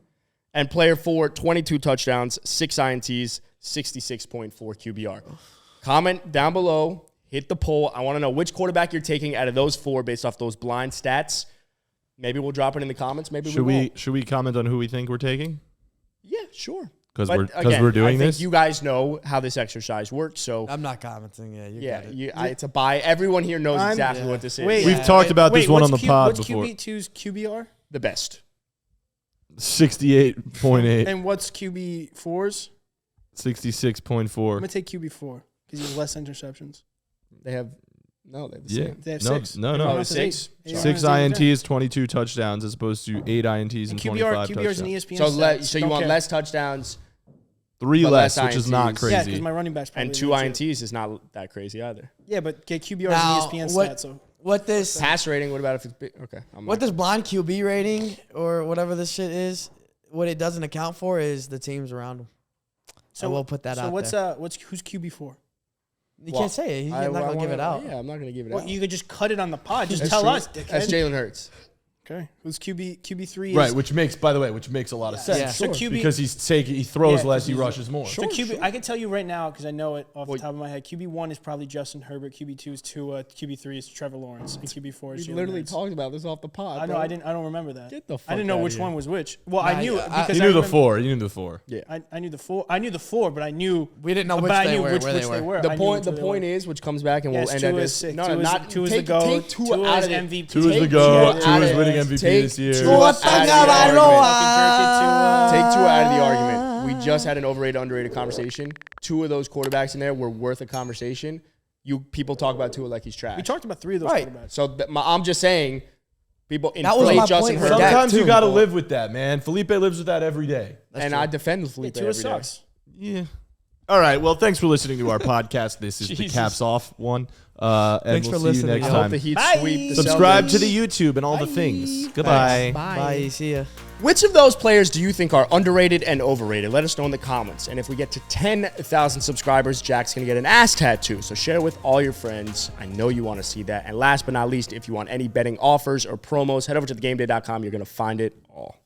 Speaker 3: And player 4, 22 touchdowns, 6 INTs, 66.4 QBR. Comment down below. Hit the poll. I want to know which quarterback you're taking out of those 4 based off those blind stats. Maybe we'll drop it in the comments. Maybe we won't.
Speaker 1: Should we comment on who we think we're taking?
Speaker 3: Yeah, sure.
Speaker 1: Because
Speaker 3: But
Speaker 1: we're
Speaker 3: again,
Speaker 1: we're doing
Speaker 3: I think
Speaker 1: this.
Speaker 3: you guys know how this exercise works, so
Speaker 2: I'm not commenting. Yeah, you
Speaker 3: yeah,
Speaker 2: got it.
Speaker 3: it's a buy. Everyone here knows
Speaker 4: I'm-
Speaker 3: exactly
Speaker 2: yeah.
Speaker 3: what this is.
Speaker 4: Wait,
Speaker 1: We've talked about this one on the pod
Speaker 4: what's
Speaker 1: before.
Speaker 4: QB2's QBR?
Speaker 3: The best.
Speaker 1: 68.8,
Speaker 4: And what's QB4's?
Speaker 1: 66.4.
Speaker 4: I'm going to take QB4 because he has less interceptions.
Speaker 3: They have the
Speaker 1: Yeah.
Speaker 3: same.
Speaker 4: They have
Speaker 1: No,
Speaker 4: 6.
Speaker 1: no.
Speaker 4: Everyone else has
Speaker 3: 6.
Speaker 4: 8.
Speaker 1: 6 INTs, 22 touchdowns, as opposed to 8 INTs and 25
Speaker 4: QBR is an
Speaker 1: touchdowns.
Speaker 4: ESPN
Speaker 3: So
Speaker 4: stat.
Speaker 3: so you
Speaker 4: Don't
Speaker 3: want
Speaker 4: care.
Speaker 3: less touchdowns
Speaker 1: 3
Speaker 3: but
Speaker 1: less,
Speaker 3: less
Speaker 1: which is not
Speaker 3: INTs.
Speaker 1: crazy.
Speaker 4: Yeah, because my running back's probably
Speaker 3: and 2
Speaker 4: legit.
Speaker 3: INTs is not that crazy either.
Speaker 4: Yeah, but QBR
Speaker 2: Now,
Speaker 4: is an ESPN
Speaker 2: what-
Speaker 4: stat, so
Speaker 2: What this
Speaker 3: Pass rating, what about if it's big? Okay.
Speaker 2: what this blind QB rating or whatever this shit is, what it doesn't account for is the teams around him. So we'll put that
Speaker 4: so
Speaker 2: out
Speaker 4: what's
Speaker 2: there.
Speaker 4: who's QB4?
Speaker 2: You can't say it. He's not gonna give it out.
Speaker 3: Yeah, I'm not going to give it
Speaker 4: Well,
Speaker 3: out.
Speaker 4: you could just cut it on the pod. Just
Speaker 3: That's
Speaker 4: tell
Speaker 3: true.
Speaker 4: us, dickhead.
Speaker 3: That's Jalen Hurts.
Speaker 4: Okay. Who's QB3?
Speaker 1: Right, which makes a lot of sense.
Speaker 2: Yeah.
Speaker 4: So QB
Speaker 1: because he throws
Speaker 4: Yeah,
Speaker 1: less,
Speaker 4: 'cause
Speaker 1: he
Speaker 4: he's-
Speaker 1: rushes more.
Speaker 4: So I can tell you right now because I know it off the top of my head. QB1 is probably Justin Herbert. QB2 is Tua. QB3 is Trevor Lawrence. And QB4 is Jalen Hurts.
Speaker 3: talked about this off the pod.
Speaker 4: I know. I don't remember that.
Speaker 3: Get the
Speaker 4: I
Speaker 3: fuck
Speaker 4: didn't know
Speaker 3: outta
Speaker 4: which
Speaker 3: here.
Speaker 4: one was which. Well,
Speaker 2: Nah,
Speaker 4: I knew
Speaker 2: yeah,
Speaker 4: it because
Speaker 1: You
Speaker 4: I
Speaker 1: knew the
Speaker 4: remember-
Speaker 1: four. You knew the four.
Speaker 3: Yeah.
Speaker 4: I knew the four. I knew the four, but I knew
Speaker 2: We didn't know which
Speaker 4: but I
Speaker 2: they
Speaker 4: knew
Speaker 2: were,
Speaker 4: which
Speaker 2: where
Speaker 4: which
Speaker 2: they
Speaker 4: they
Speaker 2: were.
Speaker 4: were.
Speaker 3: The
Speaker 4: I knew
Speaker 3: point,
Speaker 4: which
Speaker 3: the
Speaker 4: they
Speaker 3: point
Speaker 4: were.
Speaker 3: is, which comes back and
Speaker 4: Yes,
Speaker 3: we'll end
Speaker 4: Tua
Speaker 3: at
Speaker 4: is
Speaker 3: this.
Speaker 4: sick.
Speaker 3: No,
Speaker 4: Tua is-
Speaker 3: not
Speaker 4: Tua is
Speaker 3: take,
Speaker 4: the GOAT.
Speaker 3: take Tua
Speaker 4: Tua
Speaker 3: out
Speaker 4: is
Speaker 3: of it.
Speaker 4: MVP.
Speaker 1: Tua's the
Speaker 3: Take
Speaker 1: GOAT.
Speaker 3: Tua out
Speaker 1: Tua's
Speaker 3: of
Speaker 1: winning
Speaker 3: it.
Speaker 1: MVP
Speaker 3: Take
Speaker 1: this year.
Speaker 3: Tua out of the argument.
Speaker 2: Tua.
Speaker 3: Take Tua out of the argument. We just had an overrated, underrated conversation. Two of those quarterbacks in there were worth a conversation. People talk about Tua like he's trash.
Speaker 4: We talked about 3 of those
Speaker 2: Right.
Speaker 4: quarterbacks.
Speaker 3: So I'm just saying, people
Speaker 2: That was my
Speaker 3: inflate Justin
Speaker 2: point with
Speaker 3: Herbert.
Speaker 2: Dak,
Speaker 1: Sometimes you
Speaker 2: too.
Speaker 1: got to live with that, man. Felipe lives with that every day.
Speaker 3: And I defend Felipe
Speaker 4: Tua
Speaker 3: every day.
Speaker 4: sucks.
Speaker 1: Yeah. All right. Well, thanks for listening to our podcast. This is the
Speaker 4: Jesus.
Speaker 1: Caps Off one. And
Speaker 2: Thanks
Speaker 1: we'll
Speaker 2: for
Speaker 1: see you
Speaker 2: listening,
Speaker 1: next
Speaker 2: y'all.
Speaker 3: I hope
Speaker 1: time.
Speaker 3: the Heat
Speaker 4: Bye.
Speaker 3: sweep the
Speaker 1: Subscribe
Speaker 3: Celtics.
Speaker 1: to the YouTube and all the things. Goodbye.
Speaker 2: Bye. See ya.
Speaker 3: Which of those players do you think are underrated and overrated? Let us know in the comments. And if we get to 10,000 subscribers, Jack's going to get an ass tattoo. So share with all your friends. I know you want to see that. And last but not least, if you want any betting offers or promos, head over to thegameday.com. You're going to find it all.